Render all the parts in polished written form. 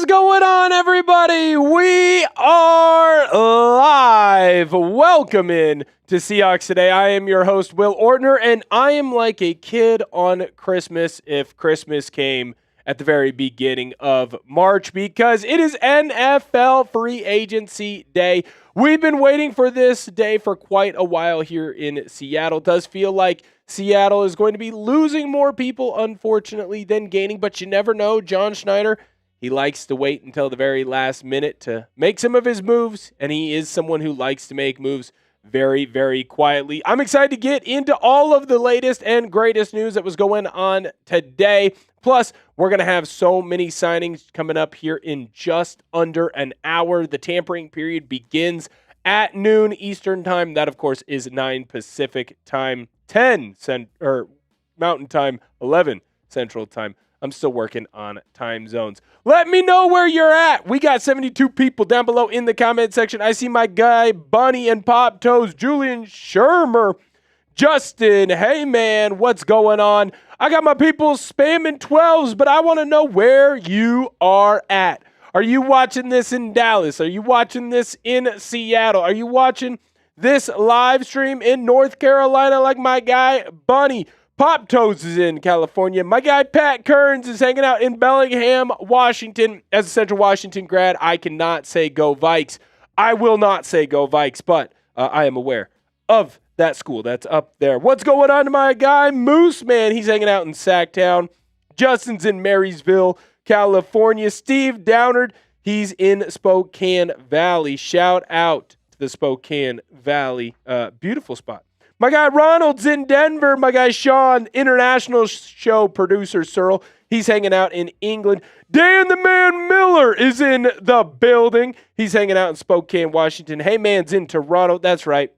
going on, everybody? We are live. Welcome in to Seahawks Today. I am your host, Will Ortner, and I am like a kid on Christmas if Christmas came at the very beginning of March because it is NFL Free Agency Day. We've been waiting for this day for quite a while here in Seattle. It does feel like Seattle is going to be losing more people, unfortunately, than gaining, but you never know. John Schneider, he likes to wait until the very last minute to make some of his moves, and he is someone who likes to make moves very, very quietly. I'm excited to get into all of the latest and greatest news that was going on today. Plus, we're going to have so many signings coming up here in just under an hour. The tampering period begins at noon Eastern time. That, of course, is 9 Pacific time, 10 Mountain time, 11 Central time. I'm still working on time zones. Let me know where you're at. We got 72 people down below in the comment section. I see my guy, Bunny and Pop Toes, Julian Shermer, Justin. Hey, man, what's going on? I got my people spamming 12s, but I want to know where you are at. Are you watching this in Dallas? Are you watching this in Seattle? Are you watching this live stream in North Carolina like my guy, Bunny? Pop Toes is in California. My guy Pat Kearns is hanging out in Bellingham, Washington. As a Central Washington grad, I cannot say go Vikes. I will not say go Vikes, but I am aware of that school that's up there. What's going on to my guy Moose Man? He's hanging out in Sacktown. Justin's in Marysville, California. Steve Downard, he's in Spokane Valley. Shout out to the Spokane Valley. Beautiful spot. My guy Ronald's in Denver. My guy Sean, international show producer Searle, he's hanging out in England. Dan the Man Miller is in the building. He's hanging out in Spokane, Washington. Hey Man's in Toronto. That's right.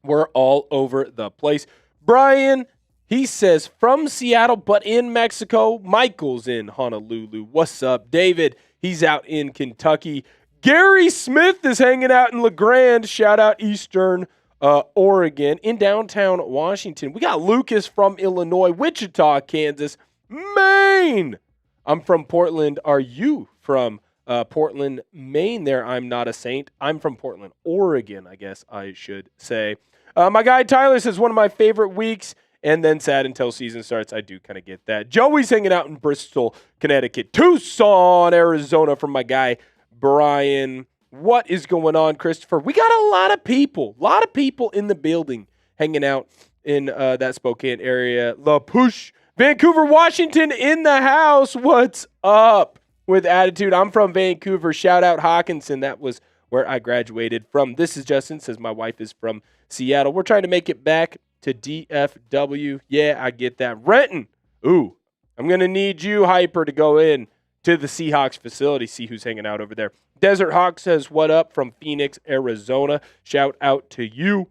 We're all over the place. Brian, he says from Seattle but in Mexico. Michael's in Honolulu. What's up? David, he's out in Kentucky. Gary Smith is hanging out in LeGrand. Shout out Eastern Oregon. In downtown Washington, we got Lucas from Illinois, Wichita, Kansas, Maine. I'm from Portland. Are you from Portland, Maine? There, I'm not a saint. I'm from Portland, Oregon, I guess I should say. My guy Tyler says one of my favorite weeks, and then sad until season starts. I do kind of get that. Joey's hanging out in Bristol, Connecticut. Tucson, Arizona from my guy Brian. What is going on, Christopher? We got a lot of people in the building hanging out in that Spokane area. La Push, Vancouver, Washington in the house. What's up with attitude? I'm from Vancouver. Shout out Hawkinson. That was where I graduated from. This is Justin, says my wife is from Seattle. We're trying to make it back to DFW. Yeah, I get that. Renton. Ooh, I'm going to need you, Hyper, to go in to the Seahawks facility, see who's hanging out over there. Desert Hawk says, what up from Phoenix, Arizona. Shout out to you.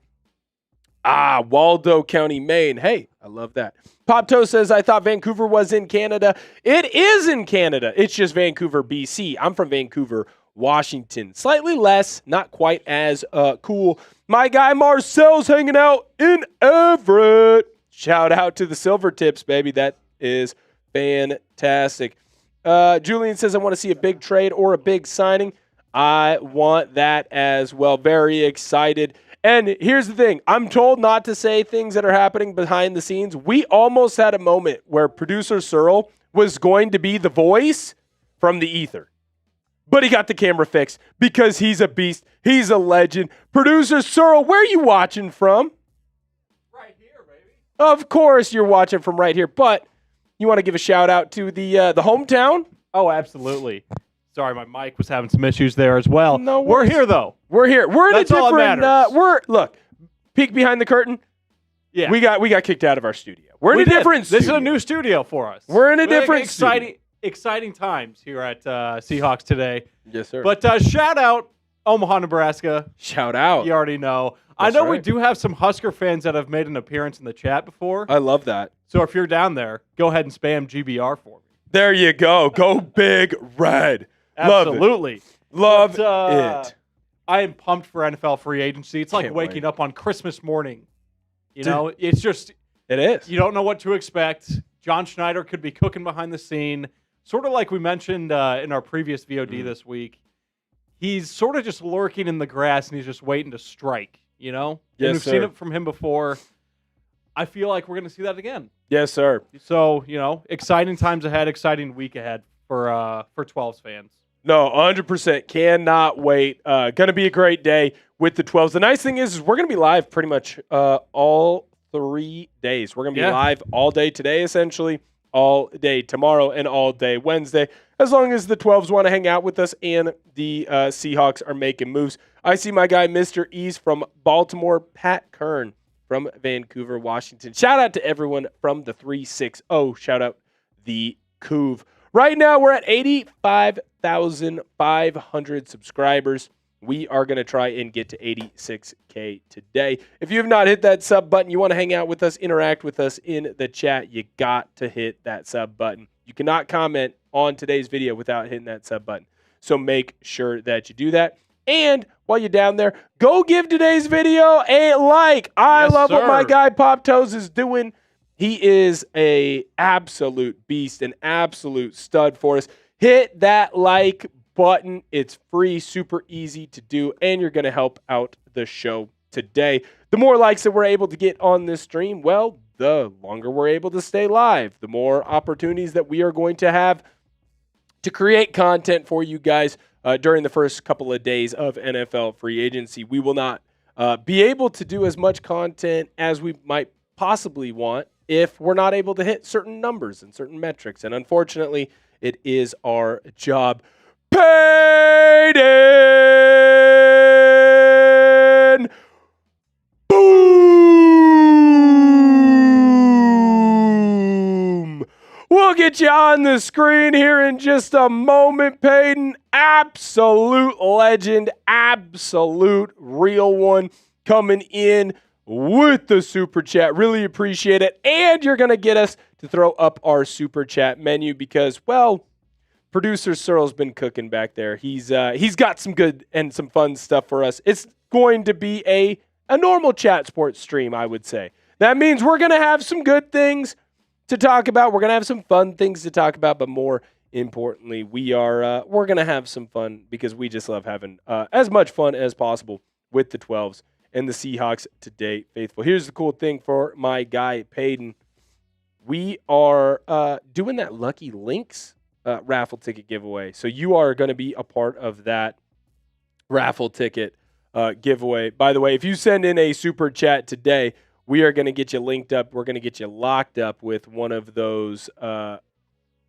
Waldo County, Maine. Hey, I love that. Popto says, I thought Vancouver was in Canada. It is in Canada. It's just Vancouver, BC. I'm from Vancouver, Washington. Slightly less, not quite as cool. My guy Marcel's hanging out in Everett. Shout out to the Silver Tips, baby. That is fantastic. Julian says, I want to see a big trade or a big signing. I want that as well. Very excited. And here's the thing. I'm told not to say things that are happening behind the scenes. We almost had a moment where producer Searle was going to be the voice from the ether. But he got the camera fixed because he's a beast. He's a legend. Producer Searle, where are you watching from? Right here, baby. Of course you're watching from right here. But you want to give a shout out to the hometown? Oh, absolutely. Sorry, my mic was having some issues there as well. No we're here though. We're here. We're in That's a all that different. matters. Look, peek behind the curtain. Yeah, we got kicked out of our studio. We're in a different. This is a new studio for us. We're in a different exciting times here at Seahawks Today. Yes, sir. But shout out Omaha, Nebraska. Shout out. You already know. That's I know right. we do have some Husker fans that have made an appearance in the chat before. I love that. So if you're down there, go ahead and spam GBR for me. There you go. Go Big Red. Absolutely. Love it. I am pumped for NFL free agency. It's like Can't waking wait. up on Christmas morning. You know, it's just, It is. you don't know what to expect. John Schneider could be cooking behind the scene. sort of like we mentioned in our previous VOD this week, he's sort of just lurking in the grass and he's just waiting to strike, you know? Yes, and we've sir. seen it from him before. I feel like we're going to see that again. Yes, sir. So, exciting times ahead, exciting week ahead for 12s fans. No, 100%. Cannot wait. Going to be a great day with the 12s. The nice thing is we're going to be live pretty much all 3 days. We're going to be live all day today, essentially, all day tomorrow, and all day Wednesday, as long as the 12s want to hang out with us and the Seahawks are making moves. I see my guy, Mr. Ease from Baltimore, Pat Kern from Vancouver, Washington. Shout out to everyone from the 360. Shout out the Couve. Right now, we're at 85,500 subscribers. We are going to try and get to 86K today. If you have not hit that sub button, you want to hang out with us, interact with us in the chat, you got to hit that sub button. You cannot comment on today's video without hitting that sub button. So make sure that you do that. And while you're down there, go give today's video a like. I love what my guy Pop Toes is doing. He is a absolute beast, an absolute stud for us. Hit that like button. It's free, super easy to do, and you're going to help out the show today. The more likes that we're able to get on this stream, well, the longer we're able to stay live, the more opportunities that we are going to have to create content for you guys during the first couple of days of NFL free agency. We will not be able to do as much content as we might possibly want if we're not able to hit certain numbers and certain metrics. And unfortunately, it is our job. Payton! Boom! We'll get you on the screen here in just a moment, Payton. Absolute legend, absolute real one coming in with the Super Chat. Really appreciate it. And you're going to get us to throw up our Super Chat menu because, well, producer Searle's been cooking back there. He's got some good and some fun stuff for us. It's going to be a normal chat sports stream, I would say. That means we're going to have some good things to talk about. We're going to have some fun things to talk about, but more importantly, we're going to have some fun because we just love having as much fun as possible with the 12s and the Seahawks Today faithful. Here's the cool thing for my guy Payton. We are doing that Lucky Links raffle ticket giveaway. So you are going to be a part of that raffle ticket giveaway. By the way, if you send in a super chat today, we are going to get you linked up. We're going to get you locked up with one of those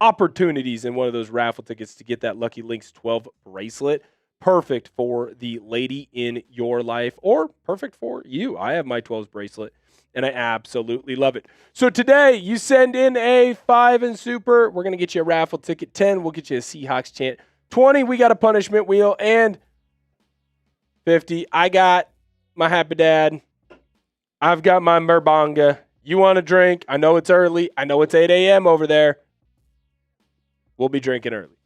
opportunities and one of those raffle tickets to get that Lucky Links 12 bracelet. Perfect for the lady in your life or perfect for you. I have my 12s bracelet and I absolutely love it. So today you send in a 5 and super. We're going to get you a raffle ticket. 10, we'll get you a Seahawks chant. 20, we got a punishment wheel. And 50, I got my Happy Dad. I've got my Merbonga. You want a drink? I know it's early. I know it's 8 a.m. over there. We'll be drinking early.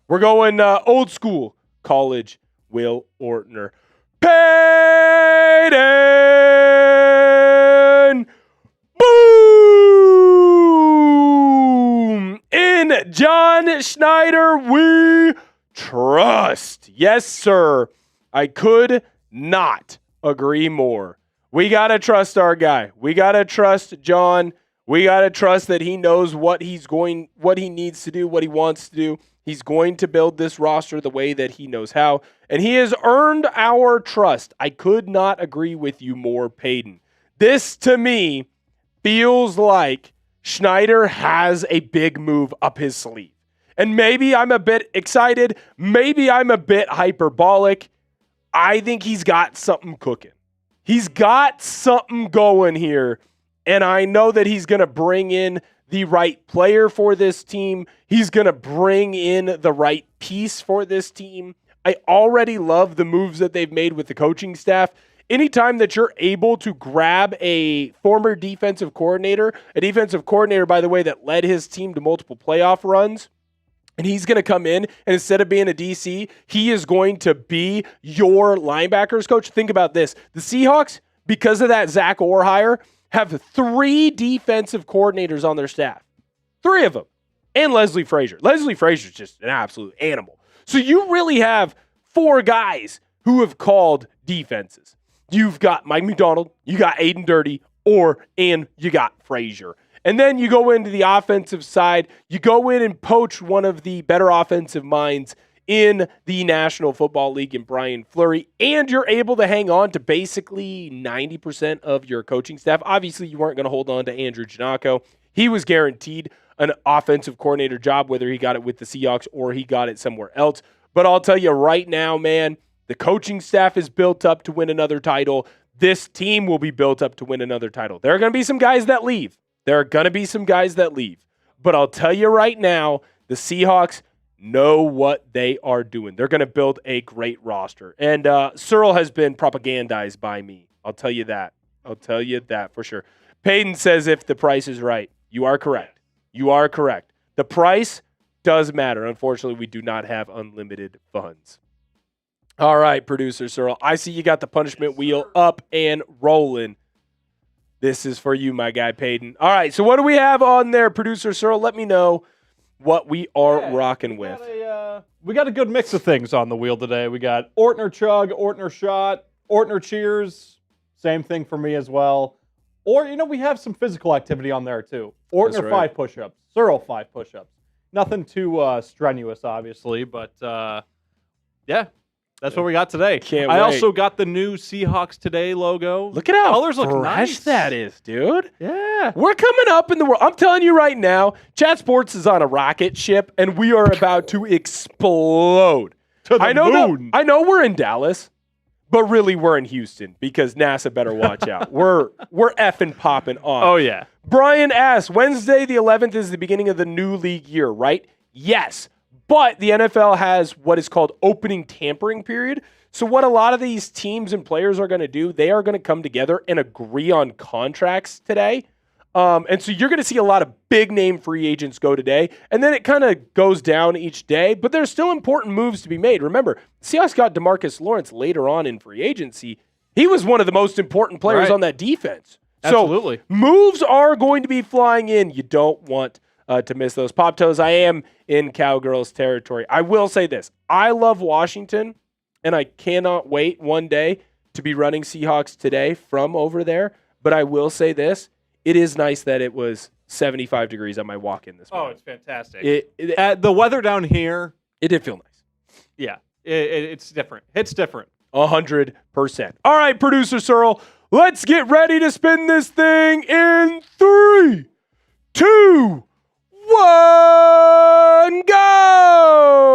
We're going old school college Will Ortner. Payton! Boom! In John Schneider, we trust. Yes, sir. I could not agree more. We got to trust our guy. We got to trust John. We got to trust that he knows what he needs to do, what he wants to do. He's going to build this roster the way that he knows how, and he has earned our trust. I could not agree with you more, Payton. This, to me, feels like Schneider has a big move up his sleeve. And maybe I'm a bit excited. Maybe I'm a bit hyperbolic. I think he's got something cooking. He's got something going here, and I know that he's going to bring in the right player for this team. He's going to bring in the right piece for this team. I already love the moves that they've made with the coaching staff. Anytime that you're able to grab a former defensive coordinator, a defensive coordinator, by the way, that led his team to multiple playoff runs, and he's going to come in, and instead of being a DC, he is going to be your linebackers coach. Think about this. The Seahawks, because of that Zach Orr hire, have 3 defensive coordinators on their staff. 3 of them. and Leslie Frazier. Leslie Frazier's just an absolute animal. So you really have 4 guys who have called defenses. You've got Mike Macdonald, you got Aiden Dirty, and you got Frazier. And then you go into the offensive side. You go in and poach one of the better offensive minds in the National Football League in Brian Fleury, and you're able to hang on to basically 90% of your coaching staff. Obviously, you weren't going to hold on to Andrew Janocko. He was guaranteed an offensive coordinator job, whether he got it with the Seahawks or he got it somewhere else. But I'll tell you right now, man, the coaching staff is built up to win another title. This team will be built up to win another title. There are going to be some guys that leave. But I'll tell you right now, the Seahawks know what they are doing. They're going to build a great roster. And Searle has been propagandized by me. I'll tell you that. For sure. Peyton says if the price is right. You are correct. The price does matter. Unfortunately, we do not have unlimited funds. All right, producer Searle. I see you got the punishment wheel up and rolling. This is for you, my guy, Peyton. All right, so what do we have on there, producer Searle? Let me know what we are rocking with. We got a good mix of things on the wheel today. We got Ortner chug, Ortner shot, Ortner cheers. Same thing for me as well. Or, we have some physical activity on there too. Ortner 5 push-ups, Searle 5 push-ups. Nothing too strenuous, obviously, but yeah. That's what we got today. Can't wait. I also got the new Seahawks Today logo. Look at how colors look fresh nice. that is, dude. Yeah. We're coming up in the world. I'm telling you right now, Chat Sports is on a rocket ship, and we are about to explode. To the moon. I know we're in Dallas, but really we're in Houston because NASA better watch out. We're effing popping off. Oh, yeah. Brian S. Wednesday the 11th is the beginning of the new league year, right? Yes. But the NFL has what is called opening tampering period. So what a lot of these teams and players are going to do, they are going to come together and agree on contracts today. And so you're going to see a lot of big-name free agents go today. And then it kind of goes down each day. But there's still important moves to be made. Remember, Seahawks got DeMarcus Lawrence later on in free agency. He was one of the most important players on that defense. Absolutely. So moves are going to be flying in. You don't want to miss those. Pop Toes, I am in Cowgirls territory. I will say this. I love Washington, and I cannot wait one day to be running Seahawks Today from over there. But I will say this. It is nice that it was 75 degrees on my walk-in this morning. Oh, it's fantastic. The weather down here. It did feel nice. Yeah, it's different. It's different. 100%. All right, producer Searle, let's get ready to spin this thing in 3, 2, 1, go!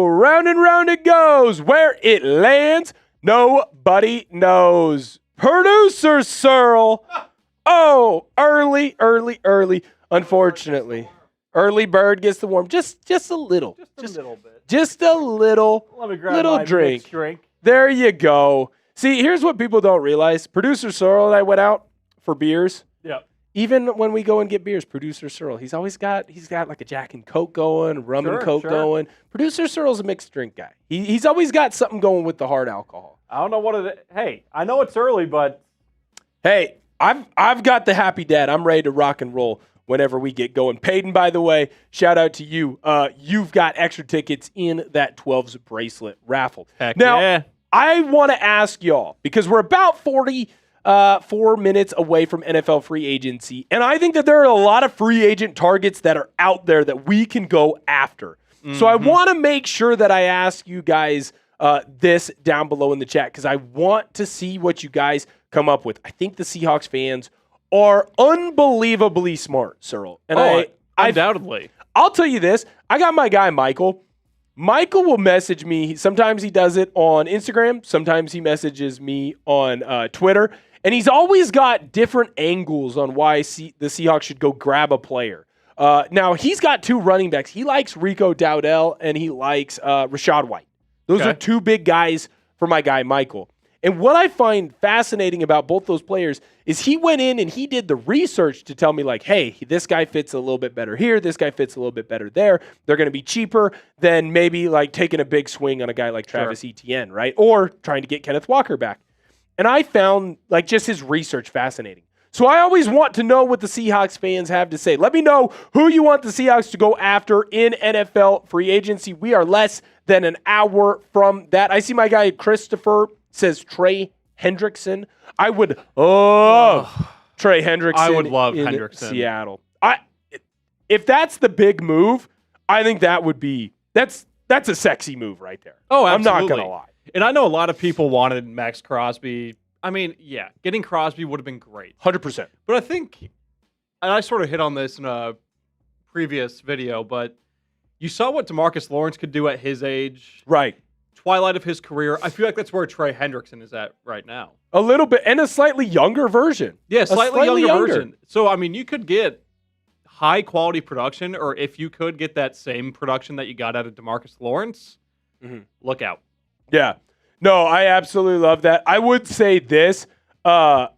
Round and round it goes. Where it lands, nobody knows. Producer Searle. Oh, early. Unfortunately. Early bird gets the worm. Just a little. Just a little bit. Just a little. Let me grab little my drink. drink. There you go. See, here's what people don't realize. Producer Searle and I went out for beers. Yep. Even when we go and get beers, Producer Searle, he's got like a Jack and Coke going, rum and Coke going. Producer Searle's a mixed drink guy. He's always got something going with the hard alcohol. I don't know what it is. Hey, I know it's early, but hey, I've got the happy dad. I'm ready to rock and roll whenever we get going. Peyton, by the way, shout out to you. You've got extra tickets in that 12s bracelet raffle. Heck now, yeah. I want to ask y'all, because we're about 4 minutes away from NFL free agency, and I think that there are a lot of free agent targets that are out there that we can go after. Mm-hmm. So I want to make sure that I ask you guys this down below in the chat, because I want to see what you guys come up with. I think the Seahawks fans are unbelievably smart, Searle. And undoubtedly. I'll tell you this. I got my guy, Michael. Michael will message me. Sometimes he does it on Instagram. Sometimes he messages me on Twitter. And he's always got different angles on why the Seahawks should go grab a player. Now, he's got 2 running backs. He likes Rico Dowdell and he likes Rachaad White. Those are 2 big guys for my guy, Michael. And what I find fascinating about both those players is he went in and he did the research to tell me, like, hey, this guy fits a little bit better here. This guy fits a little bit better there. They're going to be cheaper than maybe like taking a big swing on a guy like Travis Etienne, right? Or trying to get Kenneth Walker back. And I found like just his research fascinating. So I always want to know what the Seahawks fans have to say. Let me know who you want the Seahawks to go after in NFL free agency. We are less than an hour from that. I see my guy Christopher says Trey Hendrickson. I would love Trey Hendrickson. I would love in Hendrickson. Seattle. If that's the big move, I think that would be that's a sexy move right there. Oh, absolutely. I'm not gonna lie. And I know a lot of people wanted Max Crosby. I mean, yeah, getting Crosby would have been great. 100%. But I think, and I sort of hit on this in a previous video, but you saw what DeMarcus Lawrence could do at his age. Right. Twilight of his career. I feel like that's where Trey Hendrickson is at right now. A little bit, and a slightly younger version. Yeah, slightly younger version. So, I mean, you could get high quality production, or if you could get that same production that you got out of DeMarcus Lawrence, look out. Yeah. No, I absolutely love that. I would say this. The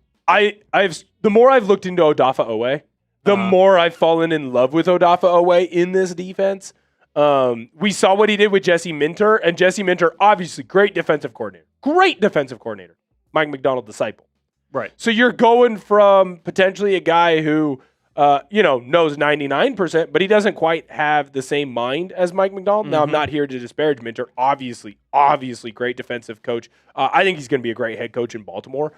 more I've looked into Odafe Oweh, the more I've fallen in love with Odafe Oweh in this defense. We saw what he did with Jesse Minter, and Jesse Minter, obviously, great defensive coordinator. Great defensive coordinator. Mike Macdonald disciple. Right. So you're going from potentially a guy who knows 99%, but he doesn't quite have the same mind as Mike Macdonald. Now, I'm not here to disparage Minter. Obviously, great defensive coach. I think he's going to be a great head coach in Baltimore.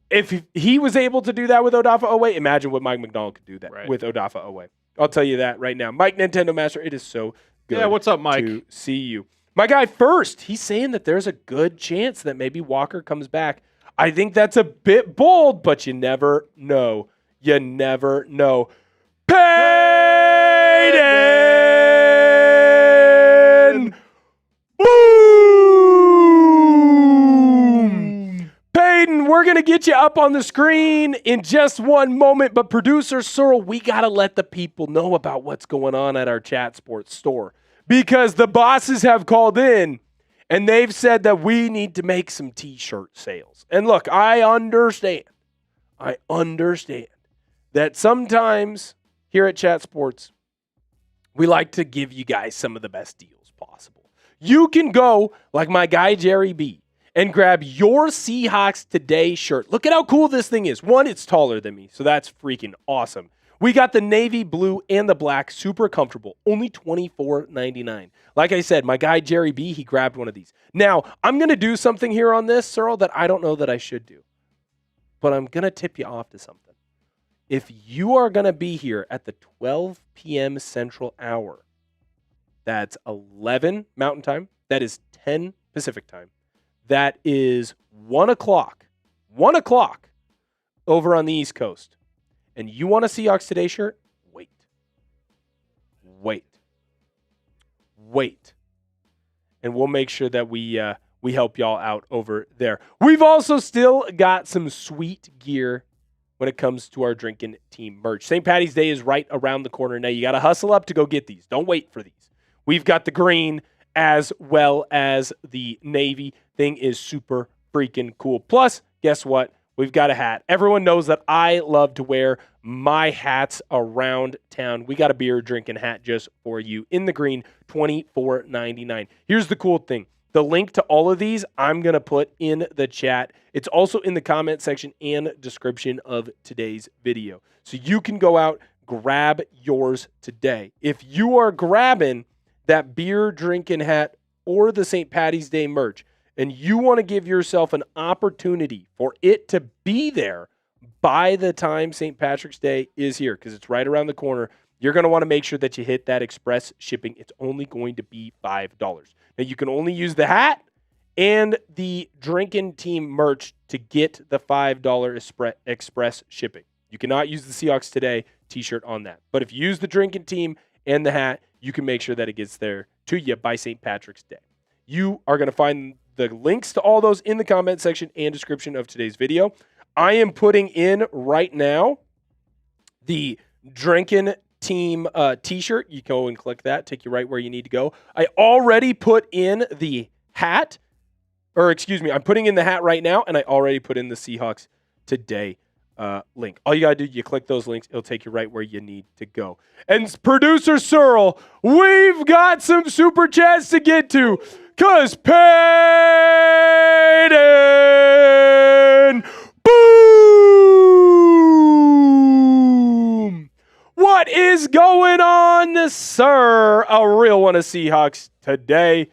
If he was able to do that with Odafe Oweh, imagine what Mike Macdonald could do that with Odafe Oweh. I'll tell you that right now. Mike Nintendo Master, it is so good. Yeah, what's up, Mike? To see you. My guy First, he's saying that there's a good chance that maybe Walker comes back. I think that's a bit bold, but you never know. You never know. Payton! Boom! Payton, we're going to get you up on the screen in just one moment, but producer Searle, we got to let the people know about what's going on at our Chat Sports store because the bosses have called in and they've said that we need to make some t-shirt sales. And look, I understand that sometimes here at Chat Sports, we like to give you guys some of the best deals possible. You can go, like my guy Jerry B, and grab your Seahawks Today shirt. Look at how cool this thing is. One, it's taller than me, so that's freaking awesome. We got the navy blue and the black, super comfortable, only $24.99. Like I said, my guy Jerry B, he grabbed one of these. Now, I'm going to do something here on this, Searle, that I don't know that I should do, but I'm going to tip you off to something. If you are going to be here at the 12 p.m. Central Hour, that's 11 Mountain Time, that is 10 Pacific Time, that is 1 o'clock over on the East Coast, and you want a Seahawks Today shirt, wait. And we'll make sure that we help y'all out over there. We've also still got some sweet gear when it comes to our drinking team merch. St. Patty's Day is right around the corner. Now, you got to hustle up to go get these. Don't wait for these. We've got the green as well as the navy. Thing is super freaking cool. Plus, guess what? We've got a hat. Everyone knows that I love to wear my hats around town. We got a beer drinking hat just for you in the green, $24.99. Here's the cool thing. The link to all of these, I'm going to put in the chat. It's also in the comment section and description of today's video. So you can go out, grab yours today. If you are grabbing that beer drinking hat or the St. Patty's Day merch, and you want to give yourself an opportunity for it to be there by the time St. Patrick's Day is here, because it's right around the corner, you're going to want to make sure that you hit that express shipping. It's only going to be $5. Now, you can only use the hat and the drinking team merch to get the $5 express shipping. You cannot use the Seahawks Today t-shirt on that. But if you use the drinking team and the hat, you can make sure that it gets there to you by St. Patrick's Day. You are going to find the links to all those in the comment section and description of today's video. I am putting in right now the drinking team t-shirt. You go and click that, take you right where you need to go. I already put in the hat, I'm putting in the hat right now, and I already put in the Seahawks Today link. All you got to do, you click those links. It'll take you right where you need to go. And producer Searle, we've got some super chats to get to because Payton, boom! What is going on, sir? A real one of Seahawks today.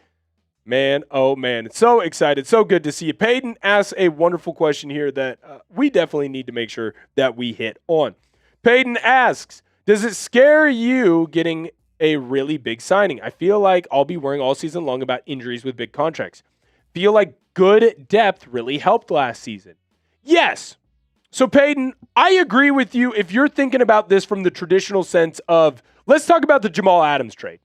Man, oh man, so excited. So good to see you. Peyton asks a wonderful question here that we definitely need to make sure that we hit on. Peyton asks, does it scare you getting a really big signing? I feel like I'll be worrying all season long about injuries with big contracts. Feel like good depth really helped last season. Yes. So Peyton, I agree with you if you're thinking about this from the traditional sense of, let's talk about the Jamal Adams trade.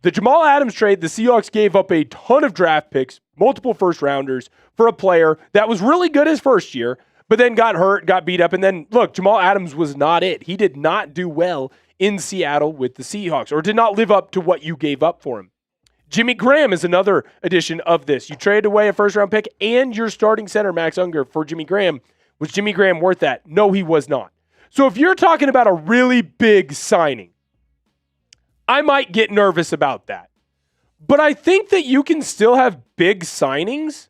The Jamal Adams trade, the Seahawks gave up a ton of draft picks, multiple first rounders for a player that was really good his first year, but then got hurt, got beat up. And then look, Jamal Adams was not it. He did not do well in Seattle with the Seahawks, or did not live up to what you gave up for him. Jimmy Graham is another addition of this. You traded away a first round pick and your starting center, Max Unger, for Jimmy Graham. Was Jimmy Graham worth that? No, he was not. So if you're talking about a really big signing, I might get nervous about that. But I think that you can still have big signings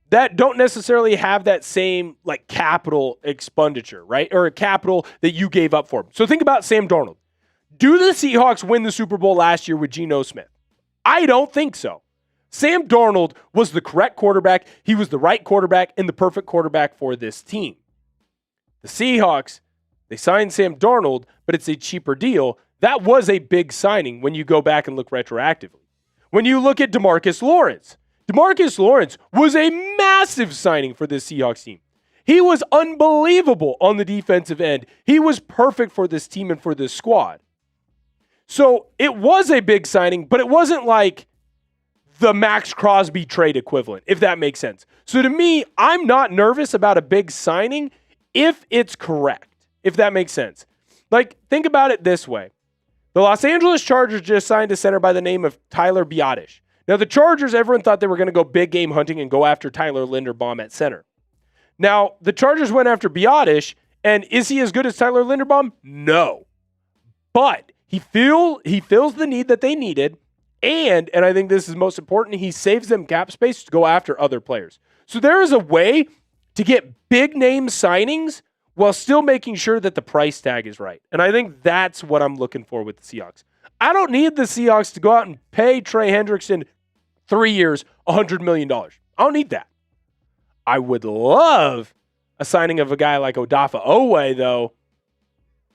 that don't necessarily have that same like capital expenditure, right? Or a capital that you gave up for them. So think about Sam Darnold. Do the Seahawks win the Super Bowl last year with Geno Smith? I don't think so. Sam Darnold was the correct quarterback. He was the right quarterback and the perfect quarterback for this team. The Seahawks, they signed Sam Darnold, but it's a cheaper deal. That was a big signing when you go back and look retroactively. When you look at DeMarcus Lawrence was a massive signing for this Seahawks team. He was unbelievable on the defensive end. He was perfect for this team and for this squad. So it was a big signing, but it wasn't like the Max Crosby trade equivalent, if that makes sense. So to me, I'm not nervous about a big signing if it's correct, if that makes sense. Like, think about it this way. The Los Angeles Chargers just signed a center by the name of Tyler Biadasz. Now, the Chargers, everyone thought they were going to go big game hunting and go after Tyler Linderbaum at center. Now, the Chargers went after Biadasz, and is he as good as Tyler Linderbaum? No. But he fills the need that they needed, and I think this is most important, he saves them cap space to go after other players. So there is a way to get big name signings while still making sure that the price tag is right. And I think that's what I'm looking for with the Seahawks. I don't need the Seahawks to go out and pay Trey Hendrickson 3 years, $100 million. I don't need that. I would love a signing of a guy like Odafe Oweh, though.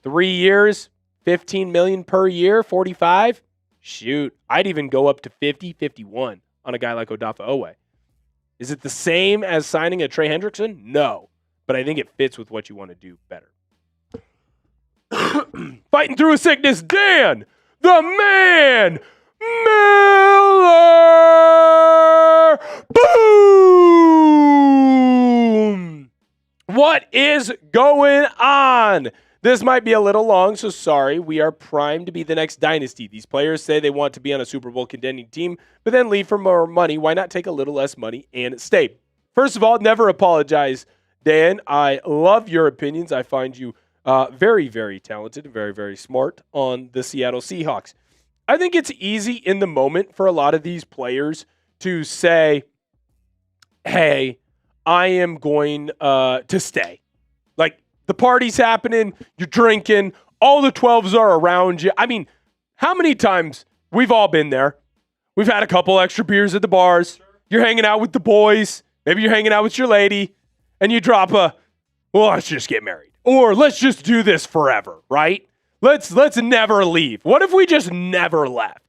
3 years, $15 million per year, 45. Shoot, I'd even go up to 50, 51 on a guy like Odafe Oweh. Is it the same as signing a Trey Hendrickson? No, but I think it fits with what you want to do better. Fighting through a sickness, Dan, the man, Miller. Boom! What is going on? This might be a little long, so sorry. We are primed to be the next dynasty. These players say they want to be on a Super Bowl contending team, but then leave for more money. Why not take a little less money and stay? First of all, never apologize, Dan. I love your opinions. I find you very, very talented, very, very smart on the Seattle Seahawks. I think it's easy in the moment for a lot of these players to say, hey, I am going to stay. Like, the party's happening, you're drinking, all the 12s are around you. I mean, how many times we've all been there? We've had a couple extra beers at the bars. You're hanging out with the boys. Maybe you're hanging out with your lady, and you drop well, let's just get married. Or let's just do this forever, right? Let's never leave. What if we just never left?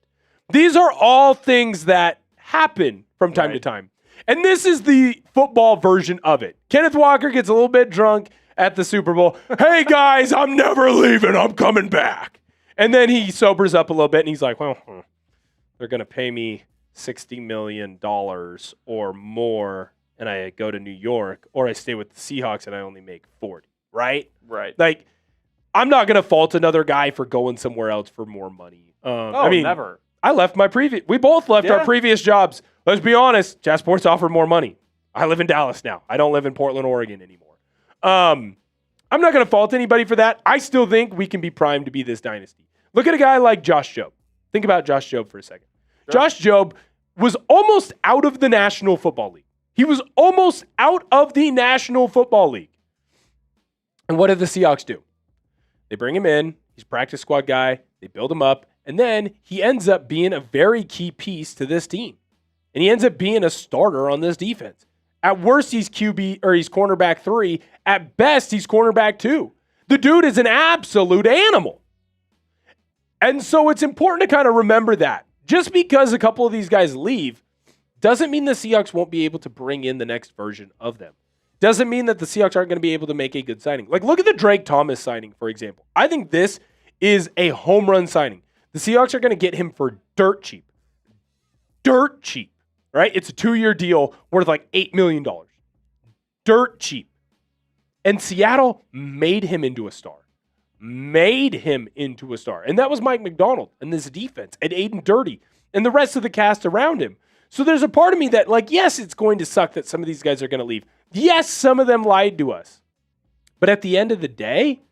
These are all things that happen from time to time. And this is the football version of it. Kenneth Walker gets a little bit drunk at the Super Bowl. Hey, guys, I'm never leaving. I'm coming back. And then he sobers up a little bit, and he's like, well, they're going to pay me $60 million or more, and I go to New York, or I stay with the Seahawks, and I only make 40, right? Right. Like, I'm not going to fault another guy for going somewhere else for more money. I mean, never. I left my we both left our previous jobs. Let's be honest, Jassport's offered more money. I live in Dallas now. I don't live in Portland, Oregon anymore. I'm not going to fault anybody for that. I still think we can be primed to be this dynasty. Look at a guy like Josh Jobe. Think about Josh Jobe for a second. Sure. Josh Jobe was almost out of the National Football League. He was almost out of the National Football League. And what did the Seahawks do? They bring him in. He's a practice squad guy. They build him up. And then he ends up being a very key piece to this team. And he ends up being a starter on this defense. At worst, he's QB or he's cornerback 3. At best, he's cornerback 2. The dude is an absolute animal. And so it's important to kind of remember that. Just because a couple of these guys leave doesn't mean the Seahawks won't be able to bring in the next version of them. Doesn't mean that the Seahawks aren't going to be able to make a good signing. Like, look at the Drake Thomas signing, for example. I think this is a home run signing. The Seahawks are going to get him for dirt cheap. Dirt cheap, right? It's a 2-year deal worth like $8 million. Dirt cheap. And Seattle made him into a star. Made him into a star. And that was Mike Macdonald and this defense and Aiden Dirty and the rest of the cast around him. So there's a part of me that, like, yes, it's going to suck that some of these guys are going to leave. Yes, some of them lied to us. But at the end of the day,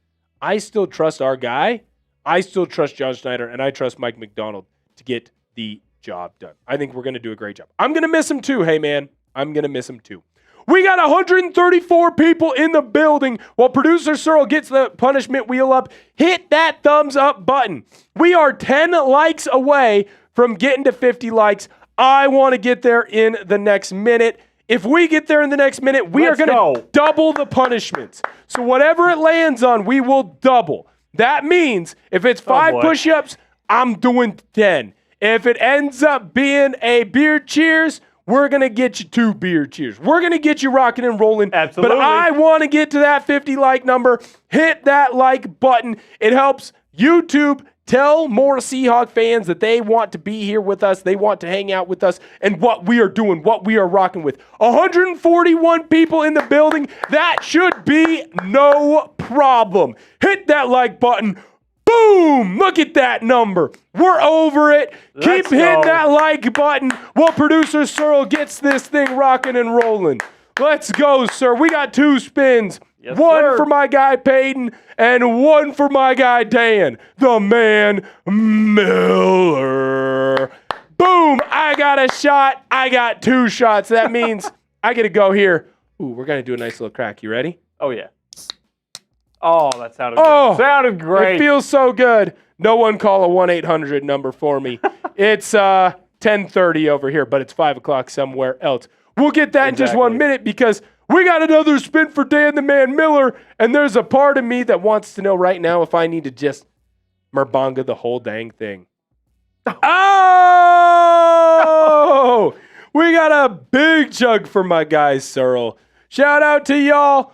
I still trust our guy. I still trust John Schneider, and I trust Mike Macdonald to get the job done. I think we're going to do a great job. I'm going to miss him too, hey, man. I'm going to miss him too. We got 134 people in the building while producer Searle gets the punishment wheel up. Hit that thumbs up button. We are 10 likes away from getting to 50 likes. I want to get there in the next minute. If we get there in the next minute, we are going to double the punishments. So whatever it lands on, we will double. That means if it's 5 push-ups, I'm doing 10. If it ends up being a beer cheers, we're going to get you 2 beer cheers. We're going to get you rocking and rolling. Absolutely. But I want to get to that 50 like number. Hit that like button. It helps YouTube tell more Seahawk fans that they want to be here with us. They want to hang out with us and what we are doing, what we are rocking with. 141 people in the building. That should be no problem. Hit that like button. Boom! Look at that number. We're over it. Keep hitting that like button while producer Searle gets this thing rocking and rolling. Let's go, sir. We got 2 spins. Yes, one sir. for my guy Peyton and one for my guy Dan, the man Miller. Boom! I got a shot. I got 2 shots. That means I get to go here. Ooh, we're going to do a nice little crack. You ready? Oh, yeah. Oh, that sounded good. Sounded great. It feels so good. No one call a 1-800 number for me. It's 10:30 over here, but it's 5 o'clock somewhere else. We'll get that in just 1 minute because we got another spin for Dan the Man Miller, and there's a part of me that wants to know right now if I need to just Merbonga the whole dang thing. Oh! We got a big chug for my guy, Searle. Shout out to y'all.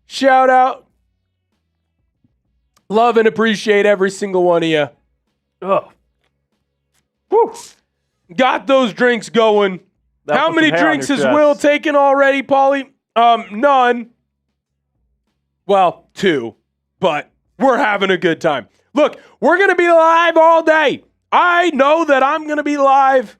Shout out. Love and appreciate every single one of you. Oh. Whew. Got those drinks going. How many drinks has Will taken already, Paulie? None. Well, 2. But we're having a good time. Look, we're going to be live all day. I know that I'm going to be live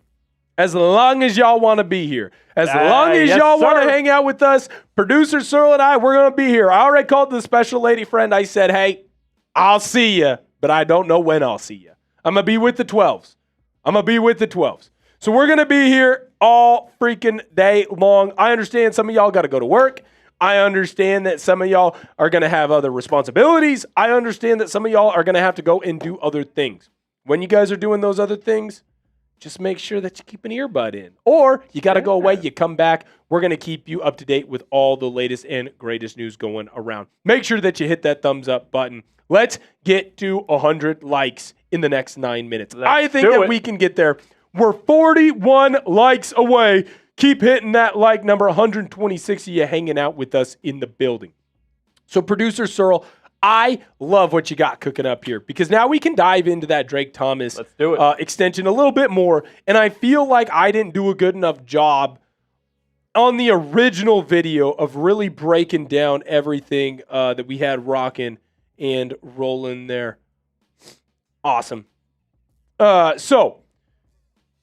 as long as y'all want to be here. As long as y'all want to hang out with us, producer Searle and I, we're going to be here. I already called the special lady friend. I said, hey, I'll see you, but I don't know when I'll see you. I'm going to be with the 12s. So we're going to be here all freaking day long. I understand some of y'all got to go to work. I understand that some of y'all are going to have other responsibilities. I understand that some of y'all are going to have to go and do other things. When you guys are doing those other things, just make sure that you keep an earbud in. Or you got to go away, you come back. We're going to keep you up to date with all the latest and greatest news going around. Make sure that you hit that thumbs up button. Let's get to 100 likes in the next 9 minutes. I think that we can get there. We're 41 likes away. Keep hitting that like number. 126 of you hanging out with us in the building. So producer Searle, I love what you got cooking up here because now we can dive into that Drake Thomas extension a little bit more. And I feel like I didn't do a good enough job on the original video of really breaking down everything that we had rocking and rolling there. Awesome. So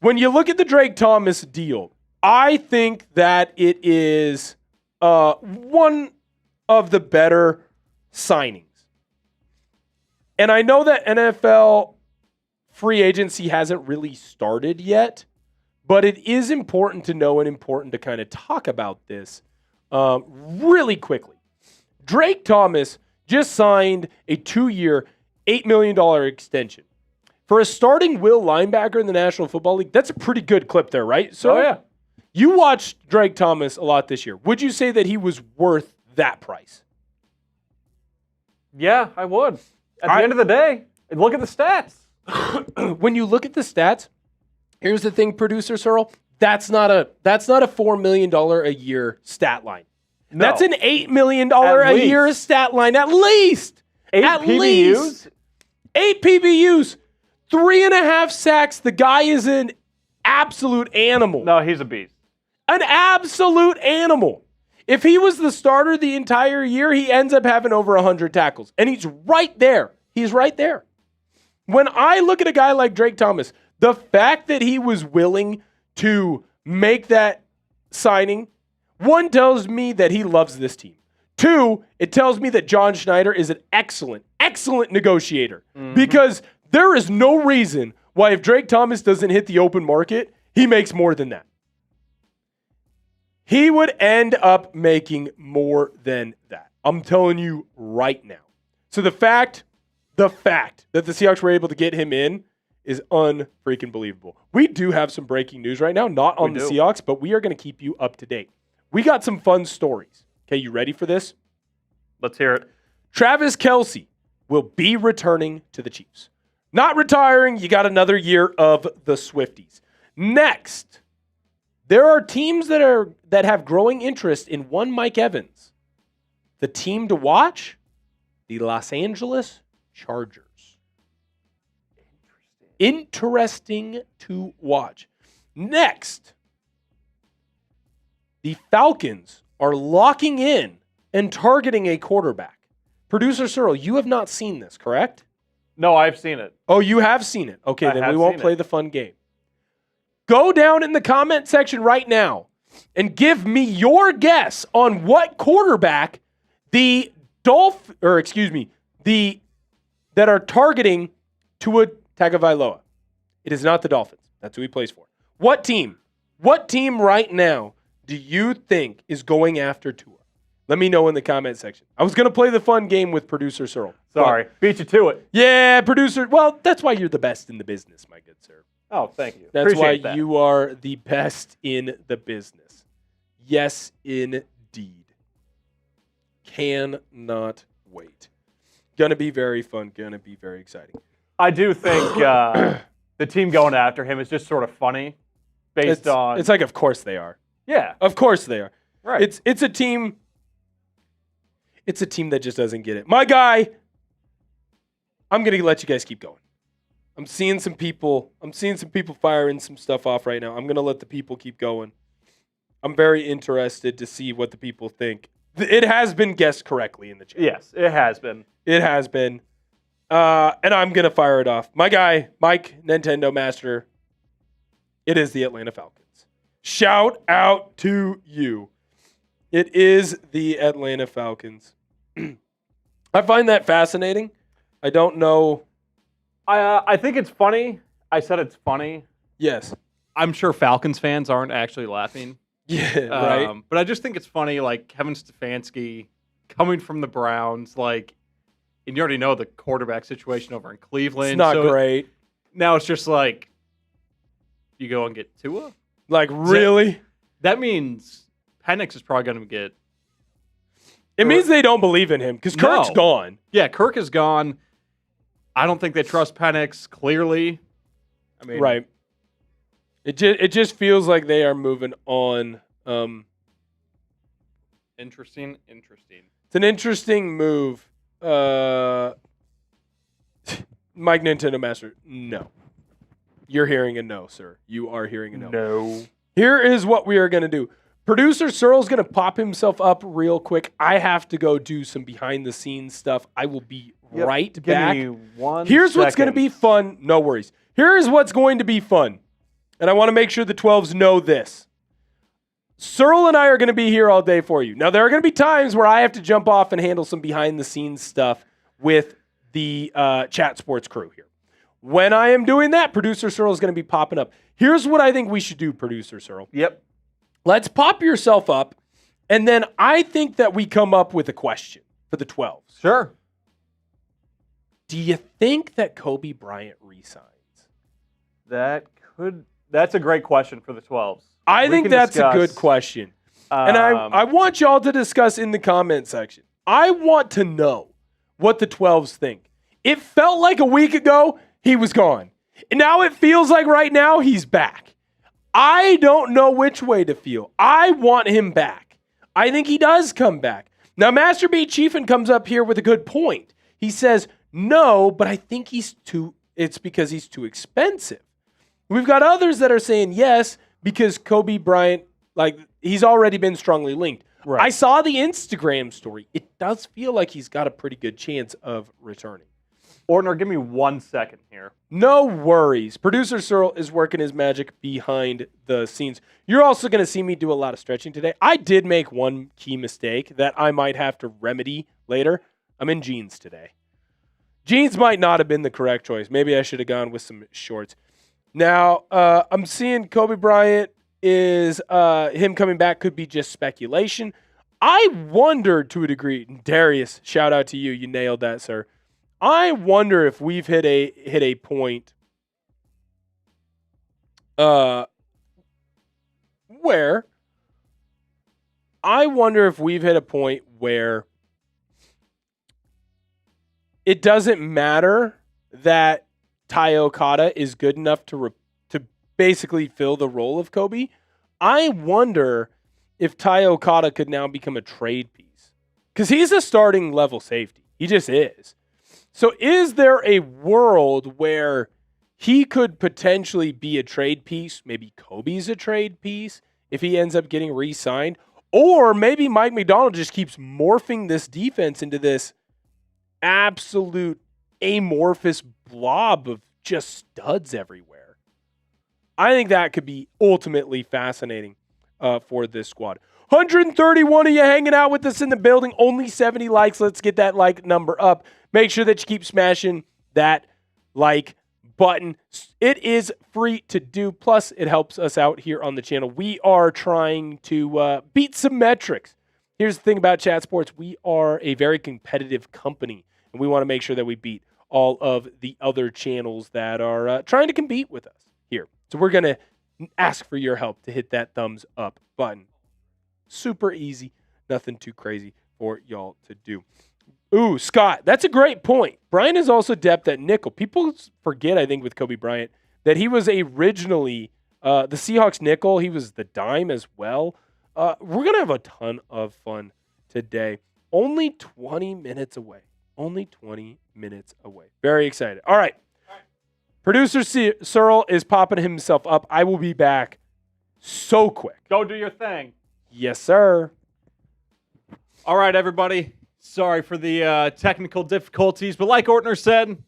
when you look at the Drake Thomas deal, I think that it is one of the better signings. And I know that NFL free agency hasn't really started yet, but it is important to know and important to kind of talk about this really quickly. Drake Thomas just signed a 2-year, $8 million extension. For a starting will linebacker in the National Football League, that's a pretty good clip there, right? So, Oh, yeah. You watched Drake Thomas a lot this year. Would you say that he was worth that price? Yeah, I would. At the end of the day, look at the stats. When you look at the stats, here's the thing, producer Searle. That's not a $4 million a year stat line. No. That's an $8 million a year stat line, at least. 8 at PBUs? Least. 8 PBUs. 3.5 sacks. The guy is an absolute animal. No, he's a beast. An absolute animal. If he was the starter the entire year, he ends up having over 100 tackles. And he's right there. He's right there. When I look at a guy like Drake Thomas, the fact that he was willing to make that signing, one, tells me that he loves this team. Two, it tells me that John Schneider is an excellent, excellent negotiator. Because there is no reason why if Drake Thomas doesn't hit the open market, he makes more than that. He would end up making more than that. I'm telling you right now. So the fact that the Seahawks were able to get him in is unfreaking believable. We do have some breaking news right now, not on the Seahawks, but we are going to keep you up to date. We got some fun stories. Okay, you ready for this? Let's hear it. Travis Kelce will be returning to the Chiefs. Not retiring, you got another year of the Swifties. Next, there are teams that have growing interest in one Mike Evans. The team to watch? The Los Angeles Chargers. Interesting to watch. Next, the Falcons are locking in and targeting a quarterback. Producer Searle, you have not seen this, correct? No, I've seen it. Oh, you have seen it. Okay, then we won't play it. the fun game. Go down in the comment section right now and give me your guess on what quarterback that are targeting Tua Tagovailoa. It is not the Dolphins. That's who he plays for. What team right now do you think is going after Tua? Let me know in the comment section. I was going to play the fun game with producer Searle. Sorry, beat you to it. Yeah, producer. Well, that's why you're the best in the business, my good sir. Oh, thank you. That's Appreciate why you are the best in the business. Yes, indeed. Cannot wait. Gonna be very fun. Gonna be very exciting. I do think the team going after him is just sort of funny based on... It's like, of course they are. Yeah. Of course they are. Right. It's a team... It's a team that just doesn't get it. My guy, I'm going to let you guys keep going. I'm seeing some people firing some stuff off right now. I'm going to let the people keep going. I'm very interested to see what the people think. It has been guessed correctly in the chat. Yes, it has been. It has been. And I'm going to fire it off. My guy, Mike, Nintendo Master, it is the Atlanta Falcons. Shout out to you. It is the Atlanta Falcons. I find that fascinating. I don't know. I think it's funny. I said it's funny. Yes. I'm sure Falcons fans aren't actually laughing. Yeah, right. But I just think it's funny, like Kevin Stefanski coming from the Browns, like, and you already know the quarterback situation over in Cleveland. It's not great. Now it's just like, you go and get Tua? Like, really? That means Penix is probably going to get... It means they don't believe in him because Kirk's gone. Yeah, Kirk is gone. I don't think they trust Penix, clearly. I mean, right. It just feels like they are moving on. Interesting. It's an interesting move. Mike Nintendo Master, no. You're hearing a no, sir. You are hearing a no. No. Here is what we are going to do. Producer Searle's going to pop himself up real quick. I have to go do some behind-the-scenes stuff. I will be right back. Give me 1 Here's second. what's going to be fun. No worries. Here is what's going to be fun. And I want to make sure the 12s know this. Searle and I are going to be here all day for you. Now, there are going to be times where I have to jump off and handle some behind-the-scenes stuff with the Chat Sports crew here. When I am doing that, Producer Searle is going to be popping up. Here's what I think we should do, Producer Searle. Yep. Let's pop yourself up, and then I think that we come up with a question for the 12s. Sure. Do you think that Coby Bryant resigns? That's a great question for the 12s. I think that's a good question. And I want y'all to discuss in the comment section. I want to know what the 12s think. It felt like a week ago he was gone. And now it feels like right now he's back. I don't know which way to feel. I want him back. I think he does come back. Now, Master B Chiefin comes up here with a good point. He says, no, but I think it's because he's too expensive. We've got others that are saying yes, because Coby Bryant, he's already been strongly linked. Right. I saw the Instagram story. It does feel like he's got a pretty good chance of returning. Ortner, give me 1 second here. No worries. Producer Searle is working his magic behind the scenes. You're also going to see me do a lot of stretching today. I did make one key mistake that I might have to remedy later. I'm in jeans today. Jeans might not have been the correct choice. Maybe I should have gone with some shorts. Now, I'm seeing Coby Bryant is him coming back could be just speculation. I wonder to a degree, Darius, shout out to you. You nailed that, sir. I wonder if we've hit a point where it doesn't matter that Ty Okada is good enough to basically fill the role of Coby. I wonder if Ty Okada could now become a trade piece, because he's a starting level safety. He just is. So is there a world where he could potentially be a trade piece? Maybe Coby's a trade piece if he ends up getting re-signed. Or maybe Mike Macdonald just keeps morphing this defense into this absolute amorphous blob of just studs everywhere. I think that could be ultimately fascinating for this squad. 131 of you hanging out with us in the building. Only 70 likes. Let's get that like number up. Make sure that you keep smashing that like button. It is free to do. Plus, it helps us out here on the channel. We are trying to beat some metrics. Here's the thing about Chat Sports. We are a very competitive company, and we want to make sure that we beat all of the other channels that are trying to compete with us here. So we're going to ask for your help to hit that thumbs up button. Super easy. Nothing too crazy for y'all to do. Ooh, Scott, that's a great point. Bryant is also depth at nickel. People forget, I think, with Coby Bryant, that he was originally the Seahawks nickel. He was the dime as well. We're going to have a ton of fun today. Only 20 minutes away. Only 20 minutes away. Very excited. All right. Producer Searle is popping himself up. I will be back so quick. Go do your thing. Yes, sir. All right, everybody. Sorry for the technical difficulties, but like Ortner said,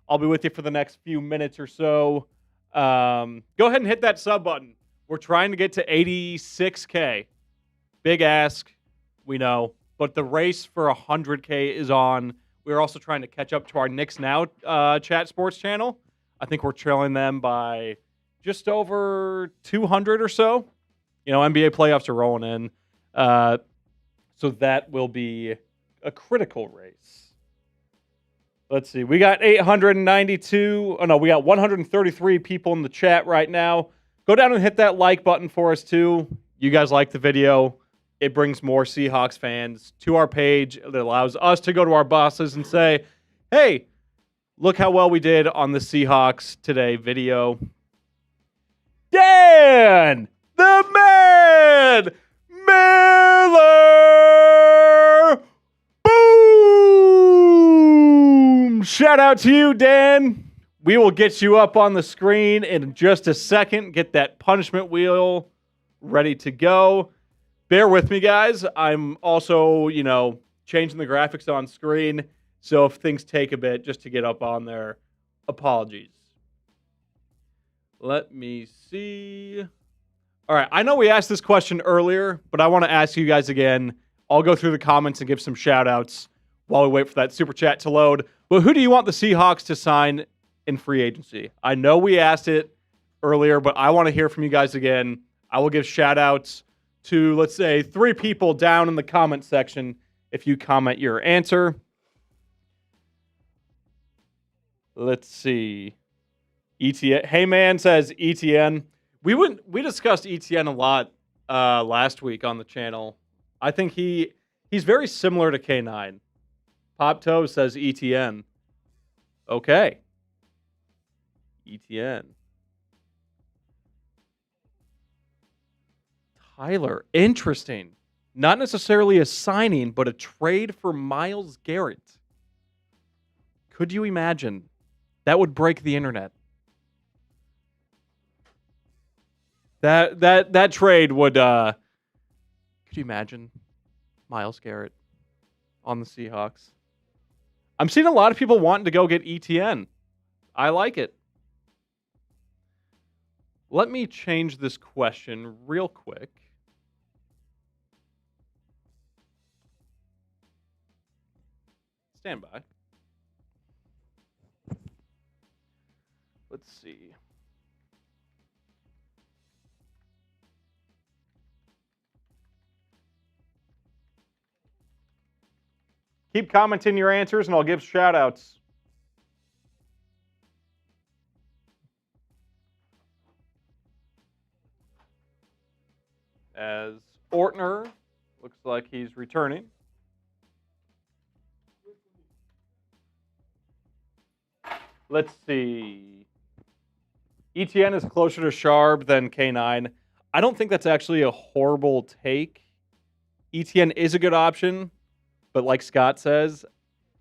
I'll be with you for the next few minutes or so. Go ahead and hit that sub button. We're trying to get to 86K. Big ask, we know. But the race for 100K is on. We're also trying to catch up to our Knicks Now Chat Sports channel. I think we're trailing them by just over 200 or so. You know, NBA playoffs are rolling in. So that will be a critical race. Let's see. We got 892. Oh, no, we got 133 people in the chat right now. Go down and hit that like button for us, too. You guys like the video. It brings more Seahawks fans to our page. It allows us to go to our bosses and say, hey, look how well we did on the Seahawks Today video. Dan, the man, Miller. Boom! Shout out to you, Dan. We will get you up on the screen in just a second. Get that punishment wheel ready to go. Bear with me, guys. I'm also, changing the graphics on screen. So if things take a bit just to get up on there, apologies. Let me see. All right. I know we asked this question earlier, but I want to ask you guys again. I'll go through the comments and give some shout outs while we wait for that super chat to load. But who do you want the Seahawks to sign in free agency? I know we asked it earlier, but I want to hear from you guys again. I will give shout outs to, let's say, 3 people down in the comment section if you comment your answer. Let's see. ETN. Hey man says ETN. We discussed ETN a lot last week on the channel. I think he's very similar to K9. Pop Toe says ETN. Okay. ETN. Tyler, interesting. Not necessarily a signing, but a trade for Myles Garrett. Could you imagine? That would break the internet. That trade would. Could you imagine Myles Garrett on the Seahawks? I'm seeing a lot of people wanting to go get ETN. I like it. Let me change this question real quick. Stand by. Let's see. Keep commenting your answers and I'll give shout outs. As Ortner looks like he's returning. Let's see. ETN is closer to Sharp than K9. I don't think that's actually a horrible take. ETN is a good option, but like Scott says,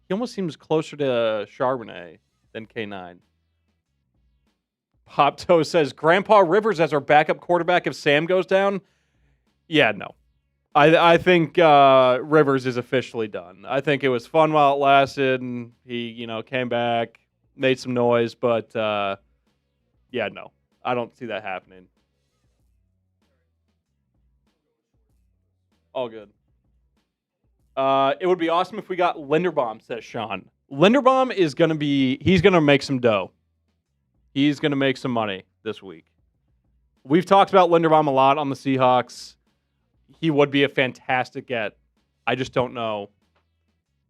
he almost seems closer to Charbonnet than K9. Pop Toe says, Grandpa Rivers as our backup quarterback if Sam goes down? Yeah, no. I think Rivers is officially done. I think it was fun while it lasted, and he, came back, made some noise, but yeah, no. I don't see that happening. All good. It would be awesome if we got Linderbaum, says Sean. Linderbaum is going to he's going to make some dough. He's going to make some money this week. We've talked about Linderbaum a lot on the Seahawks. He would be a fantastic get. I just don't know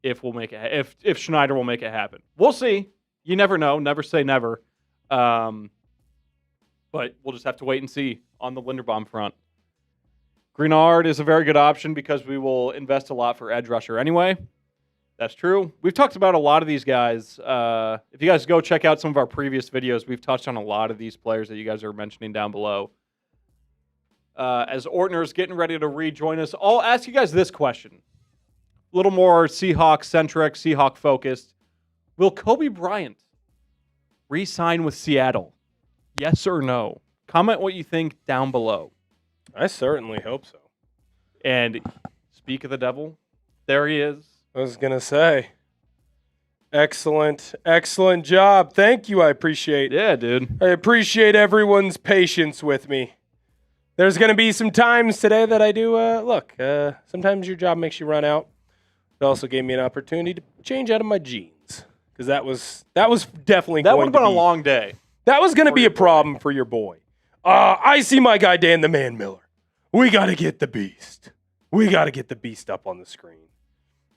if we'll make it, if Schneider will make it happen. We'll see. You never know. Never say never. But we'll just have to wait and see on the Linderbaum front. Greenard is a very good option because we will invest a lot for edge rusher anyway. That's true. We've talked about a lot of these guys. If you guys go check out some of our previous videos, we've touched on a lot of these players that you guys are mentioning down below. As Ortner is getting ready to rejoin us, I'll ask you guys this question. A little more Seahawk-centric, Seahawk-focused. Will Coby Bryant re-sign with Seattle? Yes or no? Comment what you think down below. I certainly hope so. And speak of the devil, there he is. I was going to say, excellent job. Thank you. I appreciate it. Yeah, dude. I appreciate everyone's patience with me. There's going to be some times today that I do, sometimes your job makes you run out. It also gave me an opportunity to change out of my jeans because that was definitely that going would have been a long day. That was going to be a problem for your boy. I see my guy Dan the Man Miller. We got to get the beast. We got to get the beast up on the screen.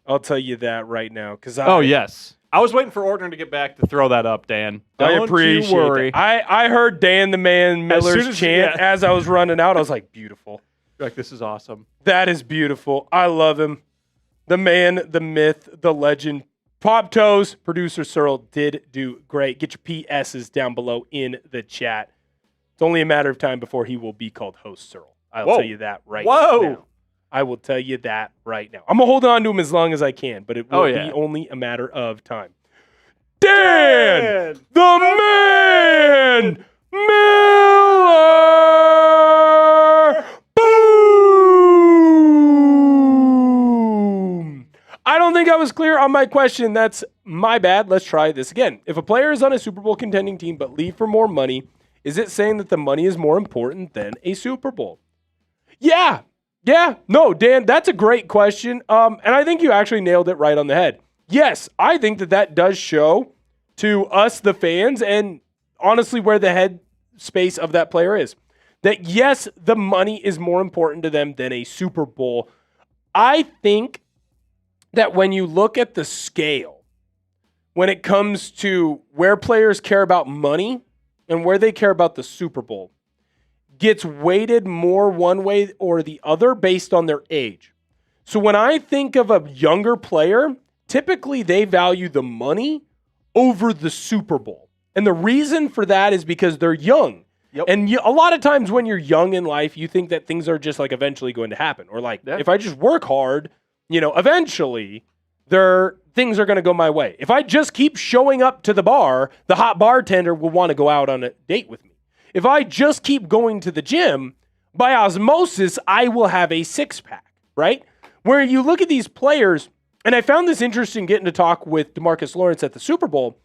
I'll tell you that right now. Yes. I was waiting for Ortner to get back to throw that up, Dan. I appreciate you worry. it. I heard Dan the Man Miller's chant as I was running out. I was like, beautiful. You're like, this is awesome. That is beautiful. I love him. The man, the myth, the legend. Pop Toes, producer Searle did do great. Get your PSs down below in the chat. It's only a matter of time before he will be called host Searle. I'll tell you that right now. I will tell you that right now. I'm going to hold on to him as long as I can, but it will be only a matter of time. Dan the Man Miller! Boom! I don't think I was clear on my question. That's my bad. Let's try this again. If a player is on a Super Bowl contending team but leave for more money, is it saying that the money is more important than a Super Bowl? Yeah. No, Dan, that's a great question. And I think you actually nailed it right on the head. Yes, I think that does show to us, the fans, and honestly where the head space of that player is. That, yes, the money is more important to them than a Super Bowl. I think that when you look at the scale, when it comes to where players care about money and where they care about the Super Bowl gets weighted more one way or the other based on their age. So when I think of a younger player, typically they value the money over the Super Bowl. And the reason for that is because they're young. Yep. And a lot of times when you're young in life, you think that things are just like eventually going to happen. Or like, if I just work hard, eventually things are going to go my way. If I just keep showing up to the bar, the hot bartender will want to go out on a date with me. If I just keep going to the gym, by osmosis, I will have a six-pack, right? Where you look at these players, and I found this interesting getting to talk with DeMarcus Lawrence at the Super Bowl,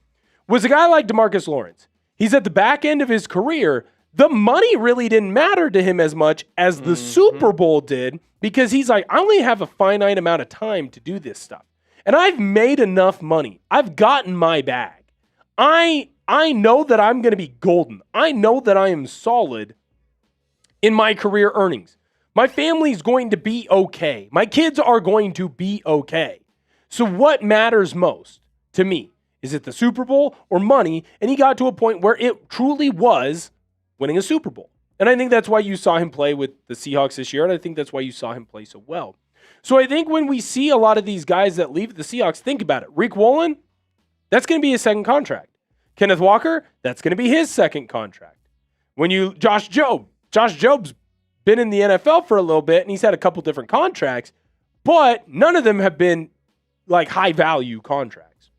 was a guy like DeMarcus Lawrence. He's at the back end of his career. The money really didn't matter to him as much as the Super Bowl did, because he's like, I only have a finite amount of time to do this stuff. And I've made enough money. I've gotten my bag. I know that I'm going to be golden. I know that I am solid in my career earnings. My family's going to be okay. My kids are going to be okay. So what matters most to me? Is it the Super Bowl or money? And he got to a point where it truly was winning a Super Bowl. And I think that's why you saw him play with the Seahawks this year, and I think that's why you saw him play so well. So I think when we see a lot of these guys that leave the Seahawks, think about it. Riq Woolen, that's going to be his second contract. Kenneth Walker, that's going to be his second contract. Jobe's been in the NFL for a little bit, and he's had a couple different contracts, but none of them have been like high-value contracts.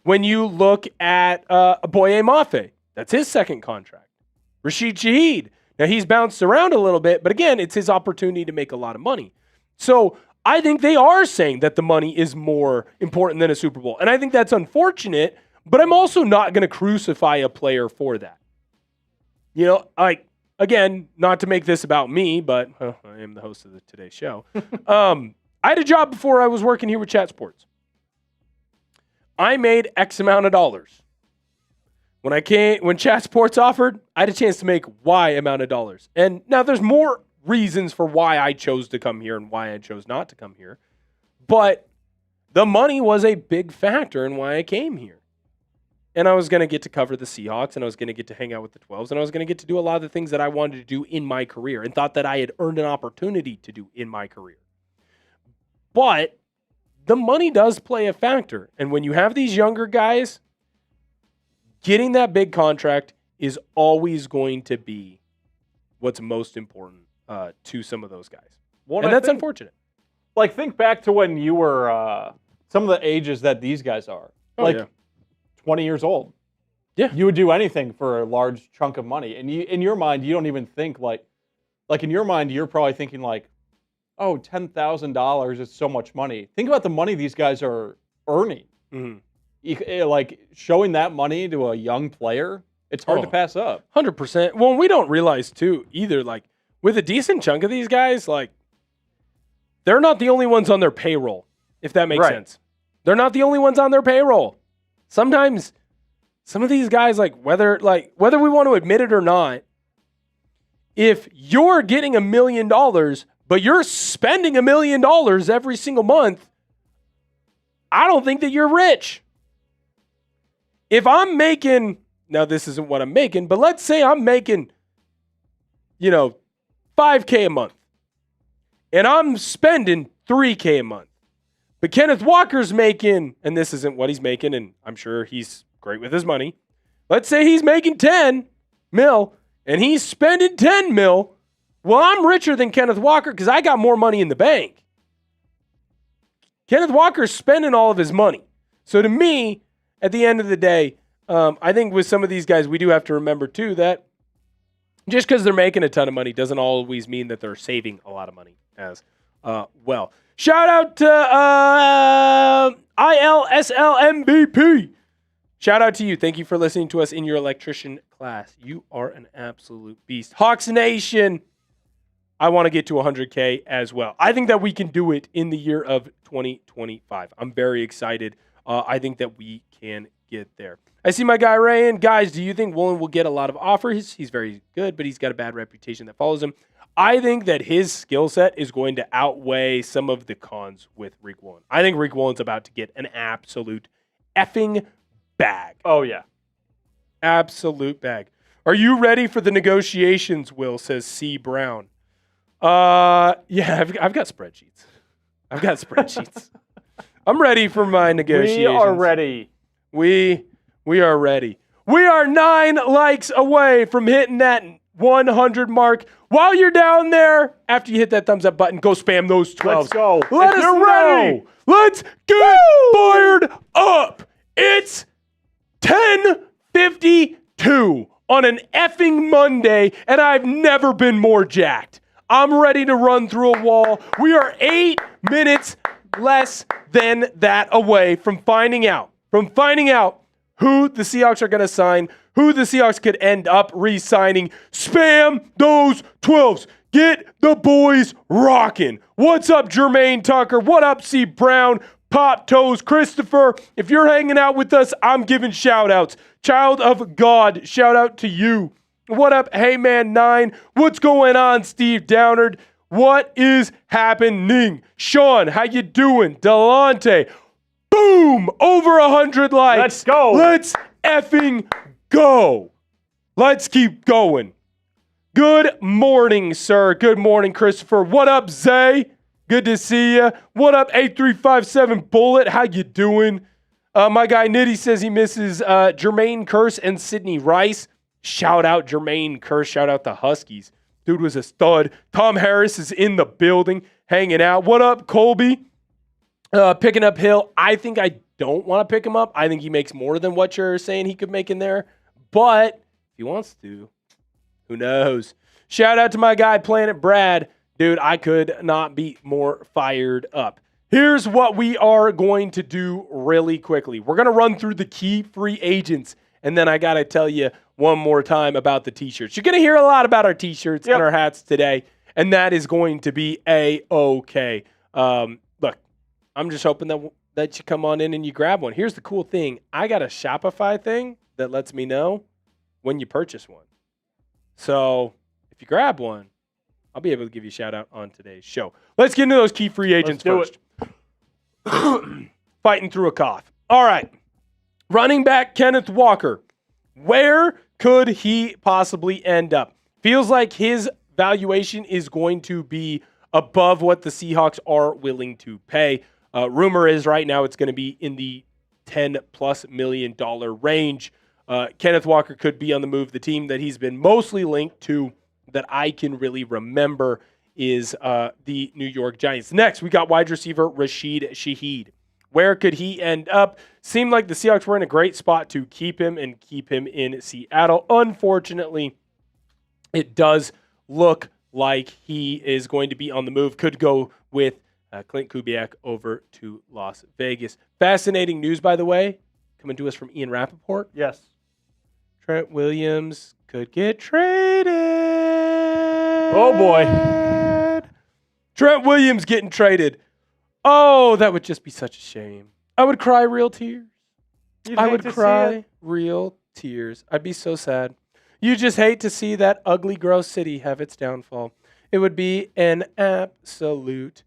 When you look at Boye Mafe, that's his second contract. Rashid Shaheed, now he's bounced around a little bit, but again, it's his opportunity to make a lot of money. So I think they are saying that the money is more important than a Super Bowl, and I think that's unfortunate, but I'm also not going to crucify a player for that. Again, not to make this about me, but I am the host of the Today show. I had a job before I was working here with Chat Sports. I made X amount of dollars. When Chat Sports offered, I had a chance to make Y amount of dollars. And now there's more reasons for why I chose to come here and why I chose not to come here. But the money was a big factor in why I came here. And I was going to get to cover the Seahawks, and I was going to get to hang out with the 12s, and I was going to get to do a lot of the things that I wanted to do in my career and thought that I had earned an opportunity to do in my career. But the money does play a factor. And when you have these younger guys, getting that big contract is always going to be what's most important to some of those guys. Well, and that's unfortunate. Like, think back to when you were some of the ages that these guys are. 20 years old. Yeah. You would do anything for a large chunk of money. And in your mind, you don't even think like in your mind, you're probably thinking like, oh, $10,000 is so much money. Think about the money these guys are earning. Mm-hmm. Like showing that money to a young player, it's hard to pass up. 100%. Well, we don't realize too either, like with a decent chunk of these guys, like they're not the only ones on their payroll, if that makes sense. They're not the only ones on their payroll. Sometimes some of these guys, whether we want to admit it or not, if you're getting $1 million, but you're spending $1 million every single month, I don't think that you're rich. If I'm making, now this isn't what I'm making, but let's say I'm making, $5K a month, and I'm spending $3K a month. But Kenneth Walker's making, and this isn't what he's making, and I'm sure he's great with his money. Let's say he's making 10 mil, and he's spending 10 mil. Well, I'm richer than Kenneth Walker because I got more money in the bank. Kenneth Walker's spending all of his money. So to me, at the end of the day, I think with some of these guys, we do have to remember, too, that just because they're making a ton of money doesn't always mean that they're saving a lot of money as well. Shout out to ILSL MVP. Shout out to you. Thank you for listening to us in your electrician class. You are an absolute beast. Hawks Nation, I want to get to 100K as well. I think that we can do it in the year of 2025. I'm very excited. I think that we can get there. I see my guy Ray in. Guys, do you think Woolen will get a lot of offers? He's very good, but he's got a bad reputation that follows him. I think that his skill set is going to outweigh some of the cons with Riq Woolen. I think Riq Woolen's about to get an absolute effing bag. Oh, yeah. Absolute bag. Are you ready for the negotiations, Will, says C. Brown. Yeah, I've got spreadsheets. I'm ready for my negotiations. We are ready. We are ready. We are 9 likes away from hitting that 100 mark. While you're down there, after you hit that thumbs up button, go spam those 12s. Let's go. Let us know. Ready. Let's get fired up. It's 10:52 on an effing Monday, and I've never been more jacked. I'm ready to run through a wall. We are 8 minutes less than that away from finding out who the Seahawks are going to sign, who the Seahawks could end up re-signing. Spam those 12s. Get the boys rocking. What's up, Jermaine Tucker? What up, C. Brown? Pop Toes Christopher. If you're hanging out with us, I'm giving shout-outs. Child of God, shout out to you. What up, Hey Man 9? What's going on, Steve Downard? What is happening? Sean, how you doing? Delonte. Boom! Over 100 likes. Let's go. Let's effing go. Let's keep going. Good morning, sir. Good morning, Christopher. What up, Zay? Good to see you. What up, 8357 Bullet? How you doing? My guy Nitty says he misses Jermaine Kearse and Sidney Rice. Shout out Jermaine Kearse. Shout out the Huskies. Dude was a stud. Tom Harris is in the building, hanging out. What up, Colby? Picking up Hill. I think I don't want to pick him up. I think he makes more than what you're saying he could make in there. But if he wants to, who knows? Shout out to my guy, Planet Brad. Dude, I could not be more fired up. Here's what we are going to do really quickly. We're going to run through the key free agents, and then I got to tell you one more time about the T-shirts. You're going to hear a lot about our T-shirts and our hats today, and that is going to be A-okay. Look, I'm just hoping that you come on in and you grab one. Here's the cool thing. I got a Shopify thing that lets me know when you purchase one. So if you grab one, I'll be able to give you a shout out on today's show. Let's get into those key free agents first. Fighting through a cough. All right. Running back Kenneth Walker. Where could he possibly end up? Feels like his valuation is going to be above what the Seahawks are willing to pay. Rumor is right now it's going to be in the $10+ million range. Kenneth Walker could be on the move. The team that he's been mostly linked to that I can really remember is the New York Giants. Next, we got wide receiver Rashid Shaheed. Where could he end up? Seemed like the Seahawks were in a great spot to keep him and keep him in Seattle. Unfortunately, it does look like he is going to be on the move. Could go with Clint Kubiak over to Las Vegas. Fascinating news, by the way, coming to us from Ian Rappaport. Yes. Trent Williams could get traded. Oh, boy. Trent Williams getting traded. Oh, that would just be such a shame. I would cry real tears. I would cry real tears. I'd be so sad. You just hate to see that ugly, gross city have its downfall. It would be an absolute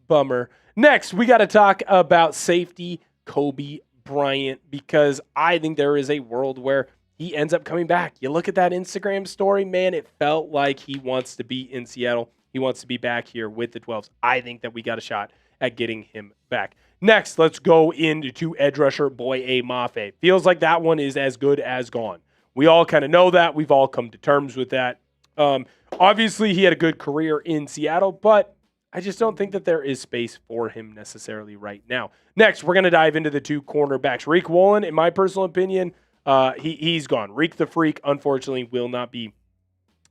bummer. Next, we got to talk about safety Coby Bryant, because I think there is a world where he ends up coming back. You look at that Instagram story, man, it felt like he wants to be in Seattle. He wants to be back here with the 12s. I think that we got a shot at getting him back. Next, let's go into edge rusher Boye Mafe. Feels like that one is as good as gone. We all kind of know that. We've all come to terms with that. Obviously, he had a good career in Seattle, but I just don't think that there is space for him necessarily right now. Next, we're going to dive into the two cornerbacks. Riq Woolen, in my personal opinion, he's gone. Riq the Freak, unfortunately, will not be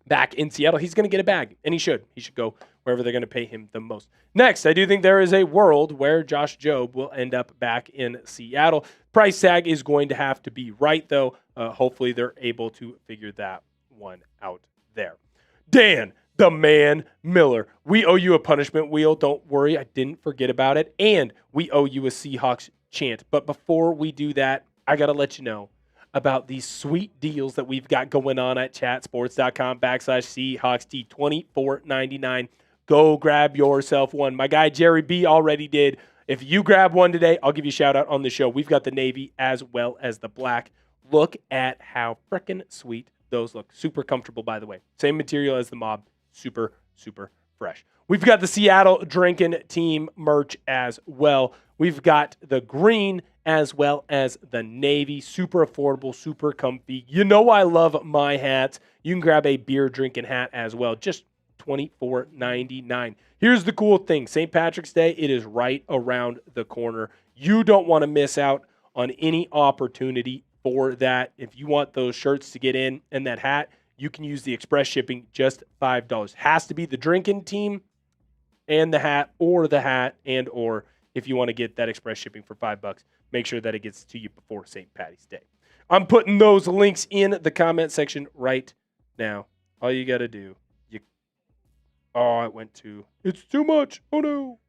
back in Seattle. He's going to get a bag, and he should. He should go wherever they're going to pay him the most. Next, I do think there is a world where Josh Jobe will end up back in Seattle. Price tag is going to have to be right, though. Hopefully, they're able to figure that one out there. Dan, the man Miller. We owe you a punishment wheel. Don't worry, I didn't forget about it. And we owe you a Seahawks chant. But before we do that, I got to let you know about these sweet deals that we've got going on at chatsports.com/Seahawks T, $24.99. Go grab yourself one. My guy Jerry B already did. If you grab one today, I'll give you a shout out on the show. We've got the navy as well as the black. Look at how freaking sweet those look. Super comfortable, by the way. Same material as the mob. Super, super fresh. We've got the Seattle Drinking Team merch as well. We've got the green as well as the navy. Super affordable, super comfy. You know I love my hats. You can grab a beer drinking hat as well. Just $24.99. Here's the cool thing. St. Patrick's Day, it is right around the corner. You don't want to miss out on any opportunity for that. If you want those shirts to get in and that hat, you can use the express shipping, just $5. Has to be the drinking team and the hat and or if you want to get that express shipping for $5, make sure that it gets to you before St. Patty's Day. I'm putting those links in the comment section right now. All you got to do, it's too much. Oh no.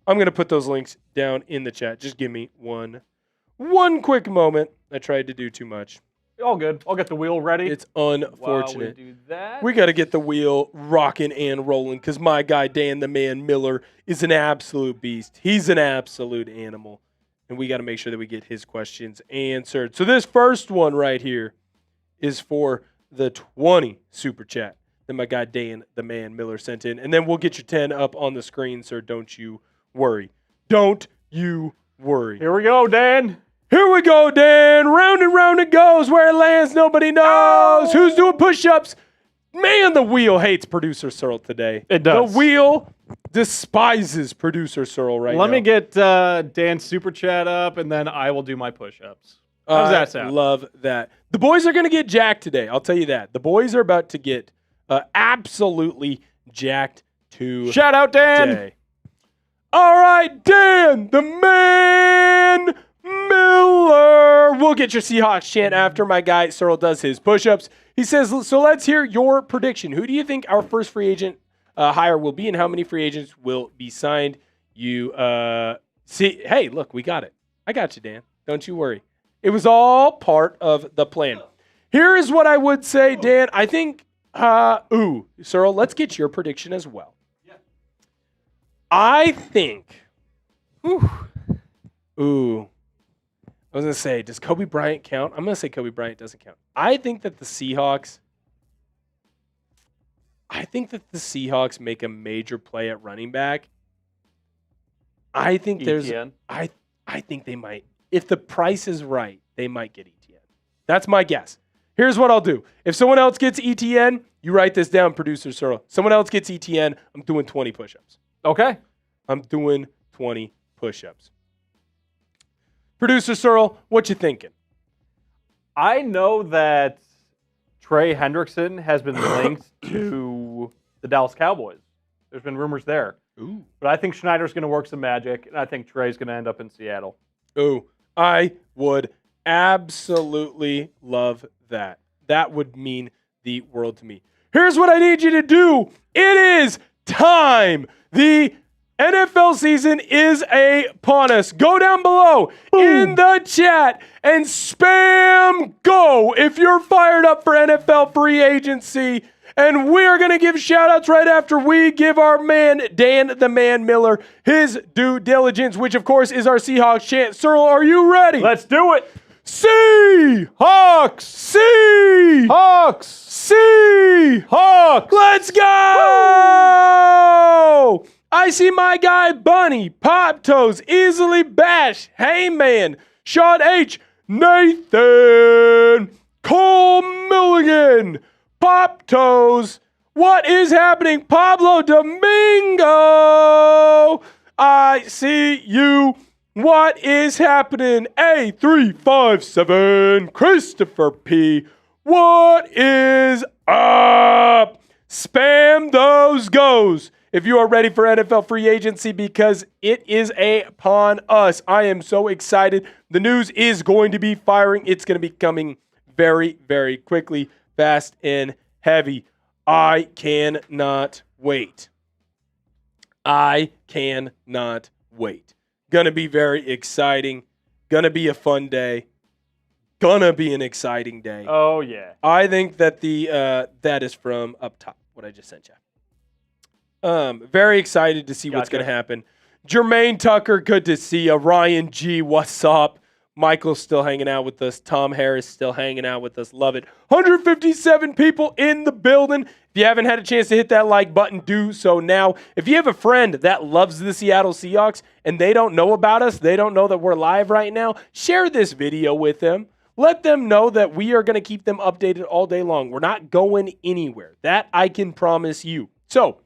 I'm going to put those links down in the chat. Just give me one quick moment. I tried to do too much. All good. I'll get the wheel ready. It's unfortunate. While we do that, we got to get the wheel rocking and rolling because my guy, Dan the Man Miller, is an absolute beast. He's an absolute animal. And we got to make sure that we get his questions answered. So this first one right here is for the 20 super chat that my guy, Dan the Man Miller, sent in. And then we'll get your 10 up on the screen, sir. Don't you worry. Don't you worry. Here we go, Dan. Here we go, Dan. Round and round it goes. Where it lands, nobody knows. Who's doing push-ups? Man, the wheel hates producer Searle today. It does. The wheel despises producer Searle right now. Let me get Dan's super chat up, and then I will do my push-ups. How does that sound? Love that. The boys are going to get jacked today. I'll tell you that. The boys are about to get absolutely jacked today. Shout out, Dan. All right, Dan, the Man Miller. We'll get your Seahawks chant after my guy Searle does his push-ups. He says, so let's hear your prediction. Who do you think our first free agent hire will be, and how many free agents will be signed? You see, hey, look, we got it. I got you, Dan. Don't you worry. It was all part of the plan. Here is what I would say, Dan. I think, Searle, let's get your prediction as well. Yeah. I think, I was going to say, does Coby Bryant count? I'm going to say Coby Bryant doesn't count. I think that the Seahawks make a major play at running back. I think ETN. I think they might. If the price is right, they might get ETN. That's my guess. Here's what I'll do. If someone else gets ETN, you write this down, producer Searle. Someone else gets ETN, I'm doing 20 push-ups. Okay. I'm doing 20 push-ups. Producer Searle, what you thinking? I know that Trey Hendrickson has been linked to the Dallas Cowboys. There's been rumors there. Ooh. But I think Schneider's going to work some magic, and I think Trey's going to end up in Seattle. Ooh, I would absolutely love that. That would mean the world to me. Here's what I need you to do. It is time. The NFL season is upon us. Go down below in the chat and spam go if you're fired up for NFL free agency. And we are going to give shout-outs right after we give our man, Dan the Man Miller, his due diligence, which, of course, is our Seahawks chant. Searle, are you ready? Let's do it. Seahawks! Seahawks! Seahawks! Let's go! Woo! I see my guy Bunny, Pop Toes, Easily Bash, Heyman, Sean H, Nathan, Cole Milligan, Pop Toes. What is happening? Pablo Domingo. I see you. What is happening? A357, Christopher P. What is up? Spam those goes if you are ready for NFL free agency because it is upon us. I am so excited. The news is going to be firing. It's going to be coming very, very quickly, fast and heavy. I cannot wait. I cannot wait. Gonna be very exciting. Gonna be a fun day. Gonna be an exciting day. Oh, yeah. I think that that is from up top, what I just sent you. Very excited to see what's going to happen. Jermaine Tucker, good to see you. Ryan G, what's up? Michael's still hanging out with us. Tom Harris still hanging out with us. Love it. 157 people in the building. If you haven't had a chance to hit that like button, do so now. If you have a friend that loves the Seattle Seahawks and they don't know about us, they don't know that we're live right now, share this video with them. Let them know that we are going to keep them updated all day long. We're not going anywhere. That I can promise you. So,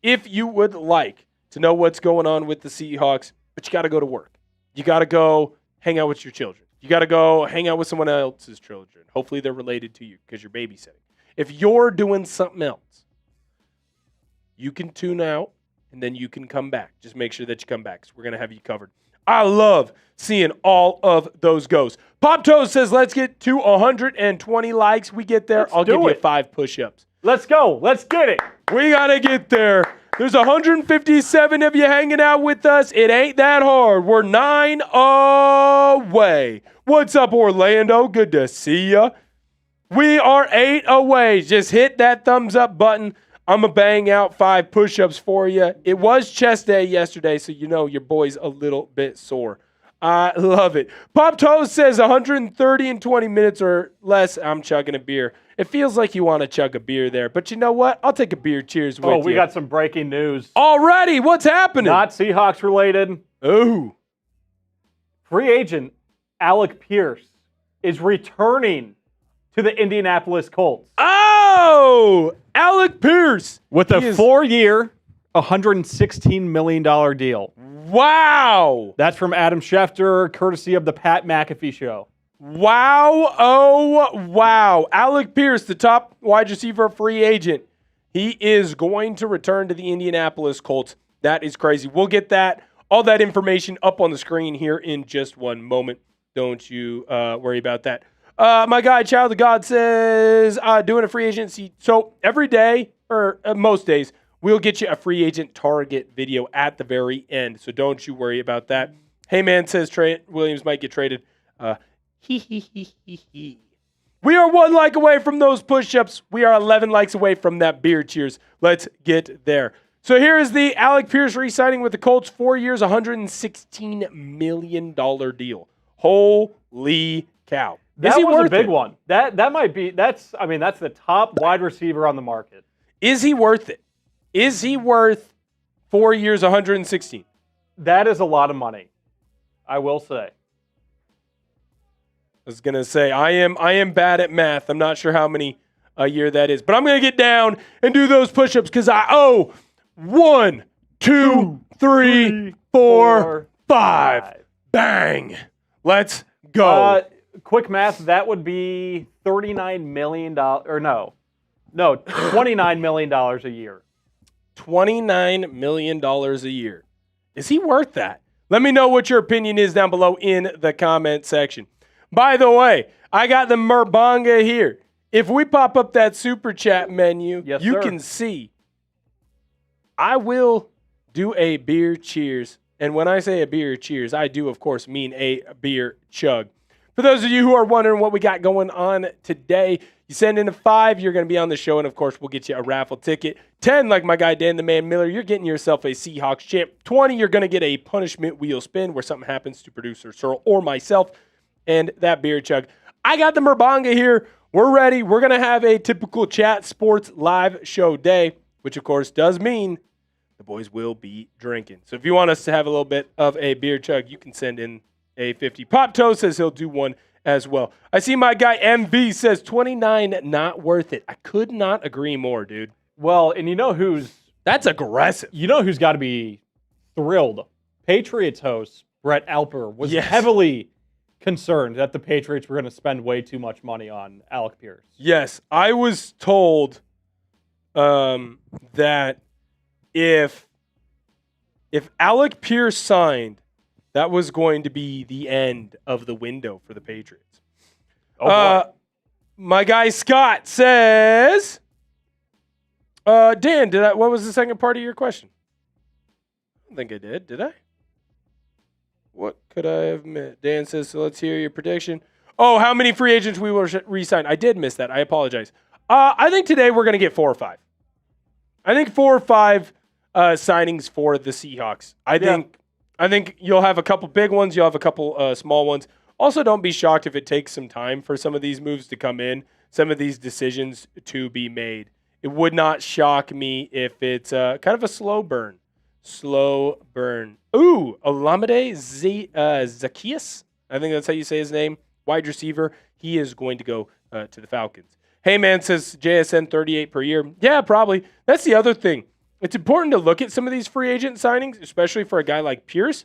if you would like to know what's going on with the Seahawks, but you got to go to work. You got to go hang out with your children. You got to go hang out with someone else's children. Hopefully they're related to you because you're babysitting. If you're doing something else, you can tune out and then you can come back. Just make sure that you come back because we're going to have you covered. I love seeing all of those goes. Pop Toes says, let's get to 120 likes. We get there, I'll give you 5 push-ups. Let's go. Let's get it. We got to get there. There's 157 of you hanging out with us. It ain't that hard. We're 9 away. What's up, Orlando? Good to see ya. We are 8 away. Just hit that thumbs up button. I'm going to bang out 5 push-ups for you. It was chest day yesterday, so you know your boy's a little bit sore. I love it. Pop Toast says 130 in 20 minutes or less. I'm chugging a beer. It feels like you want to chug a beer there, but you know what? I'll take a beer cheers with you. Oh, we got some breaking news. Already? What's happening? Not Seahawks related. Ooh. Free agent Alec Pierce is returning to the Indianapolis Colts. Oh, Alec Pierce. With a 4-year, $116 million deal. Wow. That's from Adam Schefter, courtesy of the Pat McAfee Show. Wow. Oh, wow. Alec Pierce, the top wide receiver free agent. He is going to return to the Indianapolis Colts. That is crazy. We'll get all that information up on the screen here in just one moment. Don't you worry about that. My guy, Child of God, says, doing a free agency. So every day, or most days, we'll get you a free agent target video at the very end. So don't you worry about that. Hey, man, says Trey Williams might get traded. We are 1 like away from those push-ups. We are 11 likes away from that beer cheers. Let's get there. So here is the Alec Pierce re-signing with the Colts. 4 years, $116 million deal. Holy cow. That was a big one. That might be, that's the top wide receiver on the market. Is he worth it? Is he worth 4 years, 116? That is a lot of money, I will say. I was going to say, I am bad at math. I'm not sure how many a year that is. But I'm going to get down and do those push-ups because I owe 1, 2, 3, 4, 5. Bang. Let's go. Quick math, that would be $39 million. Or no, $29 million a year. $29 million a year. Is he worth that? Let me know what your opinion is down below in the comment section. By the way, I got the Merbanga here. If we pop up that super chat menu, you can see I will do a beer cheers. And when I say a beer cheers, I do, of course, mean a beer chug. For those of you who are wondering what we got going on today, you send in a 5, you're going to be on the show, and of course, we'll get you a raffle ticket. 10, like my guy Dan the Man Miller, you're getting yourself a Seahawks champ. 20, you're going to get a punishment wheel spin where something happens to producer Searle or myself, and that beer chug. I got the Merbanga here. We're ready. We're going to have a typical chat sports live show day, which of course does mean the boys will be drinking. So if you want us to have a little bit of a beer chug, you can send in a 50. Pop Toe says he'll do one as well. I see my guy MV says 29 not worth it. I could not agree more, dude. Well, and you know who's... That's aggressive. You know who's got to be thrilled? Patriots host Brett Alper was heavily concerned that the Patriots were going to spend way too much money on Alec Pierce. Yes, I was told that if Alec Pierce signed, that was going to be the end of the window for the Patriots. Oh, my guy Scott says, Dan, what was the second part of your question? I don't think I did I? What could I have missed? Dan says, so let's hear your prediction. Oh, how many free agents we will re-sign? I did miss that. I apologize. I think today we're going to get 4 or 5. I think 4 or 5 signings for the Seahawks. I think I think you'll have a couple big ones. You'll have a couple small ones. Also, don't be shocked if it takes some time for some of these moves to come in, some of these decisions to be made. It would not shock me if it's kind of a slow burn. Slow burn. Ooh, Olamide Zaccheaus. I think that's how you say his name. Wide receiver. He is going to go to the Falcons. Hey, man, says JSN 38 per year. Yeah, probably. That's the other thing. It's important to look at some of these free agent signings, especially for a guy like Pierce.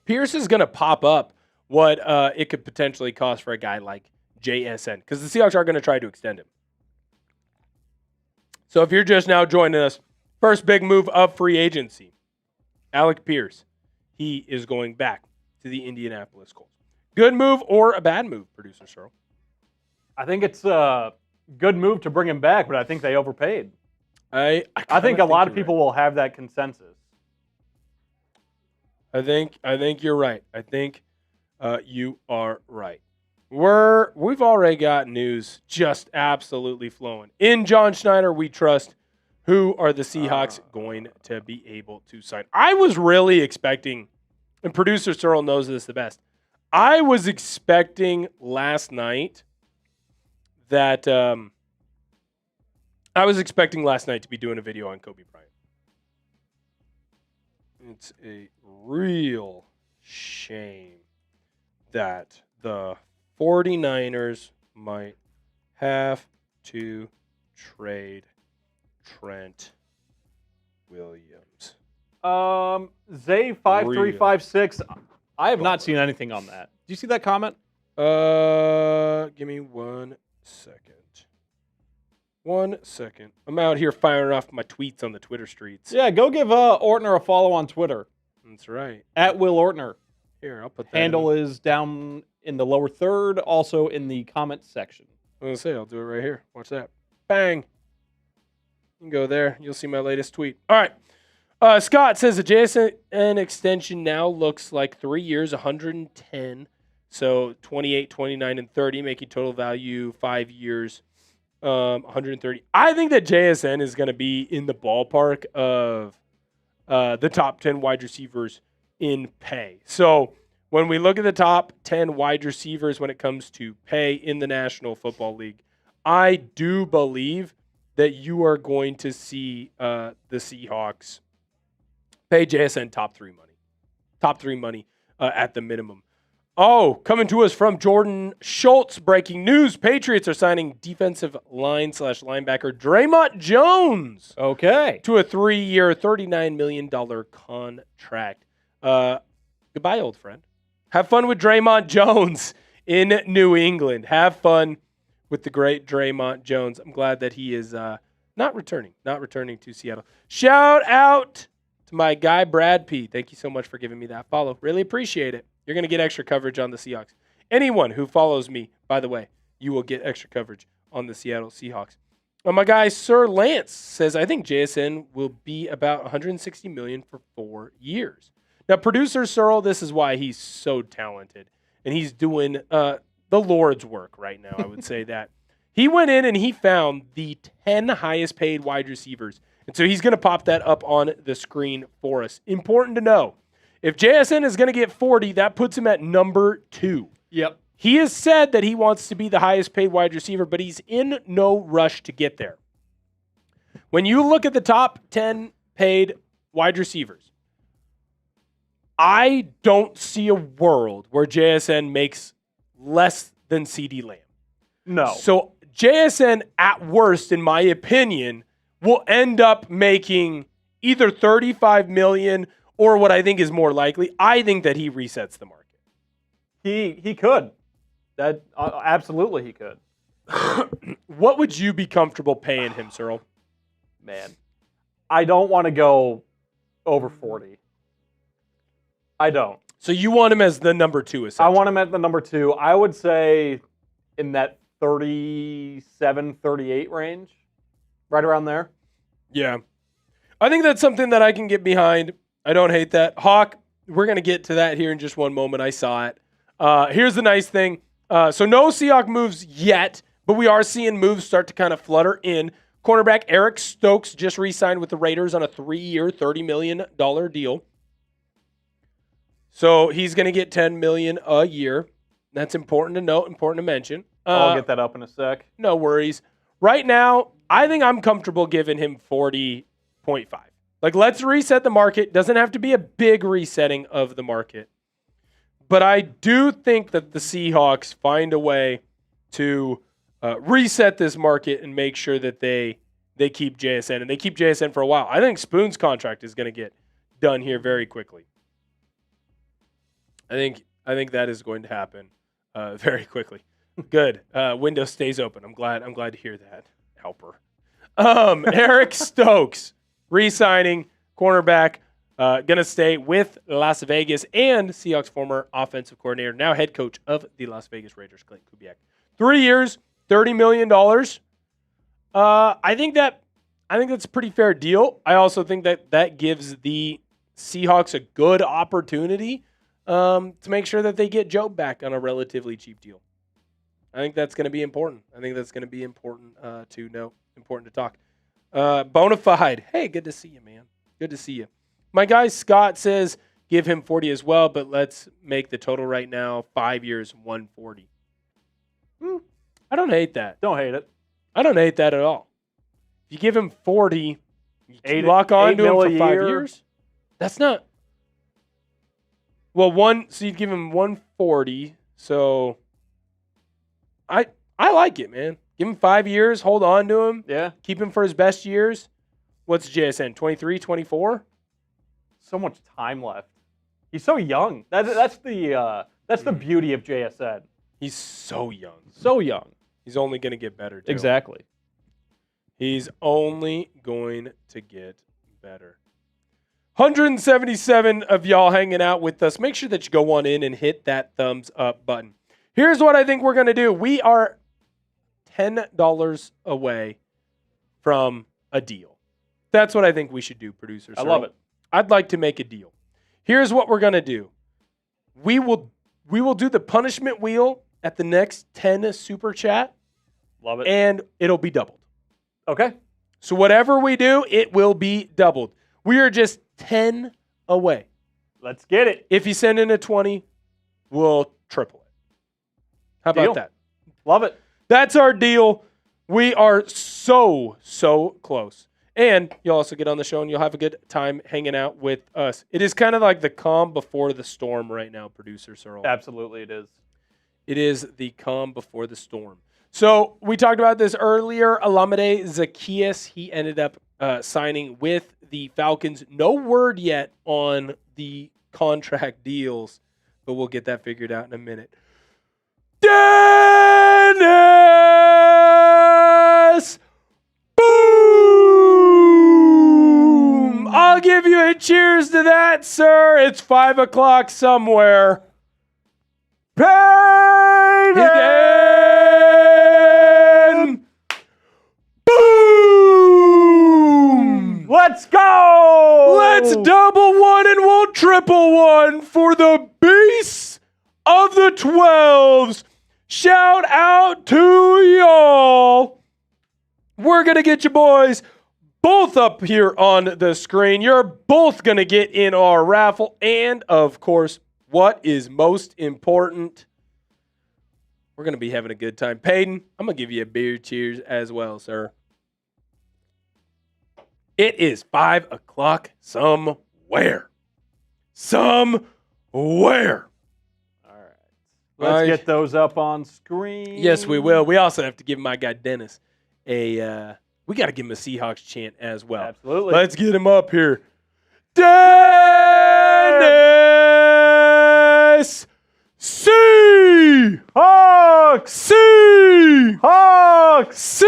Pierce is going to pop up what it could potentially cost for a guy like JSN because the Seahawks are going to try to extend him. So if you're just now joining us, first big move of free agency, Alec Pierce. He is going back to the Indianapolis Colts. Good move or a bad move, producer Searle? I think it's a good move to bring him back, but I think they overpaid. I think a lot of people will have that consensus. I think you're right. I think you are right. We've already got news just absolutely flowing. In John Schneider, we trust. Who are the Seahawks going to be able to sign? I was really expecting, and producer Searle knows this the best, I was expecting last night that to be doing a video on Coby Bryant. It's a real shame that the 49ers might have to trade Trent Williams. Zay5356. I have not seen anything on that. Do you see that comment? Give me 1 second. 1 second. I'm out here firing off my tweets on the Twitter streets. Yeah, go give Ortner a follow on Twitter. That's right. At Will Ortner. Here, I'll put that Handle is down in the lower third, also in the comments section. I was going to say, I'll do it right here. Watch that. Bang. You can go there. You'll see my latest tweet. All right. Scott says the JSN extension now looks like 3 years, 110. So 28, 29, and 30, making total value 5 years, 130. I think that JSN is going to be in the ballpark of the top 10 wide receivers in pay. So when we look at the top 10 wide receivers when it comes to pay in the National Football League, I do believe that you are going to see the Seahawks pay JSN top 3 money. Top 3 money at the minimum. Oh, coming to us from Jordan Schultz, breaking news. Patriots are signing defensive line/linebacker Draymond Jones. Okay. To a 3-year, $39 million contract. Goodbye, old friend. Have fun with Draymond Jones in New England. Have fun with the great Draymond Jones. I'm glad that he is not returning to Seattle. Shout out to my guy, Brad P. Thank you so much for giving me that follow. Really appreciate it. You're going to get extra coverage on the Seahawks. Anyone who follows me, by the way, you will get extra coverage on the Seattle Seahawks. My guy, Sir Lance, says, I think JSN will be about $160 million for 4 years. Now, producer Searle, this is why he's so talented. And he's doing the Lord's work right now, I would say that. He went in and he found the 10 highest paid wide receivers. And so he's going to pop that up on the screen for us. Important to know. If JSN is going to get 40, that puts him at number 2. Yep. He has said that he wants to be the highest paid wide receiver, but he's in no rush to get there. When you look at the top 10 paid wide receivers, I don't see a world where JSN makes less than CeeDee Lamb. No. So JSN, at worst, in my opinion, will end up making either $35 million or what I think is more likely, I think that he resets the market. He could. That absolutely he could. What would you be comfortable paying him, Searle? Man, I don't want to go over 40. I don't. So you want him as the number 2, essentially? I want him at the number 2. I would say in that 37, 38 range, right around there. Yeah. I think that's something that I can get behind. I don't hate that. Hawk, we're going to get to that here in just one moment. I saw it. Here's the nice thing. So no Seahawks moves yet, but we are seeing moves start to kind of flutter in. Cornerback Eric Stokes just re-signed with the Raiders on a 3-year, $30 million deal. So he's going to get $10 million a year. That's important to note, important to mention. I'll get that up in a sec. No worries. Right now, I think I'm comfortable giving him 40.5. Like, let's reset the market. Doesn't have to be a big resetting of the market. But I do think that the Seahawks find a way to reset this market and make sure that they keep JSN. And they keep JSN for a while. I think Spoon's contract is going to get done here very quickly. I think that is going to happen very quickly. Good. Window stays open. I'm glad to hear that. Helper. Eric Stokes re-signing cornerback. Going to stay with Las Vegas, and Seahawks former offensive coordinator, now head coach of the Las Vegas Raiders, Clint Kubiak. 3 years, $30 million. I think that's a pretty fair deal. I also think that gives the Seahawks a good opportunity to make sure that they get Jobe back on a relatively cheap deal. I think that's going to be important. I think that's going to be important to know, important to talk. Bonafide. Hey, good to see you, man. Good to see you. My guy Scott says give him 40 as well, but let's make the total right now 5 years, 140. I don't hate that. Don't hate it. I don't hate that at all. If you give him 40, you lock on to him for 5 years. That's not. Well, so you'd give him 140. So I like it, man. Give him 5 years. Hold on to him. Yeah. Keep him for his best years. What's JSN? 23, 24? So much time left. He's so young. That's the beauty of JSN. He's so young. So young. He's only going to get better, too. Exactly. He's only going to get better. 177 of y'all hanging out with us. Make sure that you go on in and hit that thumbs up button. Here's what I think we're going to do. We are $10 away from a deal. That's what I think we should do, producers. I love it. I'd like to make a deal. Here's what we're going to do. We will do the punishment wheel at the next 10 super chat. Love it. And it'll be doubled. Okay. So whatever we do, it will be doubled. We are just 10 away. Let's get it. If you send in a 20, we'll triple it. How about that? Love it. That's our deal. We are so close. And you'll also get on the show and you'll have a good time hanging out with us. It is kind of like the calm before the storm right now, producer Searle. Absolutely it is. It is the calm before the storm. So we talked about this earlier. Olamide Zaccheaus, he ended up signing with the Falcons. No word yet on the contract deals, but we'll get that figured out in a minute. Dennis! Boom! I'll give you a cheers to that, sir. It's 5 o'clock somewhere. Payton! Boom! Let's go! Let's double one and we'll triple one for the beasts of the 12s. Shout out to y'all. We're going to get you boys both up here on the screen. You're both going to get in our raffle. And, of course, what is most important, we're going to be having a good time. Payton, I'm going to give you a beer cheers as well, sir. It is 5 o'clock somewhere. Somewhere. All right. Let's get those up on screen. Yes, we will. We also have to give my guy Dennis we got to give him a Seahawks chant as well. Absolutely. Let's get him up here. Dennis! Seahawks! Seahawks!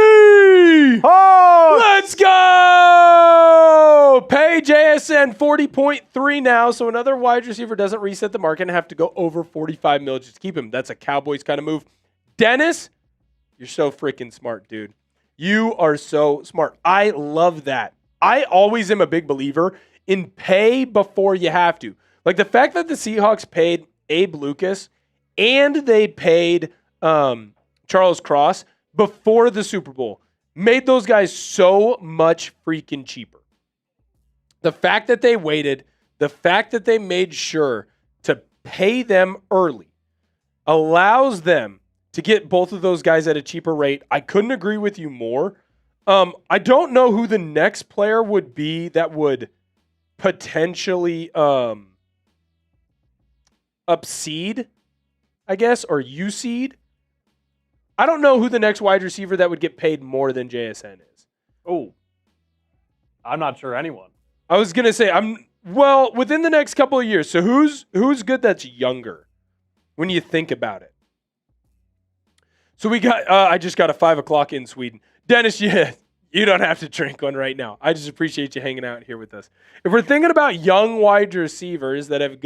Seahawks! Let's go! Pay JSN 40.3 now, so another wide receiver doesn't reset the market and have to go over 45 mil just to keep him. That's a Cowboys kind of move. Dennis, you're so freaking smart, dude. You are so smart. I love that. I always am a big believer in pay before you have to. Like the fact that the Seahawks paid Abe Lucas and they paid Charles Cross before the Super Bowl made those guys so much freaking cheaper. The fact that they waited, the fact that they made sure to pay them early, allows them to get both of those guys at a cheaper rate. I couldn't agree with you more. I don't know who the next player would be that would potentially upseed, I guess, or useed. I don't know who the next wide receiver that would get paid more than JSN is. Oh, I'm not sure anyone. I was going to say, within the next couple of years. So who's good that's younger when you think about it? So we got, I just got a 5 o'clock in Sweden. Dennis, you don't have to drink one right now. I just appreciate you hanging out here with us. If we're thinking about young wide receivers that have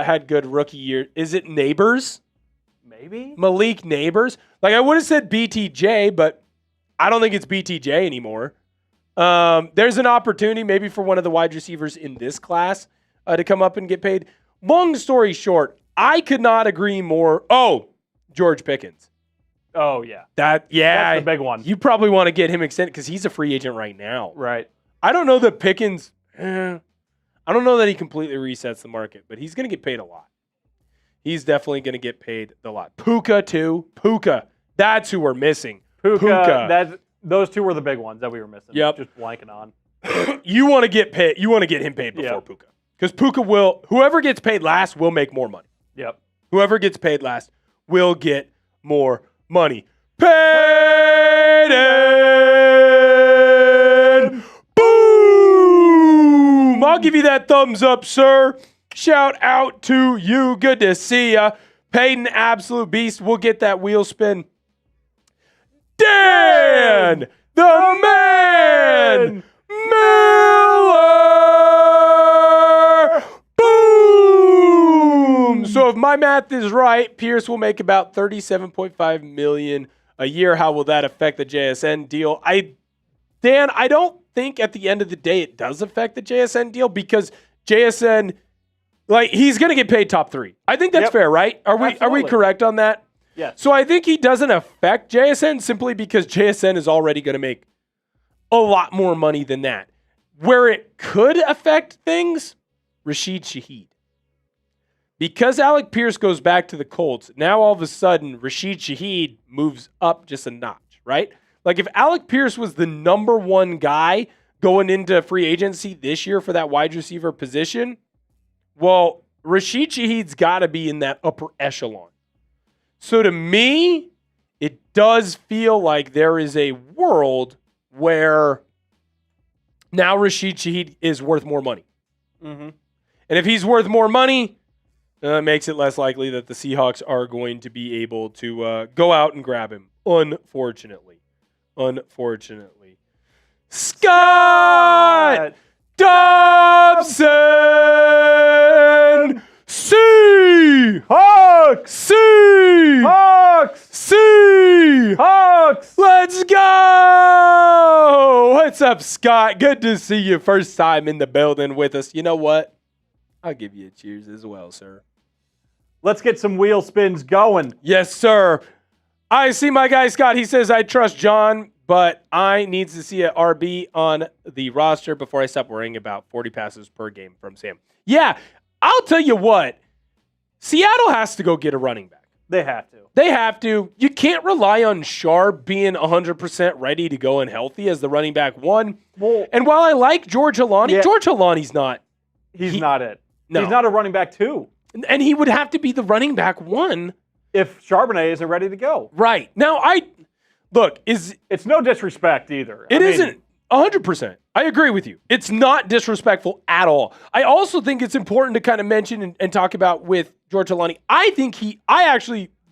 had good rookie year, is it Neighbors? Maybe? Malik Neighbors? Like, I would have said BTJ, but I don't think it's BTJ anymore. There's an opportunity maybe for one of the wide receivers in this class to come up and get paid. Long story short, I could not agree more. Oh, George Pickens. Oh, yeah. That's the big one. You probably want to get him extended because he's a free agent right now. Right. I don't know that Pickens, I don't know that he completely resets the market, but he's going to get paid a lot. He's definitely going to get paid a lot. Puka, too. Puka. That's who we're missing. Puka. Those two were the big ones that we were missing. Yep. Just blanking on. You want to get paid. You want to get him paid before Puka. Because Puka whoever gets paid last will make more money. Yep. Whoever gets paid last will get more money. Paid in. Boom! I'll give you that thumbs up, sir. Shout out to you. Good to see ya. Paid an absolute beast. We'll get that wheel spin. Dan, the man, Miller. Boom! So if my math is right, Pierce will make about $37.5 million a year. How will that affect the JSN deal? Dan, I don't think at the end of the day it does affect the JSN deal because JSN, he's going to get paid top 3. I think that's fair, right? Are we correct on that? Yeah. So I think he doesn't affect JSN simply because JSN is already going to make a lot more money than that. Where it could affect things, Rashid Shaheed. Because Alec Pierce goes back to the Colts, now all of a sudden Rashid Shaheed moves up just a notch, right? Like if Alec Pierce was the number one guy going into free agency this year for that wide receiver position, well, Rashid Shaheed's got to be in that upper echelon. So to me, it does feel like there is a world where now Rashid Shaheed is worth more money. Mm-hmm. And if he's worth more money, it makes it less likely that the Seahawks are going to be able to go out and grab him, unfortunately. Scott Dobson! Seahawks! Seahawks! Let's go! What's up, Scott? Good to see you. First time in the building with us. You know what? I'll give you a cheers as well, sir. Let's get some wheel spins going. Yes, sir. I see my guy, Scott. He says, I trust John, but I need to see an RB on the roster before I stop worrying about 40 passes per game from Sam. Yeah, I'll tell you what. Seattle has to go get a running back. They have to. You can't rely on Sharp being 100% ready to go and healthy as the running back one. Well, and while I like George Halani, George Halani's not. He's not it. No. He's not a running back two. And he would have to be the running back one. If Charbonnet isn't ready to go. Right. Now, it's no disrespect either. It isn't 100%. I agree with you. It's not disrespectful at all. I also think it's important to kind of mention and talk about with George Halani.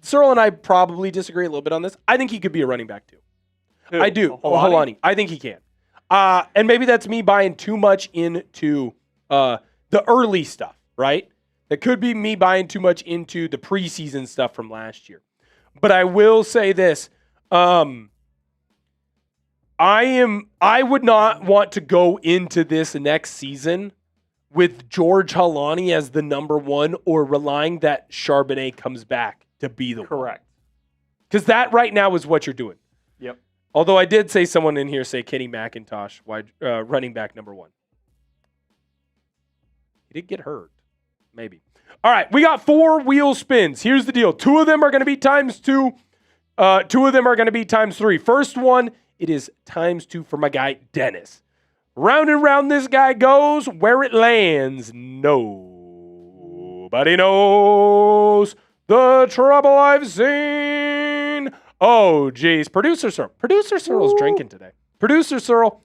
Searle and I probably disagree a little bit on this. I think he could be a running back too. Who? I do. Halani. I think he can. And maybe that's me buying too much into the early stuff, right? That could be me buying too much into the preseason stuff from last year. But I will say this. I would not want to go into this next season with George Halani as the number one or relying that Charbonnet comes back to be the correct. Because that right now is what you're doing. Yep. Although I did say someone in here say Kenny McIntosh, running back number one. He did get hurt. Maybe. All right, we got 4 wheel spins. Here's the deal. 2 of them are going to be times 2. 2 of them are going to be times 3. First one, it is times 2 for my guy, Dennis. Round and round this guy goes. Where it lands, nobody knows the trouble I've seen. Oh, geez. Producer Searle. Producer Searle's drinking today. Producer Searle.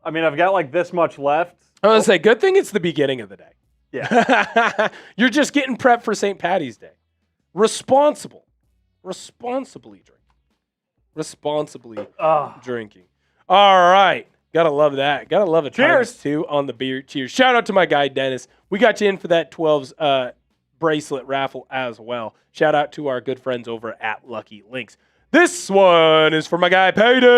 I mean, I've got like this much left. I was going to say, good thing it's the beginning of the day. Yeah. You're just getting prepped for St. Patty's Day. Responsibly drinking. Responsibly drinking. All right. Gotta love that. Gotta love it. Cheers. Too on the beer. Cheers. Shout out to my guy, Dennis. We got you in for that 12s bracelet raffle as well. Shout out to our good friends over at Lucky Links. This one is for my guy, Payton.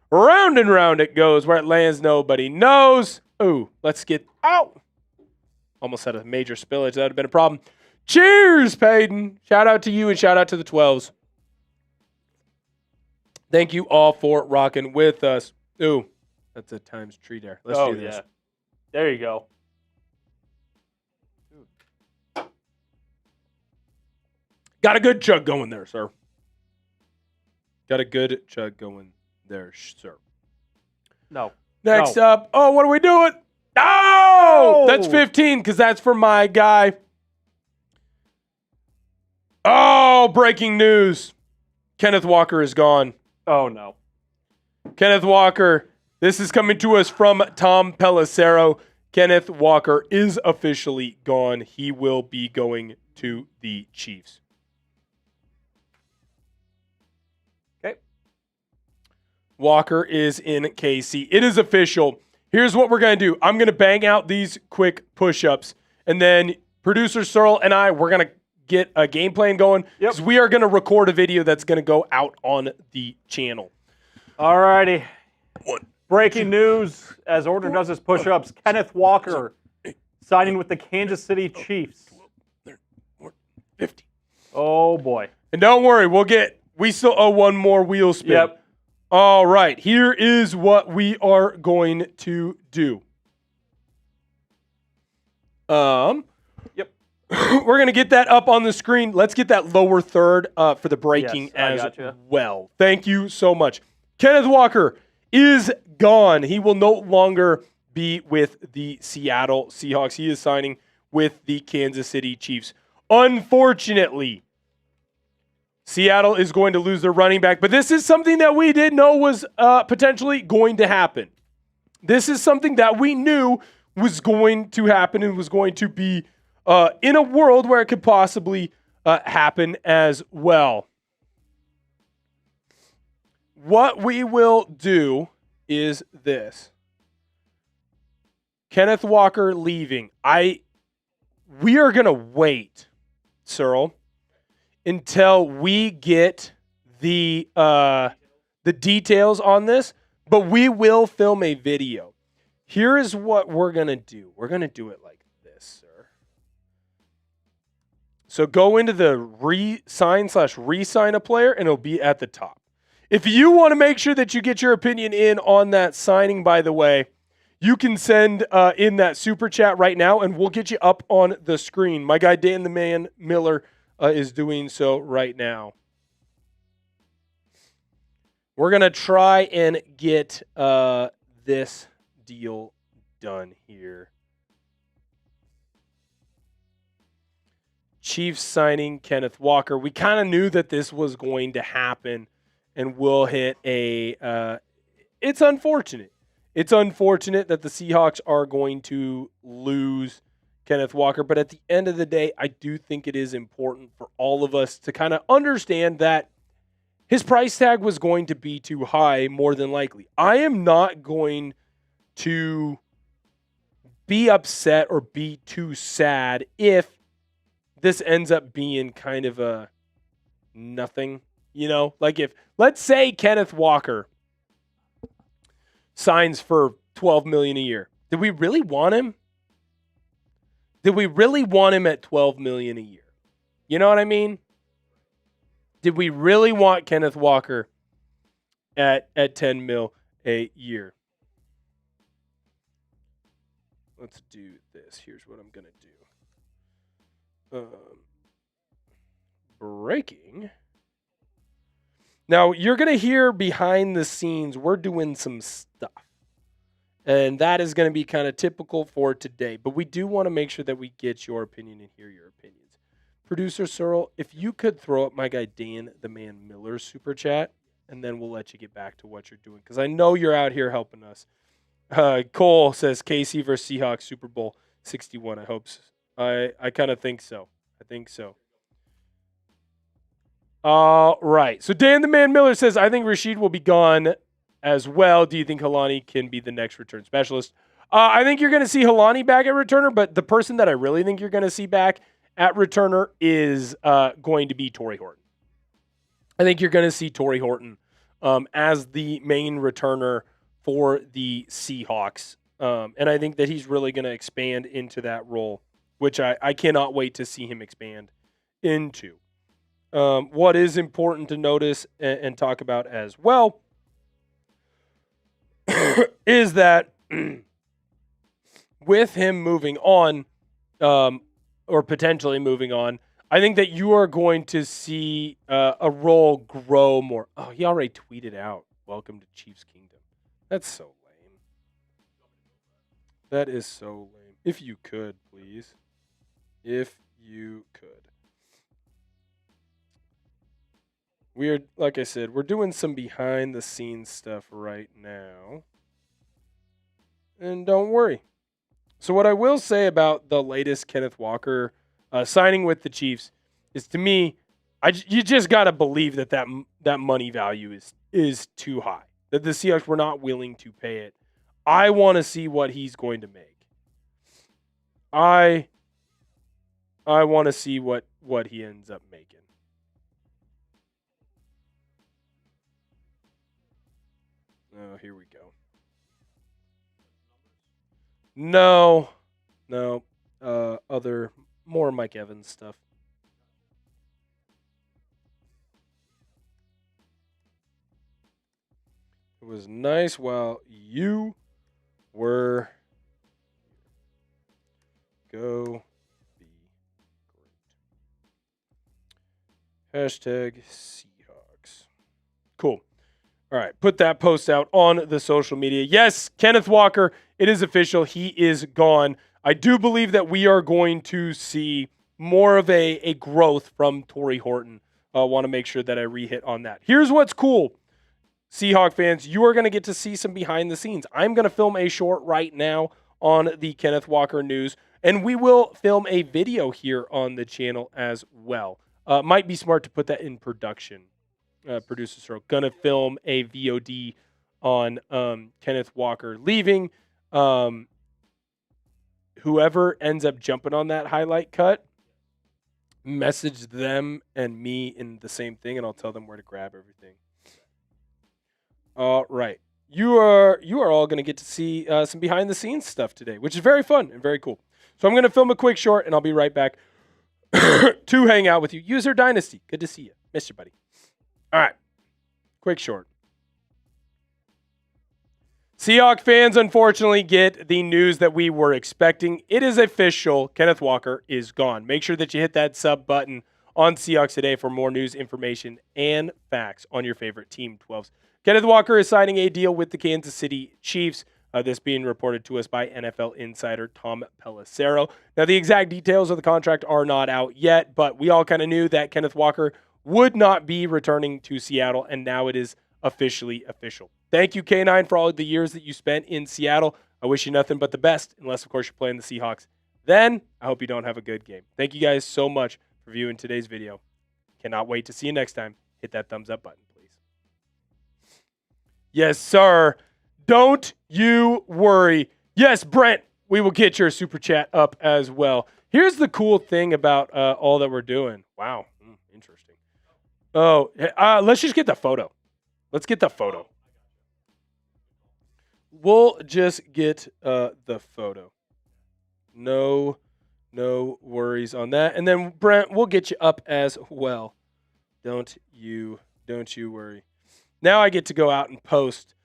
Round and round it goes. Where it lands, nobody knows. Ooh, let's get out. Almost had a major spillage. That would have been a problem. Cheers, Payton. Shout out to you and shout out to the 12s. Thank you all for rocking with us. Ooh, that's a times tree there. Let's do this. Yeah. There you go. Got a good chug going there, sir. Got a good chug going there, sir. No. Next up. Oh, what are we doing? Oh, that's 15 because that's for my guy. Oh, breaking news. Kenneth Walker is gone. Oh, no. Kenneth Walker. This is coming to us from Tom Pelissero. Kenneth Walker is officially gone. He will be going to the Chiefs. Okay. Walker is in KC. It is official. Here's what we're going to do. I'm going to bang out these quick push-ups, and then producer Searle and I, we're going to get a game plan going because we are going to record a video that's going to go out on the channel. All righty. Breaking news as Ortner does his push-ups. Kenneth Walker signing with the Kansas City Chiefs. 50. Oh, boy. And don't worry, we still owe one more wheel spin. Yep. All right, here is what we are going to do. Yep. We're going to get that up on the screen. Let's get that lower third for the breaking as well. Thank you so much. Kenneth Walker is gone. He will no longer be with the Seattle Seahawks. He is signing with the Kansas City Chiefs. Unfortunately, Seattle is going to lose their running back, but this is something that we did know was potentially going to happen. This is something that we knew was going to happen and was going to be in a world where it could possibly happen as well. What we will do is this. Kenneth Walker leaving. We are going to wait, Searle, until we get the details on this, but we will film a video. Here is what we're going to do. We're going to do it like this, sir. So go into the re-sign a player, and it'll be at the top. If you want to make sure that you get your opinion in on that signing, by the way, you can send in that super chat right now, and we'll get you up on the screen. My guy, Dan the Man Miller, is doing so right now. We're going to try and get this deal done here. Chiefs signing Kenneth Walker. We kind of knew that this was going to happen, and we'll hit a it's unfortunate. It's unfortunate that the Seahawks are going to lose Kenneth Walker, but at the end of the day, I do think it is important for all of us to kind of understand that his price tag was going to be too high, more than likely. I am not going to be upset or be too sad if this ends up being kind of a nothing, like if, let's say Kenneth Walker signs for $12 million a year. Did we really want him? Did we really want him at $12 million a year? You know what I mean? Did we really want Kenneth Walker at $10 million a year? let's do this. Here's what I'm going to do. Breaking. Now, you're going to hear behind the scenes, we're doing some stuff. And that is going to be kind of typical for today. But we do want to make sure that we get your opinion and hear your opinions. Producer Searle, if you could throw up my guy Dan the Man Miller's super chat, and then we'll let you get back to what you're doing. Because I know you're out here helping us. Cole says KC versus Seahawks Super Bowl 61. I hope so. I kind of think so. I think so. All right. So Dan the Man Miller says, I think Rashid will be gone as well. Do you think Helani can be the next return specialist? I think you're going to see Helani back at returner, but the person that I really think you're going to see back at returner is going to be Torrey Horton. I think you're going to see Torrey Horton as the main returner for the Seahawks. And I think that he's really going to expand into that role, which I cannot wait to see him expand into. What is important to notice and talk about as well is that with him moving on, or potentially moving on, I think that you are going to see a role grow more. Oh, he already tweeted out, "Welcome to Chiefs Kingdom." That's so lame. That is so lame. If you could, please. If you could. We're, like I said, we're doing some behind-the-scenes stuff right now. And don't worry. So what I will say about the latest Kenneth Walker signing with the Chiefs is, to me, you just got to believe that money value is too high, that the Seahawks were not willing to pay it. I want to see what he's going to make. I want to see what he ends up making. Oh, here we go. No. Other, more Mike Evans stuff. It was nice while you were. Go be great. Hashtag Seahawks. Cool. All right, put that post out on the social media. Yes, Kenneth Walker, it is official. He is gone. I do believe that we are going to see more of a growth from Torrey Horton. I want to make sure that I re-hit on that. Here's what's cool, Seahawk fans. You are going to get to see some behind the scenes. I'm going to film a short right now on the Kenneth Walker news, and we will film a video here on the channel as well. Might be smart to put that in production. Producers are going to film a VOD on Kenneth Walker leaving. Whoever ends up jumping on that highlight cut, message them and me in the same thing, and I'll tell them where to grab everything. All right. You are all going to get to see some behind-the-scenes stuff today, which is very fun and very cool. So I'm going to film a quick short, and I'll be right back to hang out with you. User Dynasty, good to see you. Missed you, buddy. All right, quick short. Seahawks fans unfortunately get the news that we were expecting. It is official. Kenneth Walker is gone. Make sure that you hit that sub button on Seahawks Today for more news, information, and facts on your favorite Team 12s. Kenneth Walker is signing a deal with the Kansas City Chiefs. This being reported to us by NFL insider Tom Pelissero. Now, the exact details of the contract are not out yet, but we all kind of knew that Kenneth Walker would not be returning to Seattle, and now it is officially official. Thank you, K9, for all of the years that you spent in Seattle. I wish you nothing but the best, unless, of course, you're playing the Seahawks. Then, I hope you don't have a good game. Thank you guys so much for viewing today's video. Cannot wait to see you next time. Hit that thumbs up button, please. Yes, sir. Don't you worry. Yes, Brent, we will get your super chat up as well. Here's the cool thing about all that we're doing. Wow, interesting. Oh, let's just get the photo. Let's get the photo. We'll just get the photo. No worries on that. And then, Brent, we'll get you up as well. Don't you worry. Now I get to go out and post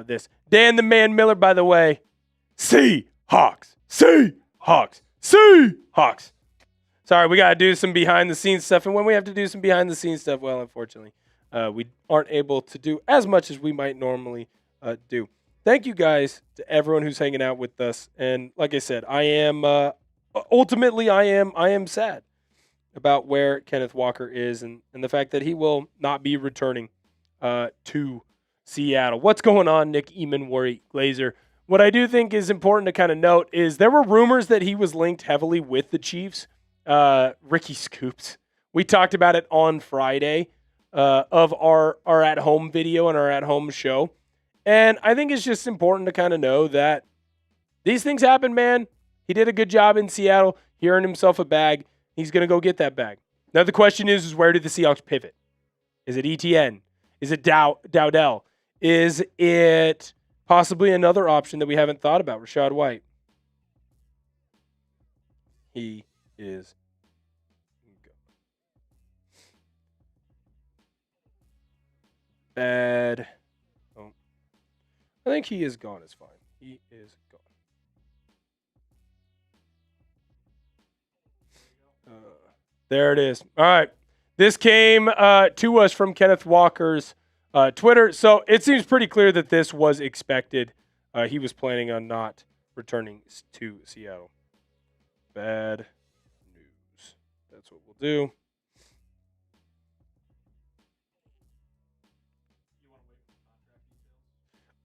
this. Dan the Man Miller, by the way, Seahawks. Seahawks. Seahawks. Sorry, we got to do some behind-the-scenes stuff. And when we have to do some behind-the-scenes stuff, well, unfortunately, we aren't able to do as much as we might normally do. Thank you guys to everyone who's hanging out with us. And like I said, I am ultimately I am sad about where Kenneth Walker is and the fact that he will not be returning to Seattle. What's going on, Nick Eamon Glazer? What I do think is important to kind of note is there were rumors that he was linked heavily with the Chiefs. Ricky Scoops. We talked about it on Friday of our at-home video and our at-home show. And I think it's just important to kind of know that these things happen, man. He did a good job in Seattle. He earned himself a bag. He's going to go get that bag. Now the question is where do the Seahawks pivot? Is it ETN? Is it Dowdell? Is it possibly another option that we haven't thought about, Rachaad White? He is gone. Bad. Oh. I think he is gone is fine. He is gone. There it is. All right. This came to us from Kenneth Walker's Twitter. So it seems pretty clear that this was expected. He was planning on not returning to Seattle. Bad news. That's what we'll do.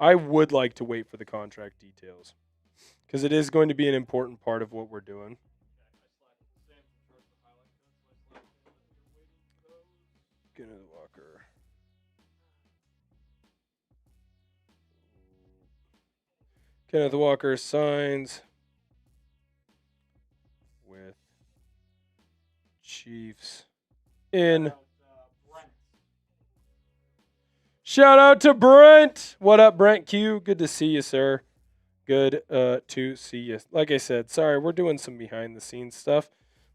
I would like to wait for the contract details because it is going to be an important part of what we're doing. Kenneth Walker. Kenneth Walker signs with Chiefs in. Shout out to Brent. What up, Brent Q? Good to see you, sir. Good to see you. Like I said, sorry, we're doing some behind-the-scenes stuff.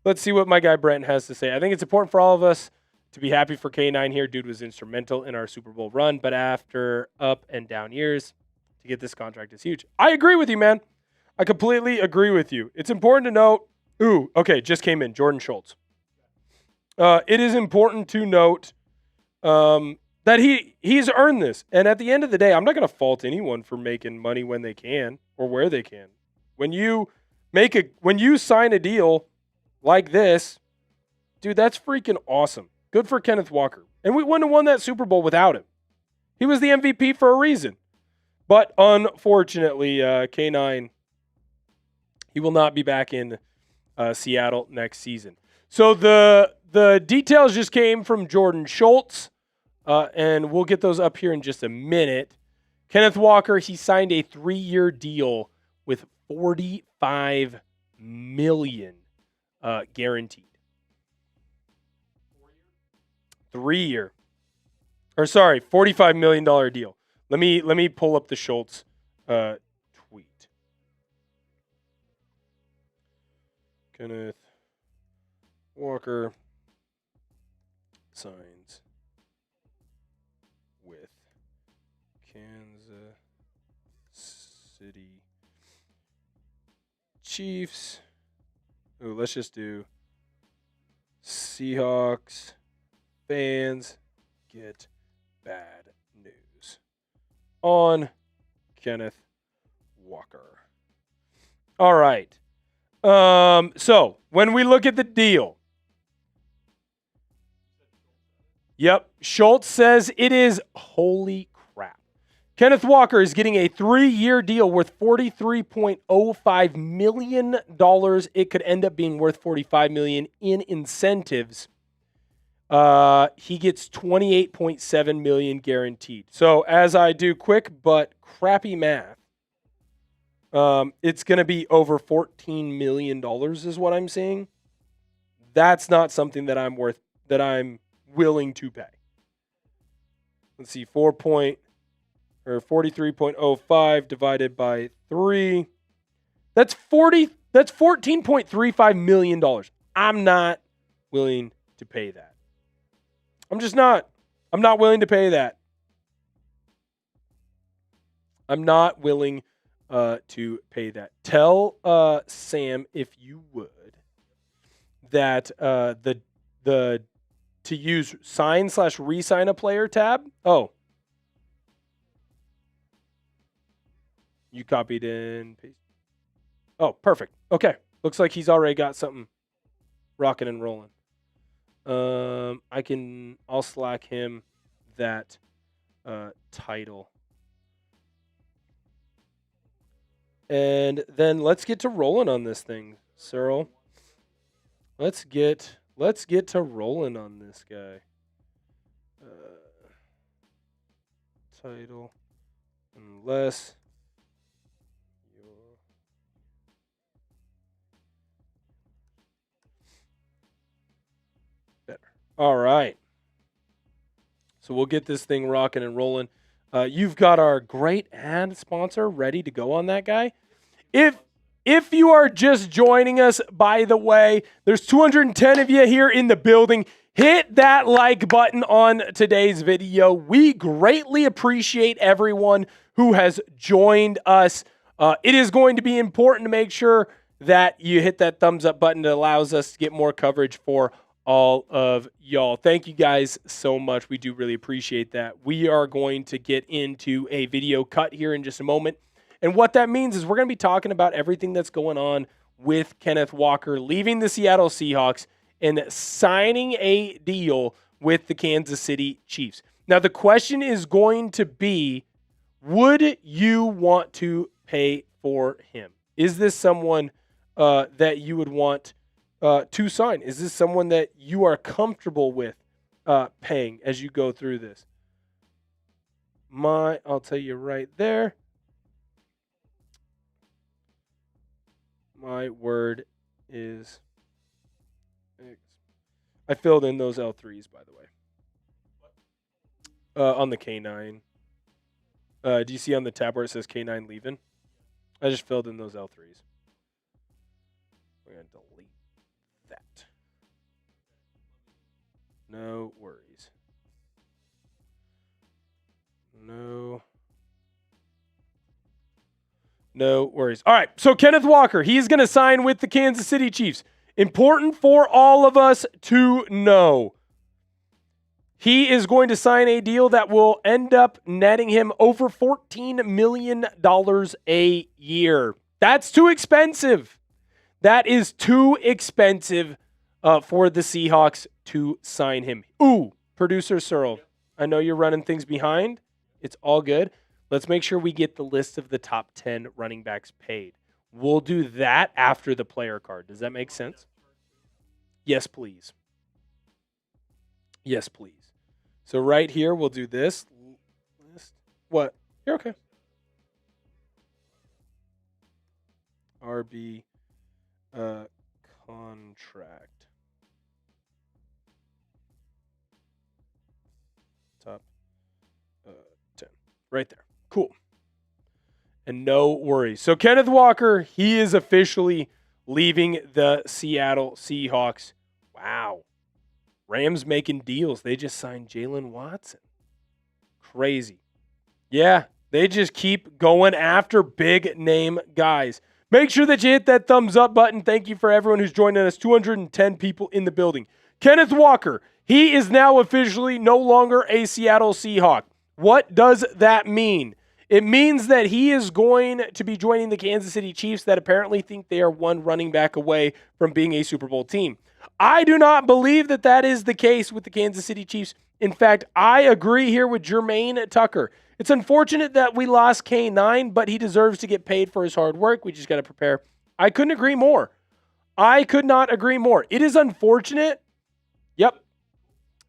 Let's see what my guy Brent has to say. I think it's important for all of us to be happy for K9 here. Dude was instrumental in our Super Bowl run, but after up and down years, to get this contract is huge. I agree with you, man. I completely agree with you. It's important to note. Ooh, okay, just came in. Jordan Schultz. It is important to note that he's earned this. And at the end of the day, I'm not going to fault anyone for making money when they can or where they can. When you sign a deal like this, dude, that's freaking awesome. Good for Kenneth Walker. And we wouldn't have won that Super Bowl without him. He was the MVP for a reason. But unfortunately, K9, he will not be back in Seattle next season. So the details just came from Jordan Schultz, and we'll get those up here in just a minute. Kenneth Walker, he signed a 3-year deal with $45 million guaranteed. 3-year. Or sorry, $45 million deal. Let me pull up the Schultz tweet. Kenneth Walker signs with Kansas City Chiefs. Ooh, let's just do Seahawks fans get bad news on Kenneth Walker. All right. So when we look at the deal, yep, Schultz says it is holy crap. Kenneth Walker is getting a 3-year deal worth $43.05 million. It could end up being worth $45 million in incentives. He gets $28.7 million guaranteed. So as I do quick but crappy math, it's going to be over $14 million is what I'm seeing. That's not something that I'm willing to pay. Let's see, 43.05 divided by 3. That's $14.35 million. I'm not willing to pay that. I'm just not. I'm not willing to pay that. I'm not willing to pay that. Tell Sam, if you would, that the to use sign/re-sign a player tab. Oh, you copied and pasted. Oh, perfect. Okay, looks like he's already got something rocking and rolling. I'll Slack him that title. And then let's get to rolling on this thing, Cyril. Let's get to rolling on this guy. Title, unless you're better. All right. So we'll get this thing rocking and rolling. You've got our great ad sponsor ready to go on that guy. If you are just joining us, by the way, there's 210 of you here in the building. Hit that like button on today's video. We greatly appreciate everyone who has joined us. It is going to be important to make sure that you hit that thumbs up button that allows us to get more coverage for all of y'all. Thank you guys so much. We do really appreciate that. We are going to get into a video cut here in just a moment. And what that means is we're going to be talking about everything that's going on with Kenneth Walker leaving the Seattle Seahawks and signing a deal with the Kansas City Chiefs. Now, the question is going to be, would you want to pay for him? Is this someone that you would want to sign? Is this someone that you are comfortable with paying as you go through this? I'll tell you right there. My word is I filled in those L3s, by the way. On the K9. Do you see on the tab where it says K9 leaving? I just filled in those L3s. We're going to delete that. No worries. No worries. All right, so Kenneth Walker, he's going to sign with the Kansas City Chiefs. Important for all of us to know. He is going to sign a deal that will end up netting him over $14 million a year. That's too expensive. That is too expensive for the Seahawks to sign him. Ooh, producer Cyril, I know you're running things behind. It's all good. Let's make sure we get the list of the top 10 running backs paid. We'll do that after the player card. Does that make sense? Yes, please. Yes, please. So right here, we'll do this. What? You're okay. RB contract. Top 10. Right there. Cool. And no worries. So Kenneth Walker, he is officially leaving the Seattle Seahawks. Wow. Rams making deals. They just signed Jalen Watson. Crazy. Yeah, they just keep going after big name guys. Make sure that you hit that thumbs up button. Thank you for everyone who's joining us. 210 people in the building. Kenneth Walker, he is now officially no longer a Seattle Seahawk. What does that mean? It means that he is going to be joining the Kansas City Chiefs that apparently think they are one running back away from being a Super Bowl team. I do not believe that that is the case with the Kansas City Chiefs. In fact, I agree here with Jermaine Tucker. It's unfortunate that we lost K9, but he deserves to get paid for his hard work. We just got to prepare. I couldn't agree more. I could not agree more. It is unfortunate. Yep.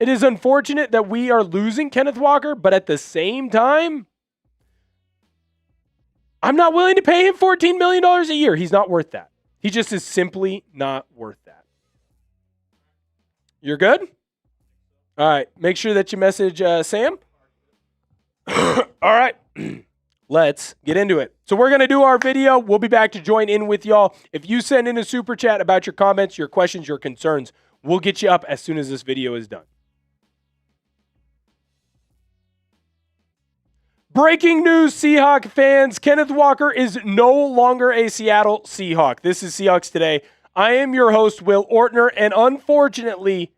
It is unfortunate that we are losing Kenneth Walker, but at the same time, I'm not willing to pay him $14 million a year. He's not worth that. He just is simply not worth that. You're good? All right. Make sure that you message Sam. All right. Let's get into it. So we're going to do our video. We'll be back to join in with y'all. If you send in a super chat about your comments, your questions, your concerns, we'll get you up as soon as this video is done. Breaking news, Seahawks fans. Kenneth Walker is no longer a Seattle Seahawk. This is Seahawks Today. I am your host, Will Ortner, and unfortunately,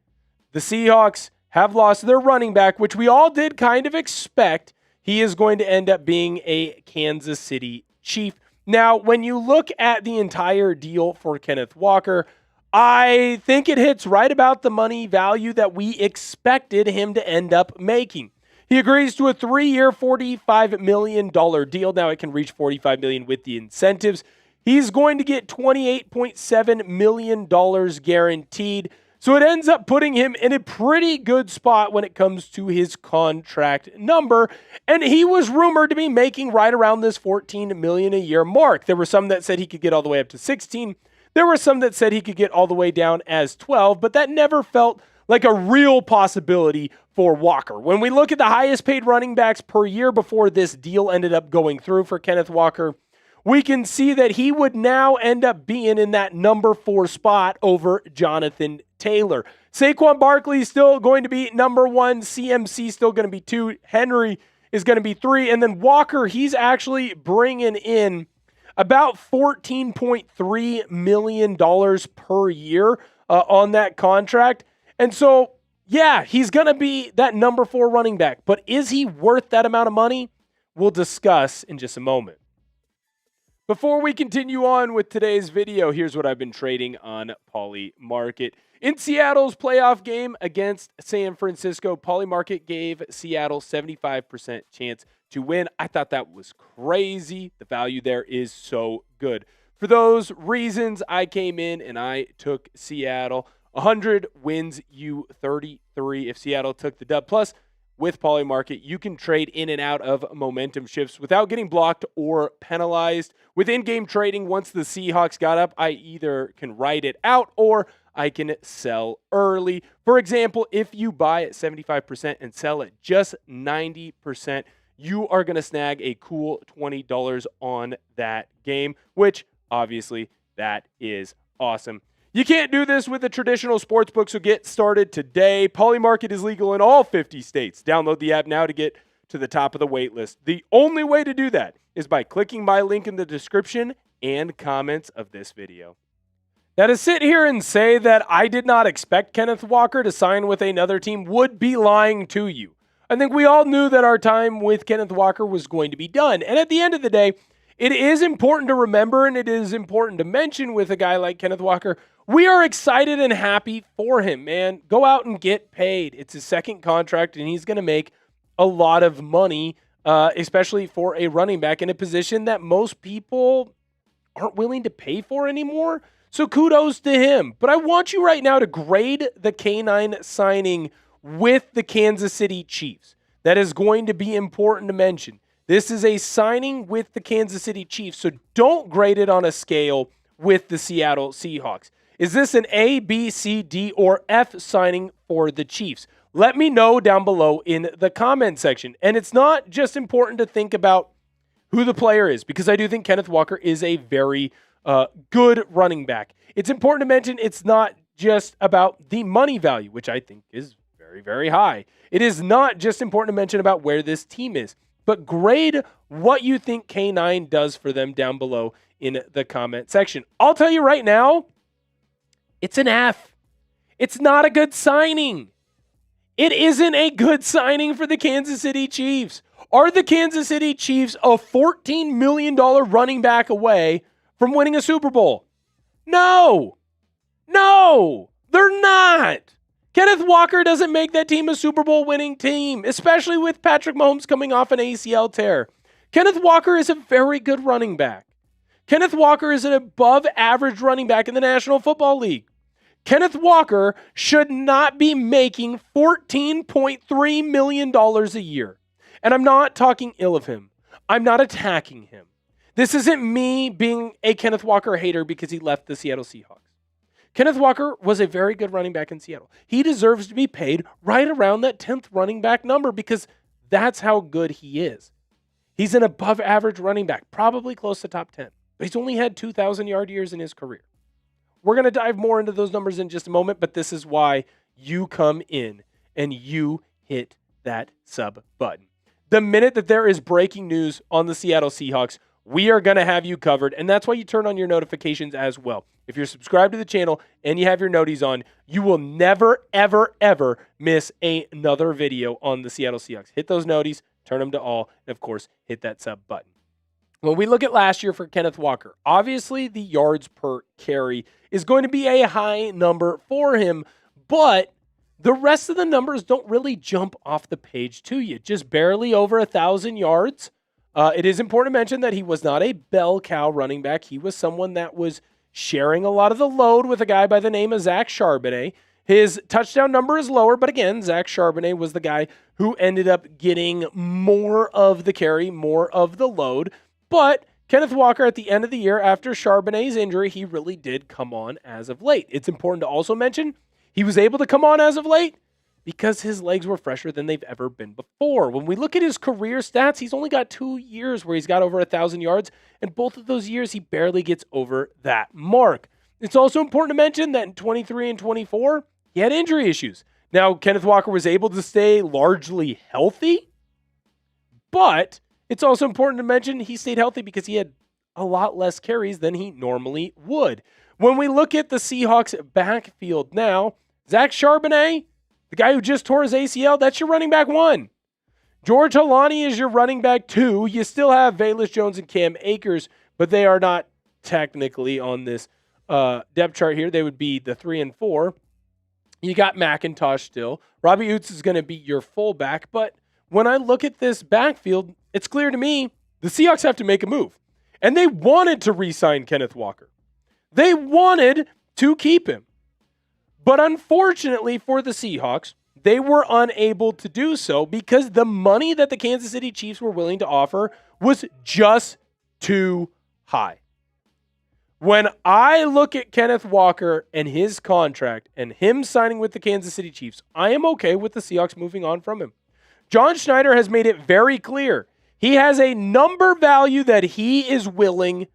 the Seahawks have lost their running back, which we all did kind of expect. He is going to end up being a Kansas City Chief. Now, when you look at the entire deal for Kenneth Walker, I think it hits right about the money value that we expected him to end up making. He agrees to a 3-year, $45 million deal. Now it can reach $45 million with the incentives. He's going to get $28.7 million guaranteed. So it ends up putting him in a pretty good spot when it comes to his contract number. And he was rumored to be making right around this $14 million a year mark. There were some that said he could get all the way up to 16. There were some that said he could get all the way down as 12, but that never felt like a real possibility for Walker. When we look at the highest paid running backs per year before this deal ended up going through for Kenneth Walker, we can see that he would now end up being in that number 4 spot over Jonathan Taylor. Saquon Barkley is still going to be number 1. CMC still going to be 2. Henry is going to be 3. And then Walker, he's actually bringing in about $14.3 million per year on that contract. And so, yeah, he's going to be that number 4 running back. But is he worth that amount of money? We'll discuss in just a moment. Before we continue on with today's video, here's what I've been trading on Polymarket. In Seattle's playoff game against San Francisco, Polymarket gave Seattle 75% chance to win. I thought that was crazy. The value there is so good. For those reasons, I came in and I took Seattle. 100 wins you 33 if Seattle took the dub. Plus, with Polymarket, you can trade in and out of momentum shifts without getting blocked or penalized. With in-game trading, once the Seahawks got up, I either can ride it out or I can sell early. For example, if you buy at 75% and sell at just 90%, you are going to snag a cool $20 on that game, which obviously that is awesome. You can't do this with a traditional sportsbook, so get started today. Polymarket is legal in all 50 states. Download the app now to get to the top of the wait list. The only way to do that is by clicking my link in the description and comments of this video. Now, to sit here and say that I did not expect Kenneth Walker to sign with another team would be lying to you. I think we all knew that our time with Kenneth Walker was going to be done. And at the end of the day, it is important to remember and it is important to mention with a guy like Kenneth Walker, we are excited and happy for him, man. Go out and get paid. It's his second contract, and he's going to make a lot of money, especially for a running back in a position that most people aren't willing to pay for anymore. So kudos to him. But I want you right now to grade the K9 signing with the Kansas City Chiefs. That is going to be important to mention. This is a signing with the Kansas City Chiefs, so don't grade it on a scale with the Seattle Seahawks. Is this an A, B, C, D, or F signing for the Chiefs? Let me know down below in the comment section. And it's not just important to think about who the player is, because I do think Kenneth Walker is a very good running back. It's important to mention it's not just about the money value, which I think is very, very high. It is not just important to mention about where this team is, but grade what you think K9 does for them down below in the comment section. I'll tell you right now, it's an F. It's not a good signing. It isn't a good signing for the Kansas City Chiefs. Are the Kansas City Chiefs a $14 million running back away from winning a Super Bowl? No, they're not. Kenneth Walker doesn't make that team a Super Bowl winning team, especially with Patrick Mahomes coming off an ACL tear. Kenneth Walker is a very good running back. Kenneth Walker is an above average running back in the National Football League. Kenneth Walker should not be making $14.3 million a year. And I'm not talking ill of him. I'm not attacking him. This isn't me being a Kenneth Walker hater because he left the Seattle Seahawks. Kenneth Walker was a very good running back in Seattle. He deserves to be paid right around that 10th running back number because that's how good he is. He's an above average running back, probably close to top 10. But he's only had 2,000-yard years in his career. We're going to dive more into those numbers in just a moment, but this is why you come in and you hit that sub button. The minute that there is breaking news on the Seattle Seahawks, we are going to have you covered, and that's why you turn on your notifications as well. If you're subscribed to the channel and you have your noties on, you will never, ever, ever miss another video on the Seattle Seahawks. Hit those noties, turn them to all, and of course, hit that sub button. When we look at last year for Kenneth Walker, obviously the yards per carry is going to be a high number for him, but the rest of the numbers don't really jump off the page to you. Just barely over 1,000 yards. It is important to mention that he was not a bell cow running back. He was someone that was sharing a lot of the load with a guy by the name of Zach Charbonnet. His touchdown number is lower, but again, Zach Charbonnet was the guy who ended up getting more of the carry, more of the load. But Kenneth Walker, at the end of the year, after Charbonnet's injury, he really did come on as of late. It's important to also mention he was able to come on as of late because his legs were fresher than they've ever been before. When we look at his career stats, he's only got 2 years where he's got over 1,000 yards, and both of those years he barely gets over that mark. It's also important to mention that in 23 and 24, he had injury issues. Now, Kenneth Walker was able to stay largely healthy, but it's also important to mention he stayed healthy because he had a lot less carries than he normally would. When we look at the Seahawks backfield now, Zach Charbonnet, the guy who just tore his ACL, that's your running back 1. George Holani is your running back 2. You still have Velus Jones and Cam Akers, but they are not technically on this depth chart here. They would be the 3 and 4. You got McIntosh still. Robbie Oots is going to be your fullback, but when I look at this backfield, it's clear to me the Seahawks have to make a move. And they wanted to re-sign Kenneth Walker. They wanted to keep him. But unfortunately for the Seahawks, they were unable to do so because the money that the Kansas City Chiefs were willing to offer was just too high. When I look at Kenneth Walker and his contract and him signing with the Kansas City Chiefs, I am okay with the Seahawks moving on from him. John Schneider has made it very clear. He has a number value that he is willing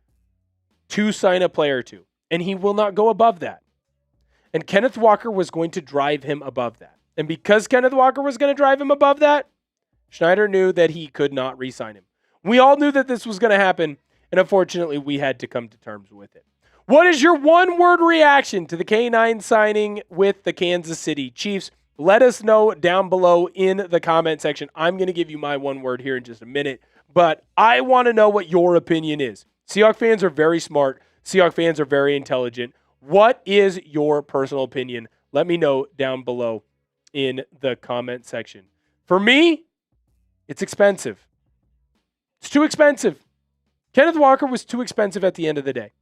to sign a player to, and he will not go above that. And Kenneth Walker was going to drive him above that. And because Kenneth Walker was going to drive him above that, Schneider knew that he could not re-sign him. We all knew that this was going to happen, and unfortunately, we had to come to terms with it. What is your one-word reaction to the K9 signing with the Kansas City Chiefs? Let us know down below in the comment section. I'm going to give you my one word here in just a minute, but I want to know what your opinion is. Seahawks fans are very smart. Seahawks fans are very intelligent. What is your personal opinion? Let me know down below in the comment section. For me, it's expensive. It's too expensive. Kenneth Walker was too expensive at the end of the day.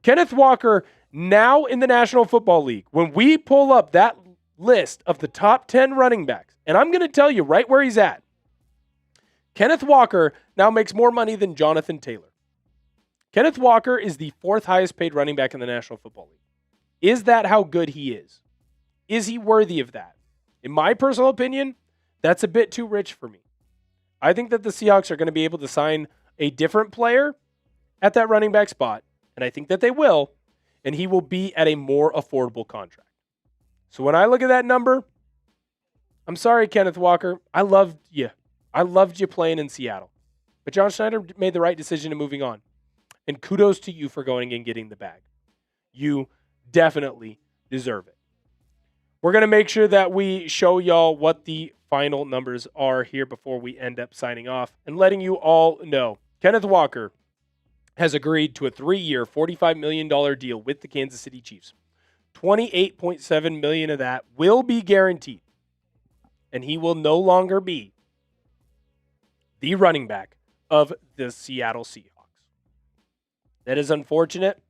Kenneth Walker, now in the National Football League, when we pull up that list of the top 10 running backs, and I'm going to tell you right where he's at. Kenneth Walker now makes more money than Jonathan Taylor. Kenneth Walker is the 4th highest paid running back in the National Football League. Is that how good he is? Is he worthy of that? In my personal opinion, that's a bit too rich for me. I think that the Seahawks are going to be able to sign a different player at that running back spot, and I think that they will, and he will be at a more affordable contract. So when I look at that number, I'm sorry, Kenneth Walker. I loved you. I loved you playing in Seattle. But John Schneider made the right decision in moving on. And kudos to you for going and getting the bag. You definitely deserve it. We're going to make sure that we show y'all what the final numbers are here before we end up signing off and letting you all know. Kenneth Walker has agreed to a 3-year, $45 million deal with the Kansas City Chiefs. $28.7 million of that will be guaranteed. And he will no longer be the running back of the Seattle Seahawks. That is unfortunate.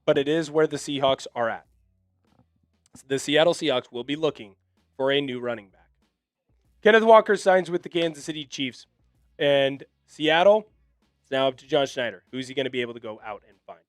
But it is where the Seahawks are at. The Seattle Seahawks will be looking for a new running back. Kenneth Walker signs with the Kansas City Chiefs. And Seattle, it's now up to John Schneider. Who's he going to be able to go out and find?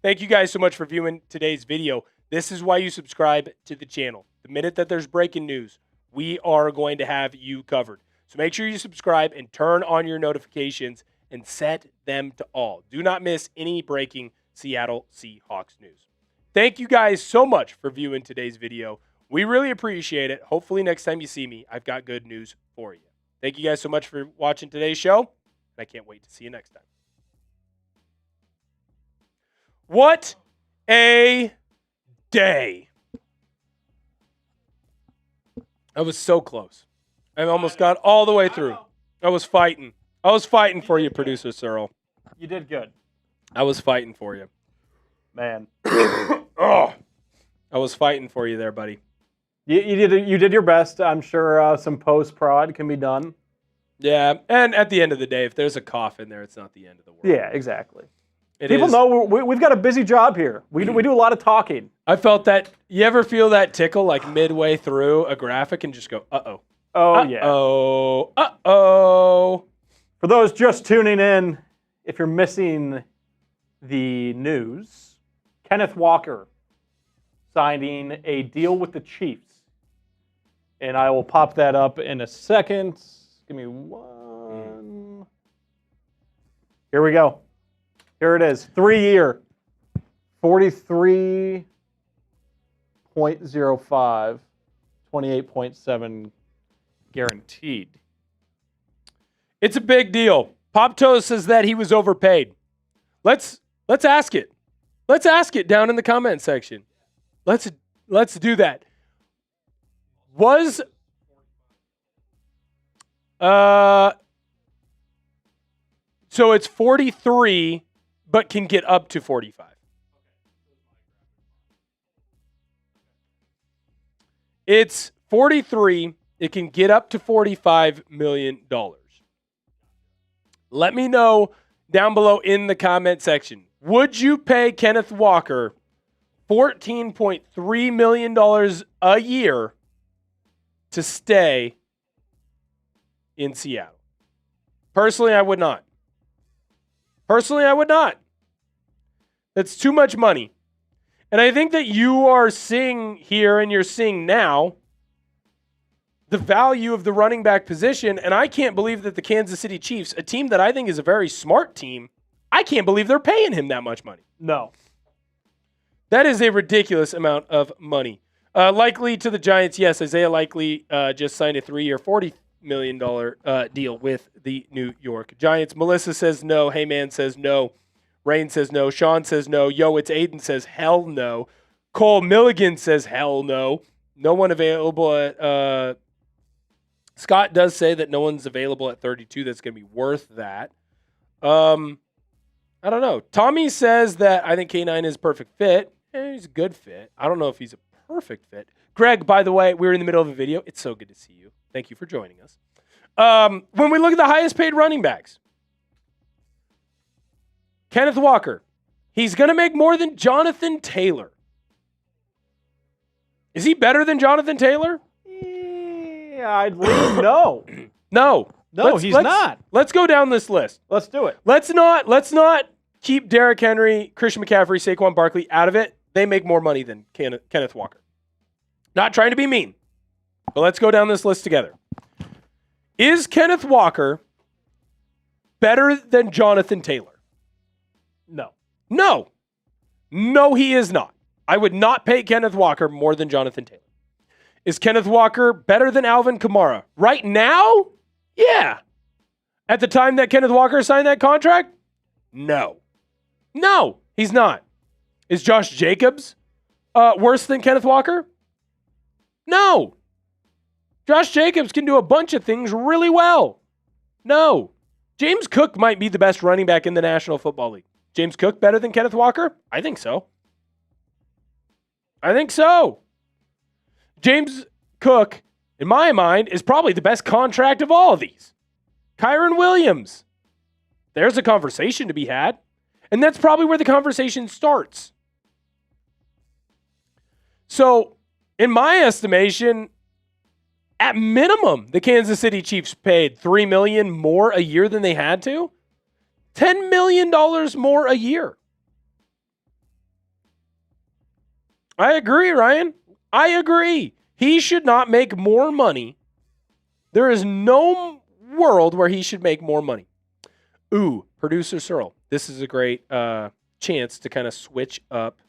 Thank you guys so much for viewing today's video. This is why you subscribe to the channel. The minute that there's breaking news, we are going to have you covered. So make sure you subscribe and turn on your notifications and set them to all. Do not miss any breaking Seattle Seahawks news. Thank you guys so much for viewing today's video. We really appreciate it. Hopefully next time you see me, I've got good news for you. Thank you guys so much for watching today's show, and I can't wait to see you next time. What a day. I was so close. I almost got all the way through. I was fighting. I was fighting for you, producer Searle. You did good. I was fighting for you. Man. Oh, I was fighting for you there, buddy. You did your best. I'm sure some post-prod can be done. Yeah, and at the end of the day, if there's a cough in there, it's not the end of the world. Yeah, exactly. People know we've got a busy job here. We do a lot of talking. I felt that. You ever feel that tickle like midway through a graphic and just go, uh-oh. Oh, yeah. Uh-oh. Uh-oh. For those just tuning in, if you're missing the news, Kenneth Walker signing a deal with the Chiefs. And I will pop that up in a second. Give me one. Here we go. Here it is. 3-year, $43.05, 28.7 guaranteed. It's a big deal. Popto says that he was overpaid. Let's ask it. Let's ask it down in the comment section. Let's do that. Was so it's 43, but can get up to 45. It's 43. It can get up to $45 million. Let me know down below in the comment section. Would you pay Kenneth Walker $14.3 million a year to stay in Seattle? Personally, I would not. That's too much money. And I think that you are seeing here and you're seeing now the value of the running back position. And I can't believe that the Kansas City Chiefs, a team that I think is a very smart team, I can't believe they're paying him that much money. No. That is a ridiculous amount of money. Likely to the Giants, yes. Isaiah Likely just signed a 3-year, $40 million deal with the New York Giants. Melissa says no. Heyman says no. Rain says no. Sean says no. Yo, it's Aiden says hell no. Cole Milligan says hell no. No one available at... Scott does say that no one's available at 32 that's going to be worth that. I don't know. Tommy says that I think K9 is a perfect fit. He's a good fit. I don't know if he's a perfect fit. Greg, by the way, we're in the middle of a video. It's so good to see you. Thank you for joining us. When we look at the highest paid running backs, Kenneth Walker, he's going to make more than Jonathan Taylor. Is he better than Jonathan Taylor? Yeah, I'd lean no. No. He's not. Let's go down this list. Let's do it. Let's not keep Derrick Henry, Christian McCaffrey, Saquon Barkley out of it. They make more money than Kenneth Walker. Not trying to be mean, but let's go down this list together. Is Kenneth Walker better than Jonathan Taylor? No. No, he is not. I would not pay Kenneth Walker more than Jonathan Taylor. Is Kenneth Walker better than Alvin Kamara? Right now? Yeah. At the time that Kenneth Walker signed that contract? No, he's not. Is Josh Jacobs worse than Kenneth Walker? No. Josh Jacobs can do a bunch of things really well. No. James Cook might be the best running back in the National Football League. James Cook better than Kenneth Walker? I think so. James Cook, in my mind, is probably the best contract of all of these. Kyron Williams. There's a conversation to be had. And that's probably where the conversation starts. So, in my estimation, at minimum, the Kansas City Chiefs paid $3 million more a year than they had to. $10 million more a year. I agree, Ryan. I agree. He should not make more money. There is no world where he should make more money. Ooh, producer Searle. This is a great chance to kind of switch up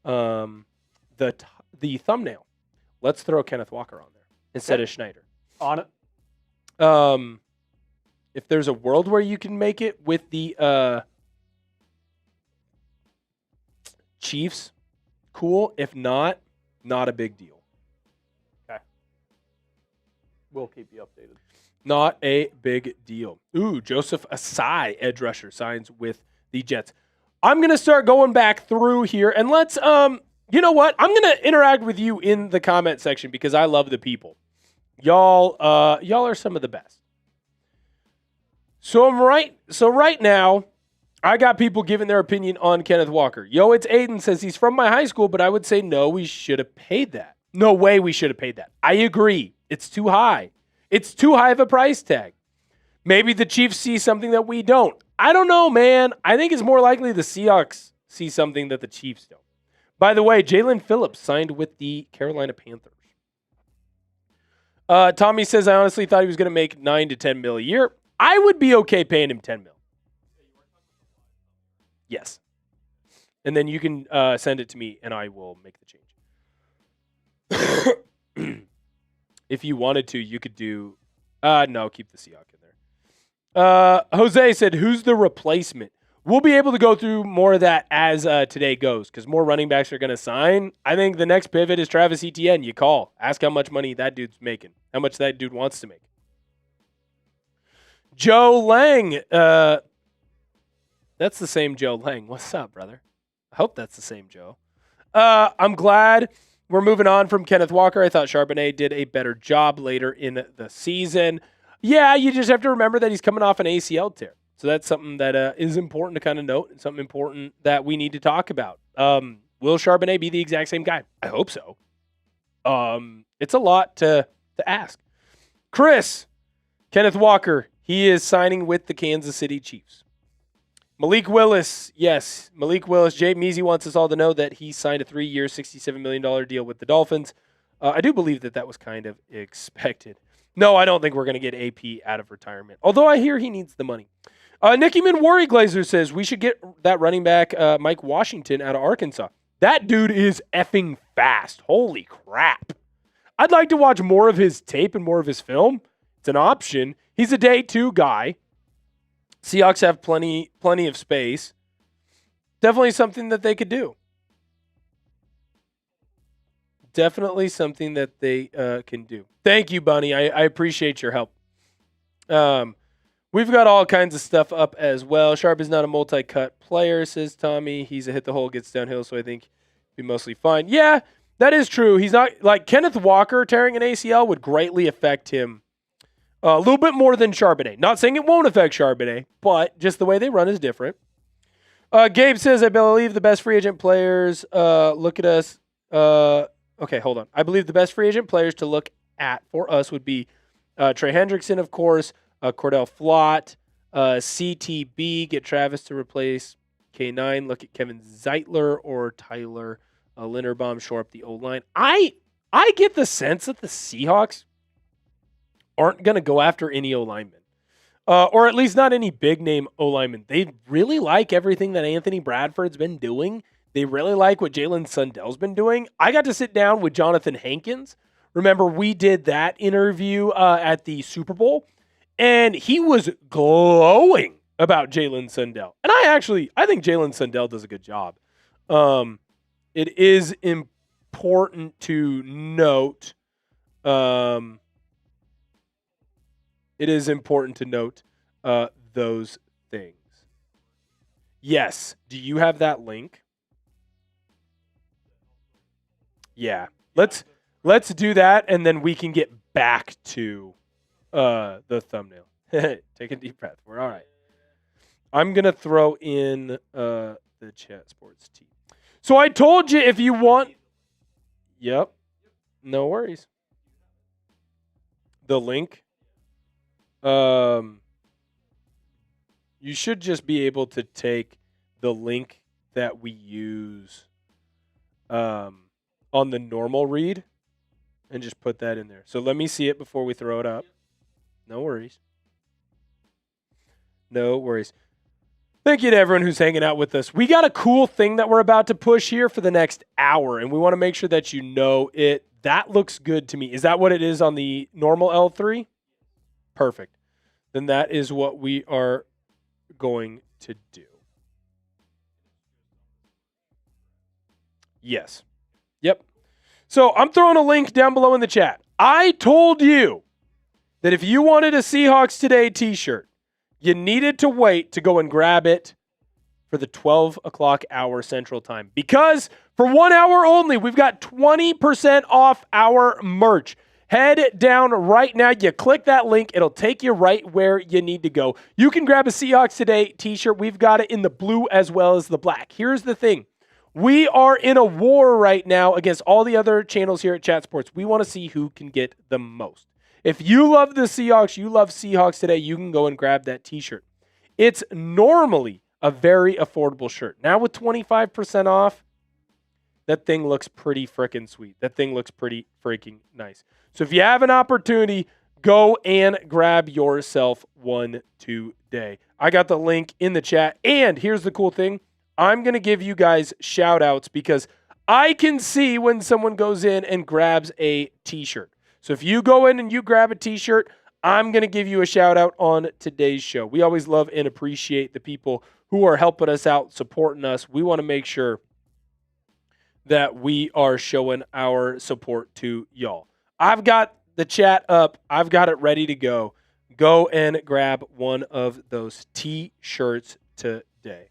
the thumbnail. let's throw Kenneth Walker on there instead of Schneider. On it. If there's a world where you can make it with the Chiefs, cool. If not, not a big deal. Okay. We'll keep you updated. Not a big deal. Ooh, Joseph Asai, edge rusher, signs with the Jets. I'm going to start going back through here, and let's, you know what? I'm going to interact with you in the comment section because I love the people. Y'all are some of the best. So right now, I got people giving their opinion on Kenneth Walker. Yo, it's Aiden says he's from my high school, but I would say no, we should have paid that. No way we should have paid that. I agree. It's too high. It's too high of a price tag. Maybe the Chiefs see something that we don't. I don't know, man. I think it's more likely the Seahawks see something that the Chiefs don't. By the way, Jalen Phillips signed with the Carolina Panthers. Tommy says, I honestly thought he was going to make $9 to $10 million a year. I would be okay paying him $10 million. Yes. And then you can send it to me, and I will make the change. If you wanted to, you could do no, keep the Seahawks in there. Jose said, who's the replacement? We'll be able to go through more of that as today goes because more running backs are going to sign. I think the next pivot is Travis Etienne. You call. Ask how much money that dude's making, how much that dude wants to make. Joe Lang. That's the same Joe Lang. What's up, brother? I hope that's the same Joe. I'm glad we're moving on from Kenneth Walker. I thought Charbonnet did a better job later in the season. Yeah, you just have to remember that he's coming off an ACL tear. So that's something that is important to kind of note and something important that we need to talk about. Will Charbonnet be the exact same guy? I hope so. It's a lot to ask. Chris, Kenneth Walker, he is signing with the Kansas City Chiefs. Malik Willis, yes. Malik Willis. Jay Measy wants us all to know that he signed a 3-year, $67 million deal with the Dolphins. I do believe that was kind of expected. No, I don't think we're going to get AP out of retirement, although I hear he needs the money. Nicky Manwari Glazer says we should get that running back, Mike Washington, out of Arkansas. That dude is effing fast. Holy crap. I'd like to watch more of his tape and more of his film. It's an option. He's a day 2 guy. Seahawks have plenty of space. Definitely something that they could do. Definitely something that they can do. Thank you, Bunny. I appreciate your help. We've got all kinds of stuff up as well. Sharp is not a multi-cut player, says Tommy. He's a hit the hole, gets downhill, so I think he'll be mostly fine. Yeah, that is true. He's not like Kenneth Walker tearing an ACL would greatly affect him a little bit more than Charbonnet. Not saying it won't affect Charbonnet, but just the way they run is different. Gabe says, I believe the best free agent players look at us. Okay, hold on. I believe the best free agent players to look at for us would be Trey Hendrickson, of course, Cordell Flott, CTB, get Travis to replace K9. Look at Kevin Zeitler or Tyler Linderbaum, shore up the O-line. I get the sense that the Seahawks aren't going to go after any O-linemen, or at least not any big-name O-linemen. They really like everything that Anthony Bradford's been doing. They really like what Jalen Sundell's been doing. I got to sit down with Jonathan Hankins. Remember, we did that interview at the Super Bowl, and he was glowing about Jalen Sundell. And I think Jalen Sundell does a good job. It is important to note. Those things. Yes. Do you have that link? Yeah. Let's do that, and then we can get back to the thumbnail. Take a deep breath. We're all right. I'm going to throw in the chat sports team. So I told you if you want. Yep. No worries. The link. You should just be able to take the link that we use on the normal read and just put that in there. So let me see it before we throw it up. No worries. No worries. Thank you to everyone who's hanging out with us. We got a cool thing that we're about to push here for the next hour, and we want to make sure that you know it. That looks good to me. Is that what it is on the normal L3? Perfect. Then that is what we are going to do. Yes. Yep. So I'm throwing a link down below in the chat. I told you that if you wanted a Seahawks Today t-shirt, you needed to wait to go and grab it for the 12 o'clock hour Central Time. Because for 1 hour only, we've got 20% off our merch. Head down right now. You click that link. It'll take you right where you need to go. You can grab a Seahawks Today t-shirt. We've got it in the blue as well as the black. Here's the thing. We are in a war right now against all the other channels here at Chat Sports. We want to see who can get the most. If you love the Seahawks, you love Seahawks Today, you can go and grab that t-shirt. It's normally a very affordable shirt. Now with 25% off, that thing looks pretty freaking sweet. That thing looks pretty freaking nice. So if you have an opportunity, go and grab yourself one today. I got the link in the chat. And here's the cool thing. I'm going to give you guys shout outs because I can see when someone goes in and grabs a t-shirt. So if you go in and you grab a t-shirt, I'm going to give you a shout out on today's show. We always love and appreciate the people who are helping us out, supporting us. We want to make sure that we are showing our support to y'all. I've got the chat up. I've got it ready to go. Go and grab one of those t-shirts today.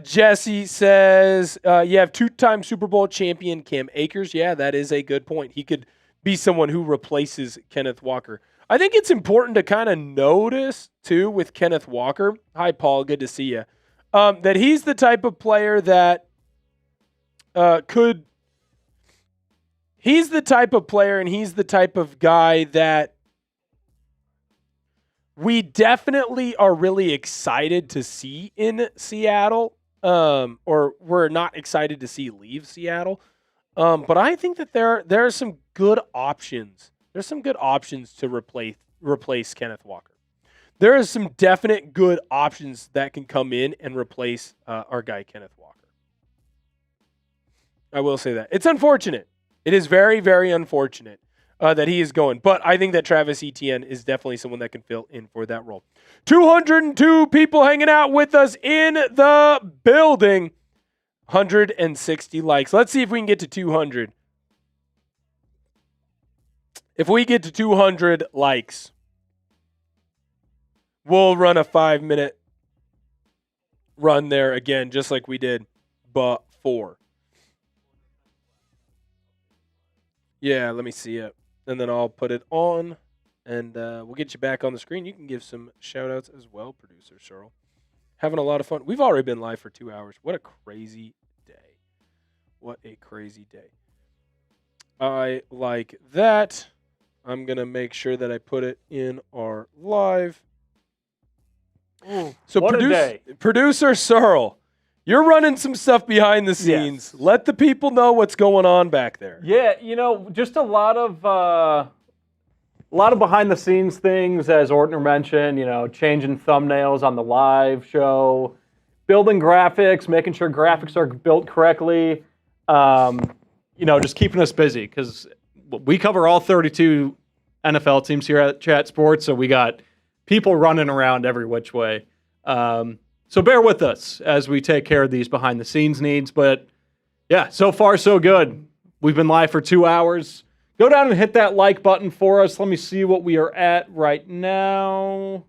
Jesse says, you have two-time Super Bowl champion Cam Akers. Yeah, that is a good point. He could be someone who replaces Kenneth Walker. I think it's important to kind of notice, too, with Kenneth Walker. Hi, Paul. Good to see you. That he's the type of player that he's the type of player and he's the type of guy that we definitely are really excited to see in Seattle, or we're not excited to see leave Seattle. But I think that there are some good options. There's some good options to replace Kenneth Walker. There are some definite good options that can come in and replace our guy Kenneth Walker. I will say that. It's unfortunate. It is very, very unfortunate that he is going. But I think that Travis Etienne is definitely someone that can fill in for that role. 202 people hanging out with us in the building. 160 likes. Let's see if we can get to 200. If we get to 200 likes, we'll run a 5-minute run there again, just like we did before. Yeah, let me see it. And then I'll put it on, and we'll get you back on the screen. You can give some shout-outs as well, Producer Cheryl. Having a lot of fun. We've already been live for 2 hours. What a crazy day. What a crazy day. I like that. I'm going to make sure that I put it in our live. So Producer Searle, you're running some stuff behind the scenes. Yes. Let the people know what's going on back there. Yeah, just a lot of behind the scenes things, as Ortner mentioned, changing thumbnails on the live show, building graphics, making sure graphics are built correctly, just keeping us busy because we cover all 32 NFL teams here at Chat Sports, so we got people running around every which way. So bear with us as we take care of these behind the scenes needs. But yeah, so far so good. We've been live for 2 hours. Go down and hit that like button for us. Let me see what we are at right now.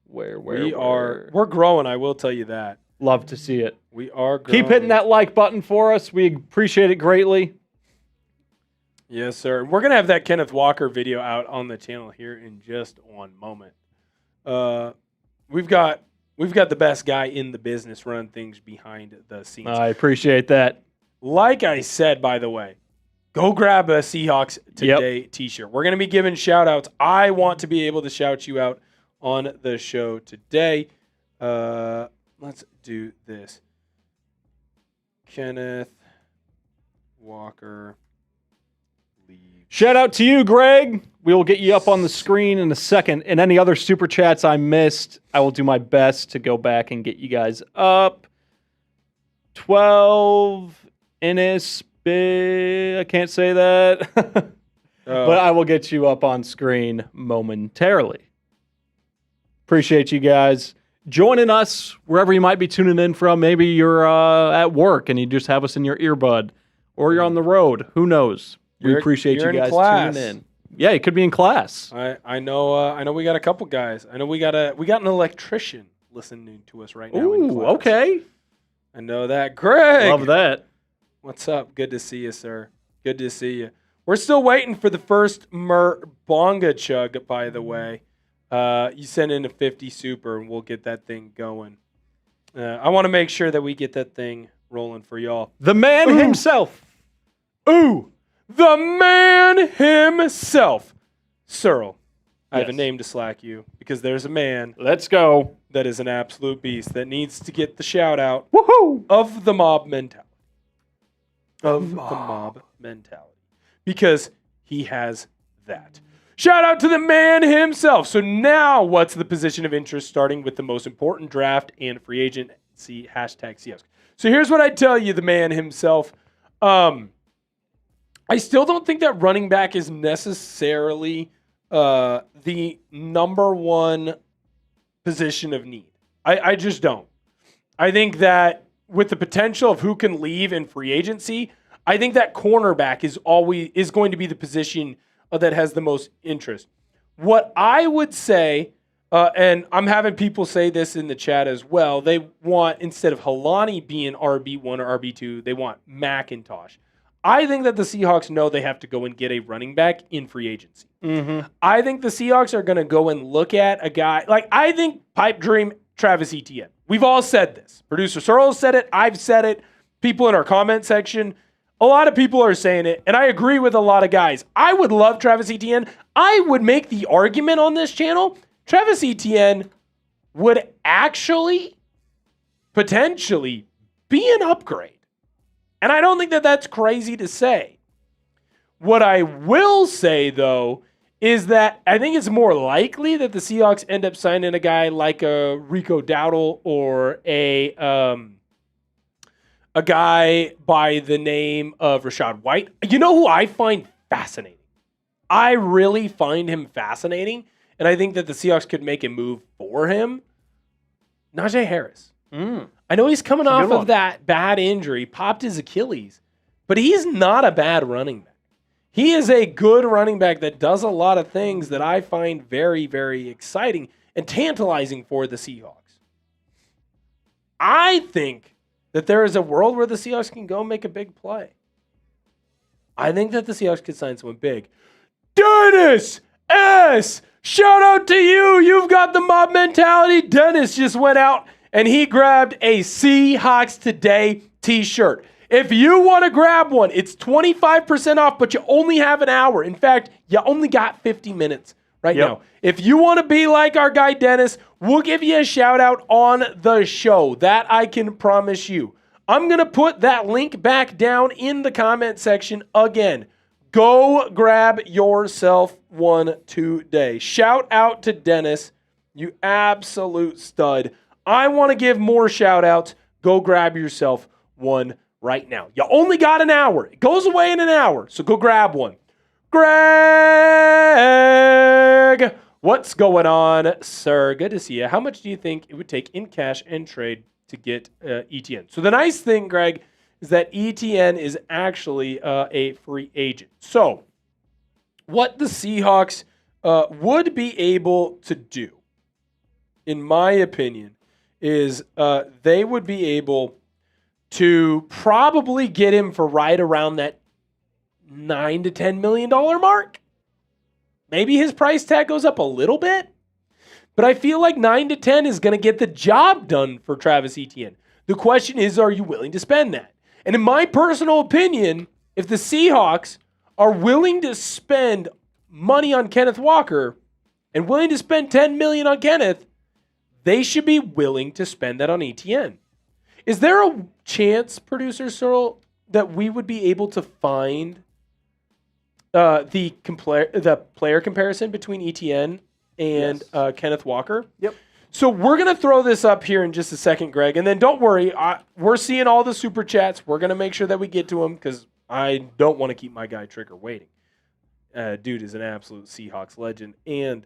We're growing, I will tell you that. Love to see it. We are growing. Keep hitting that like button for us. We appreciate it greatly. Yes, sir. We're going to have that Kenneth Walker video out on the channel here in just one moment. We've got the best guy in the business running things behind the scenes. I appreciate that. Like I said, by the way, go grab a Seahawks Today t-shirt. We're going to be giving shout-outs. I want to be able to shout you out on the show today. Let's do this. Kenneth Walker. Shout out to you, Greg. We will get you up on the screen in a second. And any other super chats I missed, I will do my best to go back and get you guys up. 12, Ennis, I can't say that. But I will get you up on screen momentarily. Appreciate you guys joining us wherever you might be tuning in from. Maybe you're at work and you just have us in your earbud, or you're on the road. Who knows? We appreciate you guys tuning in. Yeah, you could be in class. I know. We got a couple guys. I know we got an electrician listening to us right now. In class. Okay. I know that. Greg, love that. What's up? Good to see you, sir. Good to see you. We're still waiting for the first Bonga chug, by the way. You send in a 50 super, and we'll get that thing going. I want to make sure that we get that thing rolling for y'all. The man himself. Ooh, the man himself. Searle, I have a name to slack you because there's a man. Let's go. That is an absolute beast that needs to get the shout out Woohoo! Of the mob mentality. Of the mob mentality. Because he has that. Shout out to the man himself. So now what's the position of interest starting with the most important draft and free agency #Seahawks? So here's what I tell you, the man himself. I still don't think that running back is necessarily the number one position of need. I just don't. I think that with the potential of who can leave in free agency, I think that cornerback is going to be the position that has the most interest. What I would say, and I'm having people say this in the chat as well, they want, instead of Helani being RB1 or RB2, they want McIntosh. I think that the Seahawks know they have to go and get a running back in free agency. Mm-hmm. I think the Seahawks are going to go and look at a guy, I think pipe dream Travis Etienne. We've all said this. Producer Searle said it. I've said it. People in our comment section, a lot of people are saying it, and I agree with a lot of guys. I would love Travis Etienne. I would make the argument on this channel, Travis Etienne would actually potentially be an upgrade. And I don't think that that's crazy to say. What I will say, though, is that I think it's more likely that the Seahawks end up signing a guy like a Rico Dowdle or a guy by the name of Rachaad White. You know who I find fascinating? I really find him fascinating, and I think that the Seahawks could make a move for him. Najee Harris. I know he's coming off of that bad injury, popped his Achilles, but he's not a bad running back. He is a good running back that does a lot of things that I find very, very exciting and tantalizing for the Seahawks. I think that there is a world where the Seahawks can go make a big play. I think that the Seahawks could sign someone big. Dennis S! Shout out to you. You've got the mob mentality. Dennis just went out and he grabbed a Seahawks Today t-shirt. If you want to grab one, it's 25% off, but you only have an hour. In fact, you only got 50 minutes now. If you want to be like our guy Dennis, we'll give you a shout out on the show. That I can promise you. I'm going to put that link back down in the comment section again. Go grab yourself one today. Shout out to Dennis, you absolute stud. I want to give more shout outs. Go grab yourself one right now. You only got an hour. It goes away in an hour, so go grab one. Greg, what's going on, sir? Good to see you. How much do you think it would take in cash and trade to get ETN? So the nice thing, Greg, is that ETN is actually a free agent. So what the Seahawks would be able to do, in my opinion, is they would be able to probably get him for right around that $9 to $10 million mark. Maybe his price tag goes up a little bit, but I feel like 9 to 10 is going to get the job done for Travis Etienne. The question is, are you willing to spend that? And in my personal opinion, if the Seahawks are willing to spend money on Kenneth Walker and willing to spend $10 million on Kenneth, they should be willing to spend that on Etienne. Is there a chance, producer Searle, that we would be able to find the player comparison between Etienne and Kenneth Walker? Yep. So we're going to throw this up here in just a second, Greg. And then don't worry, we're seeing all the super chats. We're going to make sure that we get to them because I don't want to keep my guy Trigger waiting. Dude is an absolute Seahawks legend and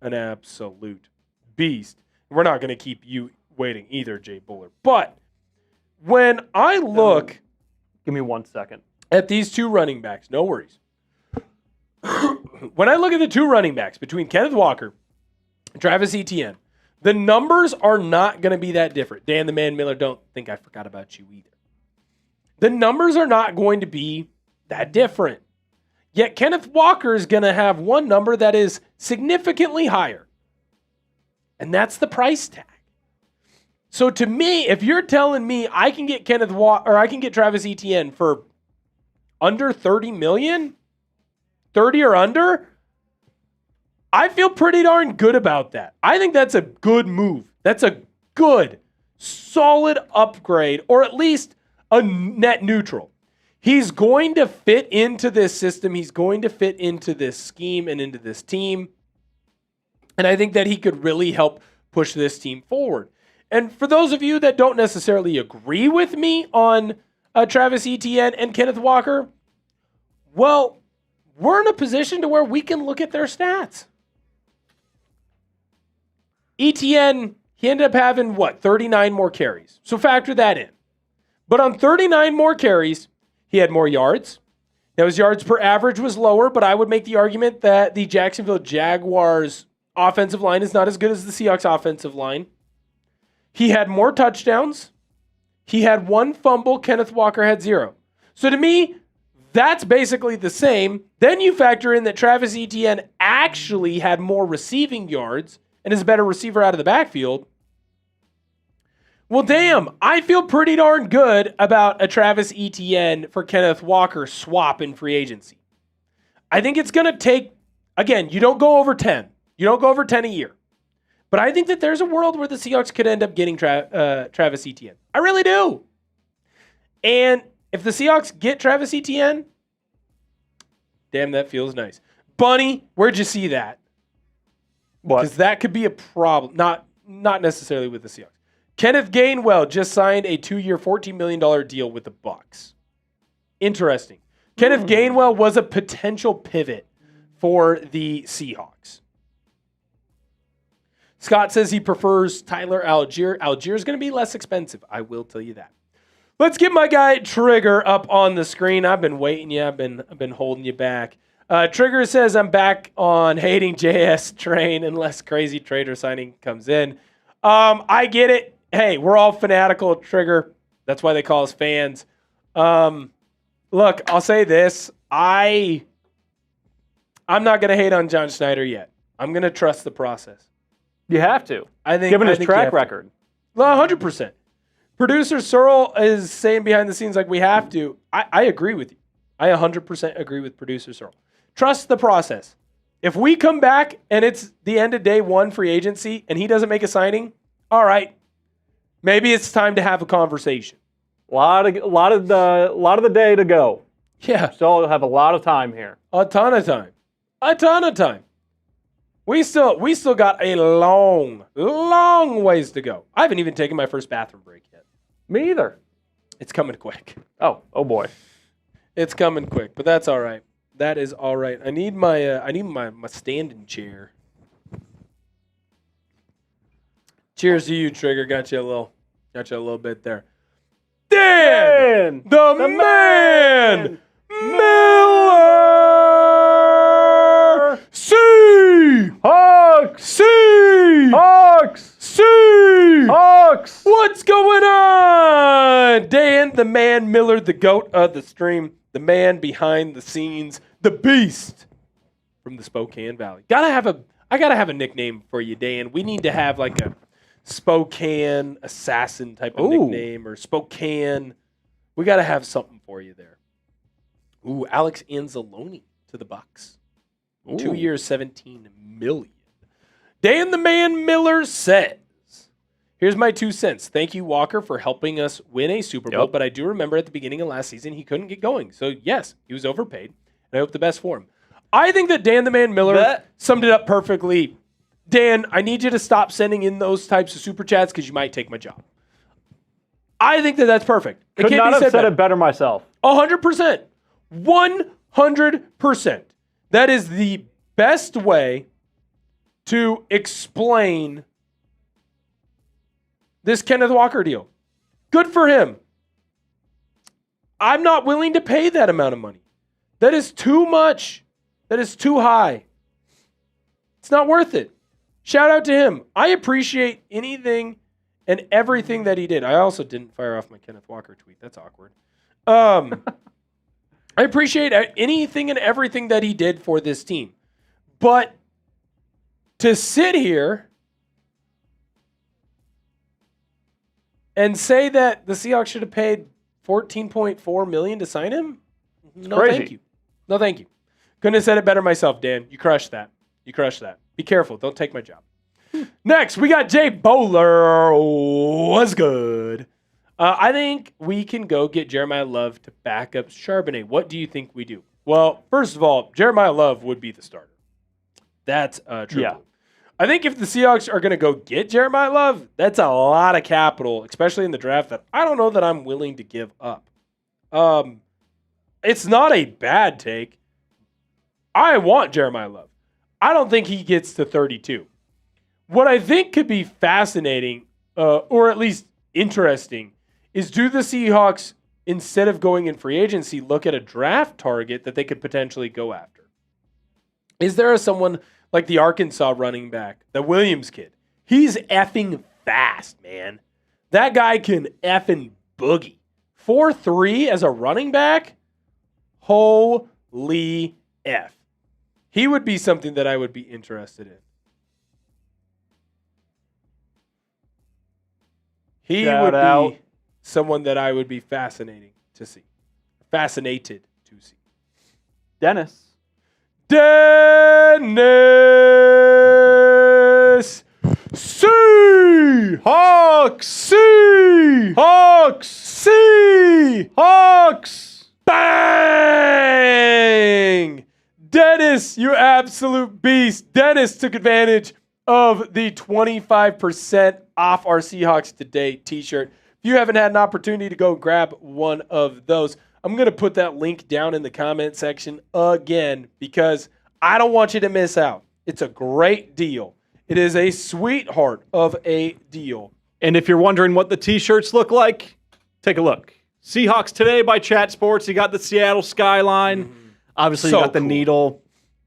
an absolute beast. We're not going to keep you waiting either, Jay Buller. But when I look... Give me 1 second. At these two running backs, no worries. When I look at the two running backs between Kenneth Walker and Travis Etienne, the numbers are not going to be that different. Dan the Man Miller, don't think I forgot about you either. The numbers are not going to be that different. Yet Kenneth Walker is going to have one number that is significantly higher. And that's the price tag. So to me, if you're telling me I can get Kenneth Walker or I can get Travis Etienne for under $30 million, 30 or under, I feel pretty darn good about that. I think that's a good move. That's a good, solid upgrade, or at least a net neutral. He's going to fit into this system. He's going to fit into this scheme and into this team. And I think that he could really help push this team forward. And for those of you that don't necessarily agree with me on Travis Etienne and Kenneth Walker, well, we're in a position to where we can look at their stats. Etienne, he ended up having, 39 more carries. So factor that in. But on 39 more carries, he had more yards. Now, his yards per average was lower, but I would make the argument that the Jacksonville Jaguars offensive line is not as good as the Seahawks offensive line. He had more touchdowns. He had 1 fumble. Kenneth Walker had 0. So to me, that's basically the same. Then you factor in that Travis Etienne actually had more receiving yards and is a better receiver out of the backfield. Well, damn, I feel pretty darn good about a Travis Etienne for Kenneth Walker swap in free agency. I think it's going to take, again, you don't go over 10. You don't go over 10 a year. But I think that there's a world where the Seahawks could end up getting Travis Etienne. I really do. And if the Seahawks get Travis Etienne, damn, that feels nice. Bunny, where'd you see that? What? Because that could be a problem. Not necessarily with the Seahawks. Kenneth Gainwell just signed a 2-year, $14 million deal with the Bucs. Interesting. Kenneth Gainwell was a potential pivot for the Seahawks. Scott says he prefers Tyler Allgeier. Allgeier is going to be less expensive. I will tell you that. Let's get my guy Trigger up on the screen. I've been waiting you. I've been holding you back. Trigger says I'm back on hating JS train unless crazy trader signing comes in. I get it. Hey, we're all fanatical of Trigger. That's why they call us fans. Look, I'll say this. I'm not going to hate on John Schneider yet. I'm going to trust the process. You have to. Given his track record. 100%. Producer Searle is saying behind the scenes like we have to. I agree with you. I 100% agree with Producer Searle. Trust the process. If we come back and it's the end of day 1 free agency and he doesn't make a signing, all right, maybe it's time to have a conversation. A lot of the day to go. Yeah. Still have a lot of time here. A ton of time. We still got a long ways to go. I haven't even taken my first bathroom break yet. Me either. It's coming quick. Oh boy. It's coming quick, but that's all right. That is all right. I need my standing chair. Cheers to you, Trigger. Got you a little bit there. Dan, the man Miller. Seahawks. What's going on? Dan, the man Miller, the GOAT of the stream, the man behind the scenes, the beast from the Spokane Valley. I gotta have a nickname for you, Dan. We need to have like a Spokane assassin type of nickname or Spokane. We gotta have something for you there. Ooh, Alex Anzalone to the Bucs. 2 years, $17 million. Dan the Man Miller says, here's my 2 cents. Thank you, Walker, for helping us win a Super Bowl. But I do remember at the beginning of last season, he couldn't get going. So, yes, he was overpaid. And I hope the best for him. I think that Dan the Man Miller summed it up perfectly. Dan, I need you to stop sending in those types of super chats because you might take my job. I think that that's perfect. Could not have said it better myself. 100%. 100%. That is the best way to explain this Kenneth Walker deal. Good for him. I'm not willing to pay that amount of money. That is too much. That is too high. It's not worth it. Shout out to him. I appreciate anything and everything that he did. I also didn't fire off my Kenneth Walker tweet. That's awkward. I appreciate anything and everything that he did for this team. But to sit here and say that the Seahawks should have paid $14.4 million to sign him? No, crazy. thank you. No, thank you. Couldn't have said it better myself, Dan. You crushed that. You crushed that. Be careful. Don't take my job. Next, we got Jay Bowler. What's good? I think we can go get Jeremiah Love to back up Charbonnet. What do you think we do? Well, first of all, Jeremiah Love would be the starter. That's true. Yeah. I think if the Seahawks are going to go get Jeremiah Love, that's a lot of capital, especially in the draft, that I don't know that I'm willing to give up. It's not a bad take. I want Jeremiah Love. I don't think he gets to 32. What I think could be fascinating, or at least interesting, is do the Seahawks, instead of going in free agency, look at a draft target that they could potentially go after? Is there someone like the Arkansas running back, the Williams kid? He's effing fast, man. That guy can effing boogie. 4.3 as a running back? Holy F. He would be something that I would be interested in. He would be someone that I would be fascinated to see. Dennis Seahawks! Bang! Dennis, you absolute beast. Dennis took advantage of the 25% off our Seahawks Today t-shirt. If you haven't had an opportunity to go grab one of those, I'm going to put that link down in the comment section again because I don't want you to miss out. It's a great deal. It is a sweetheart of a deal. And if you're wondering what the t-shirts look like, take a look. Seahawks Today by Chat Sports. You got the Seattle skyline. Obviously, you got the needle.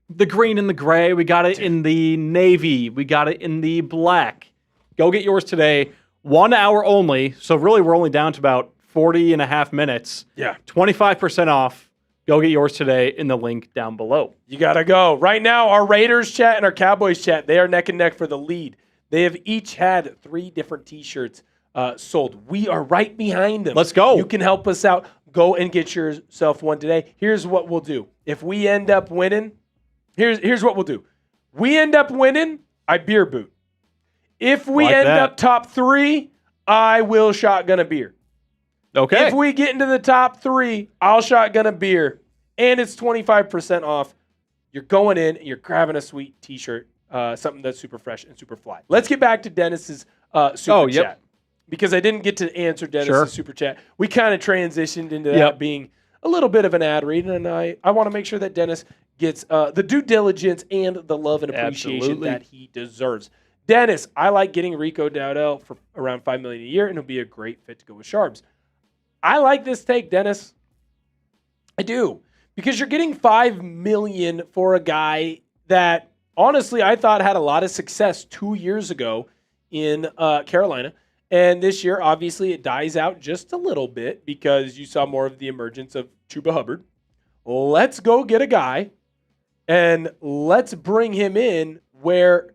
The green and the gray. We got it in the navy. We got it in the black. Go get yours today. 1 hour only. So really, we're only down to about 40 and a half minutes. Yeah. 25% off. Go get yours today in the link down below. You got to go. Right now, our Raiders chat and our Cowboys chat, they are neck and neck for the lead. They have each had 3 different t-shirts sold. We are right behind them. Let's go. You can help us out. Go and get yourself one today. Here's what we'll do. If we end up winning, here's what we'll do. We end up winning, I beer boot. If we end up top 3, I will shotgun a beer. Okay. If we get into the top 3, I'll shotgun a beer. And it's 25% off. You're going in and you're grabbing a sweet t-shirt, something that's super fresh and super fly. Let's get back to Dennis's super chat. Because I didn't get to answer Dennis's super chat. We kind of transitioned into that being a little bit of an ad read, and I want to make sure that Dennis gets the due diligence and the love and appreciation that he deserves. Dennis, I like getting Rico Dowdell for around $5 million a year, and he'll be a great fit to go with Sharps. I like this take, Dennis. I do. Because you're getting $5 million for a guy that, honestly, I thought had a lot of success 2 years ago in Carolina. And this year, obviously, it dies out just a little bit because you saw more of the emergence of Chuba Hubbard. Let's go get a guy, and let's bring him in where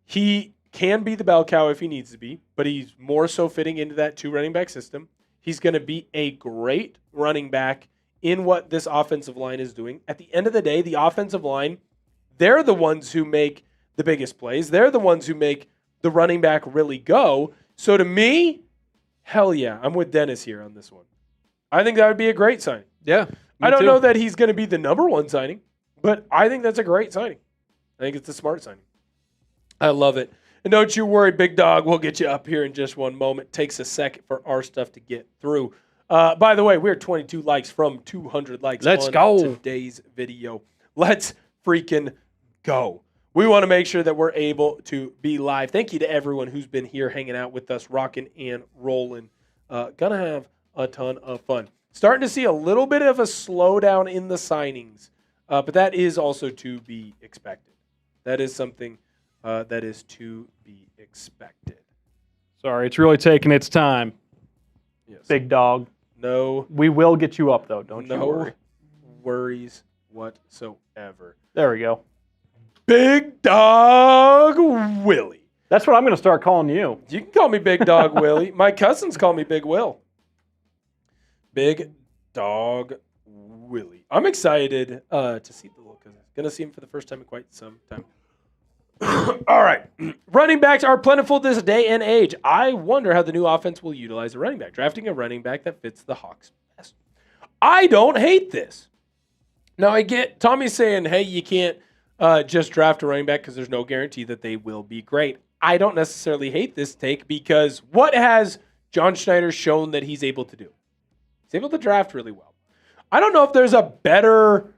he can be the bell cow if he needs to be, but he's more so fitting into that 2 running back system. He's going to be a great running back in what this offensive line is doing. At the end of the day, the offensive line, they're the ones who make the biggest plays. They're the ones who make the running back really go. So to me, hell yeah, I'm with Dennis here on this one. I think that would be a great signing. Yeah. I don't know that he's going to be the number 1 signing, but I think that's a great signing. I think it's a smart signing. I love it. And don't you worry, big dog. We'll get you up here in just one moment. Takes a second for our stuff to get through. By the way, we're 22 likes from 200 likes Let's on go. today's video. Let's freaking go. We want to make sure that we're able to be live. Thank you to everyone who's been here hanging out with us, rocking and rolling. Gonna have a ton of fun. Starting to see a little bit of a slowdown in the signings, but that is also to be expected. That is something that is to be expected. Sorry, it's really taking its time. Yes. Big dog. No. We will get you up, though. Don't you No worry. worries whatsoever. There we go. Big Dog Willie. That's what I'm going to start calling you. You can call me Big Dog Willie. My cousins call me Big Will. Big Dog Willie. I'm excited to see the little cousin. Going to see him for the first time in quite some time. All right. Running backs are plentiful this day and age. I wonder how the new offense will utilize a running back. Drafting a running back that fits the Hawks best. I don't hate this. Now, I get Tommy's saying, hey, you can't just draft a running back because there's no guarantee that they will be great. I don't necessarily hate this take because what has John Schneider shown that he's able to do? He's able to draft really well. I don't know if there's a better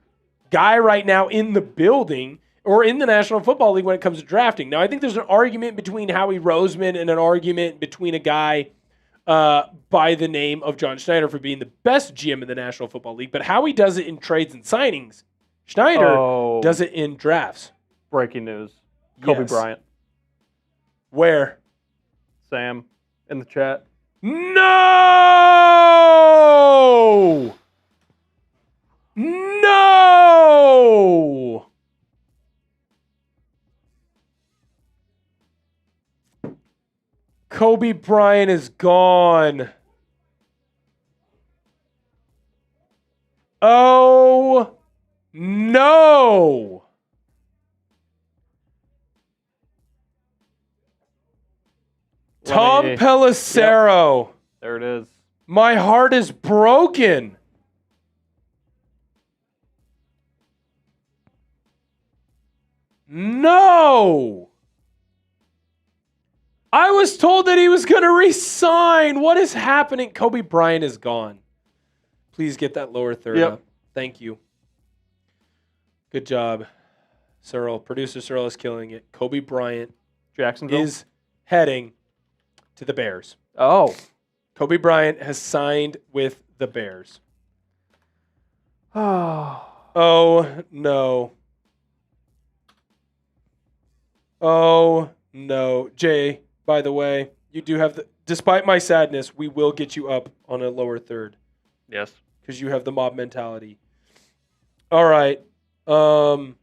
guy right now in the building or in the National Football League when it comes to drafting. Now, I think there's an argument between Howie Roseman and an argument between a guy by the name of John Schneider for being the best GM in the National Football League. But Howie does it in trades and signings. Schneider does it in drafts. Breaking news. Coby Bryant. Where? Sam, in the chat. No! No! Coby Bryant is gone. Oh, no. Tom Pelissero. Yep. There it is. My heart is broken. No. I was told that he was going to resign. What is happening? Coby Bryant is gone. Please get that lower third up. Thank you. Good job, Searle. Producer Searle is killing it. Coby Bryant Jacksonville is heading to the Bears. Oh. Coby Bryant has signed with the Bears. Oh, no. Oh, no. Jay, by the way, you do have the, despite my sadness, we will get you up on a lower third. Yes. Because you have the mob mentality. All right. Oh,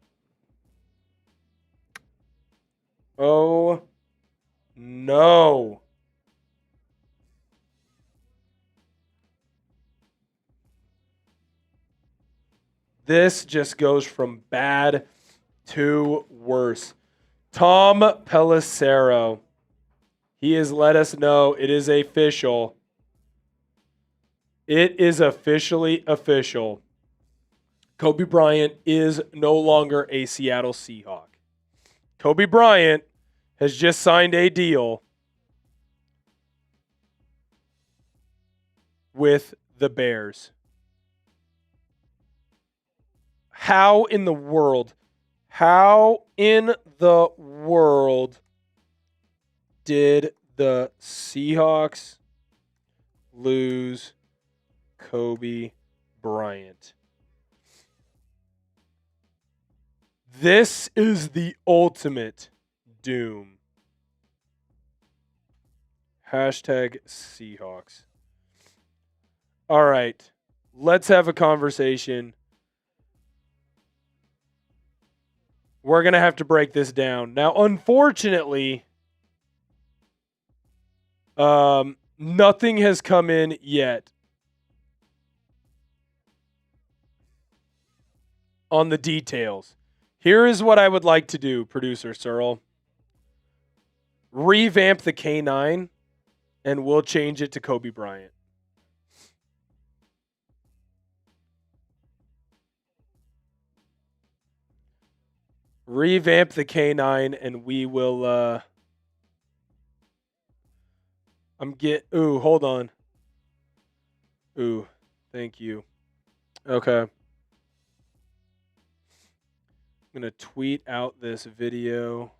no. This just goes from bad to worse. Tom Pelissero. He has let us know it is official. It is officially official. Coby Bryant is no longer a Seattle Seahawk. Coby Bryant has just signed a deal with the Bears. How in the world did the Seahawks lose Coby Bryant? This is the ultimate doom. Hashtag Seahawks. All right, let's have a conversation. We're going to have to break this down. Now, unfortunately, nothing has come in yet on the details. Here is what I would like to do, producer Searle. Revamp the K9, and we'll change it to Coby Bryant. Revamp the K9, and we will... hold on. Ooh, thank you. Okay. I'm going to tweet out this video.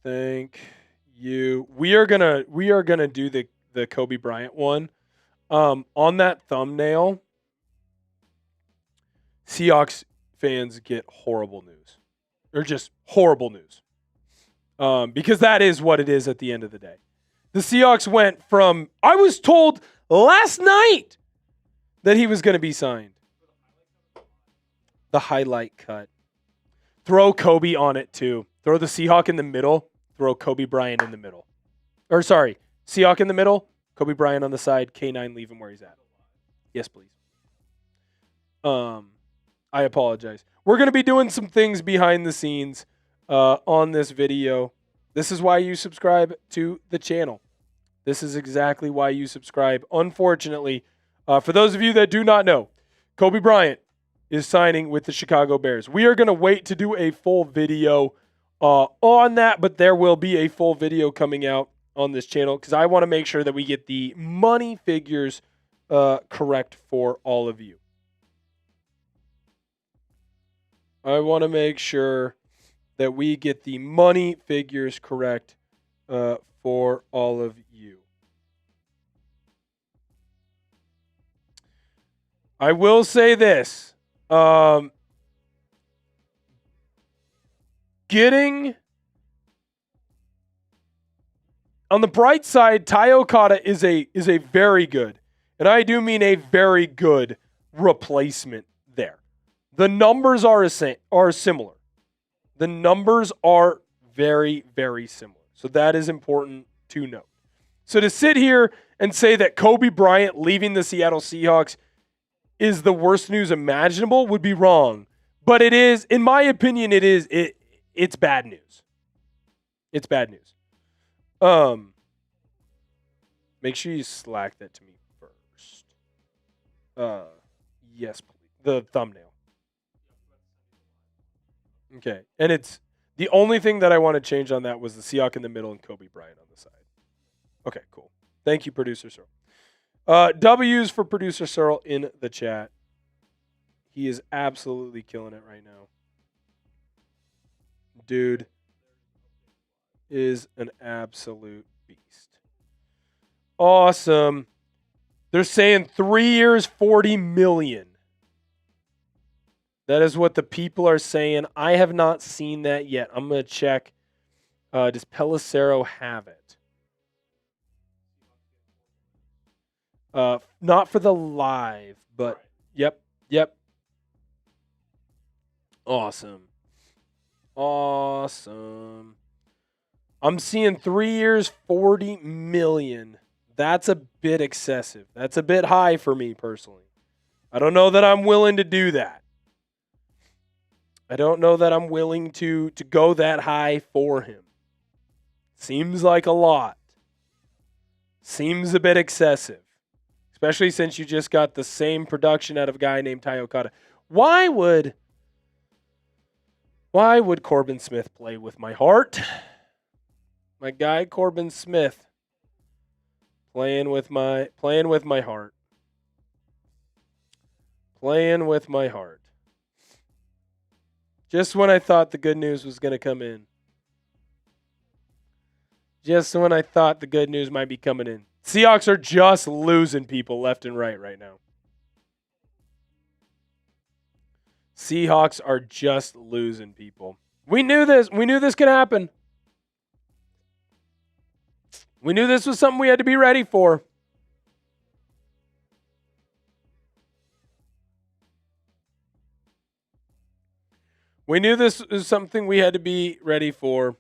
Thank you. We are gonna do the Coby Bryant one. On that thumbnail, Seahawks fans get horrible news. Or just horrible news. Because that is what it is at the end of the day. The Seahawks went from, I was told last night that he was going to be signed. The highlight cut. Throw Coby on it too. Throw the Seahawk in the middle. Throw Coby Bryant in the middle. Or sorry, Seahawk in the middle. Coby Bryant on the side. K9 leave him where he's at. Yes, please. I apologize. We're going to be doing some things behind the scenes on this video. This is why you subscribe to the channel. This is exactly why you subscribe. Unfortunately, for those of you that do not know, Coby Bryant is signing with the Chicago Bears. We are going to wait to do a full video on that, but there will be a full video coming out on this channel because I want to make sure that we get the money figures correct for all of you. I want to make sure that we get the money figures correct for all of you. I will say this. Getting on the bright side, Ty Okada is a very good, and I do mean a very good replacement there. The numbers are similar. The numbers are very, very similar. So that is important to note. So to sit here and say that Coby Bryant leaving the Seattle Seahawks is the worst news imaginable would be wrong. But it is, in my opinion, it's bad news. It's bad news. Make sure you Slack that to me first. Yes, please. The thumbnail. Okay. And it's the only thing that I want to change on that was the Seahawk in the middle and Coby Bryant on the side. Okay, cool. Thank you, Producer Searle. W's for Producer Searle in the chat. He is absolutely killing it right now. Dude is an absolute beast. Awesome. They're saying 3 years, $40 million. That is what the people are saying. I have not seen that yet. I'm going to check. Does Pelissero have it? Not for the live, but yep. Awesome. I'm seeing 3 years, $40 million. That's a bit excessive. That's a bit high for me personally. I don't know that I'm willing to do that. I don't know that I'm willing to go that high for him. Seems like a lot. Seems a bit excessive. Especially since you just got the same production out of a guy named Ty Okada. Why would Corbin Smith play with my heart? My guy Corbin Smith playing with my heart. Playing with my heart. Just when I thought the good news was going to come in. Just when I thought the good news might be coming in. Seahawks are just losing people left and right now. Seahawks are just losing people. We knew this. We knew this could happen. We knew this was something we had to be ready for. We knew this was something we had to be ready for.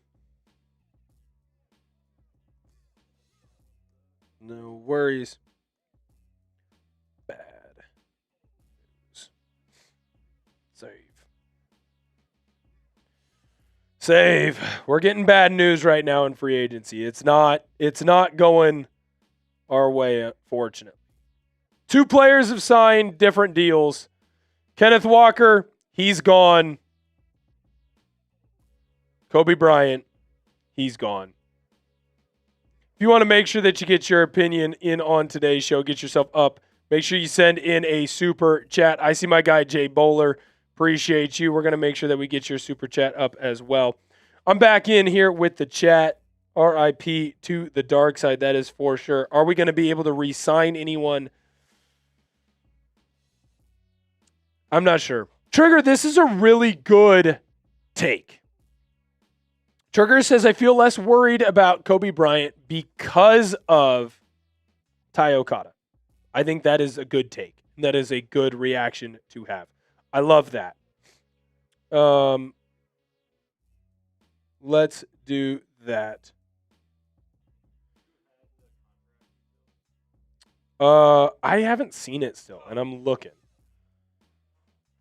No worries. Bad news. Save. We're getting bad news right now in free agency. It's not going our way, unfortunately. 2 players have signed different deals. Kenneth Walker, he's gone. Coby Bryant, he's gone. If you want to make sure that you get your opinion in on today's show, get yourself up. Make sure you send in a super chat. I see my guy Jay Bowler. Appreciate you. We're going to make sure that we get your super chat up as well. I'm back in here with the chat. RIP to the dark side, that is for sure. Are we going to be able to re-sign anyone? I'm not sure. Trigger, this is a really good take. Trigger says, I feel less worried about Coby Bryant because of Ty Okada. I think that is a good take. That is a good reaction to have. I love that. Let's do that. I haven't seen it still, and I'm looking.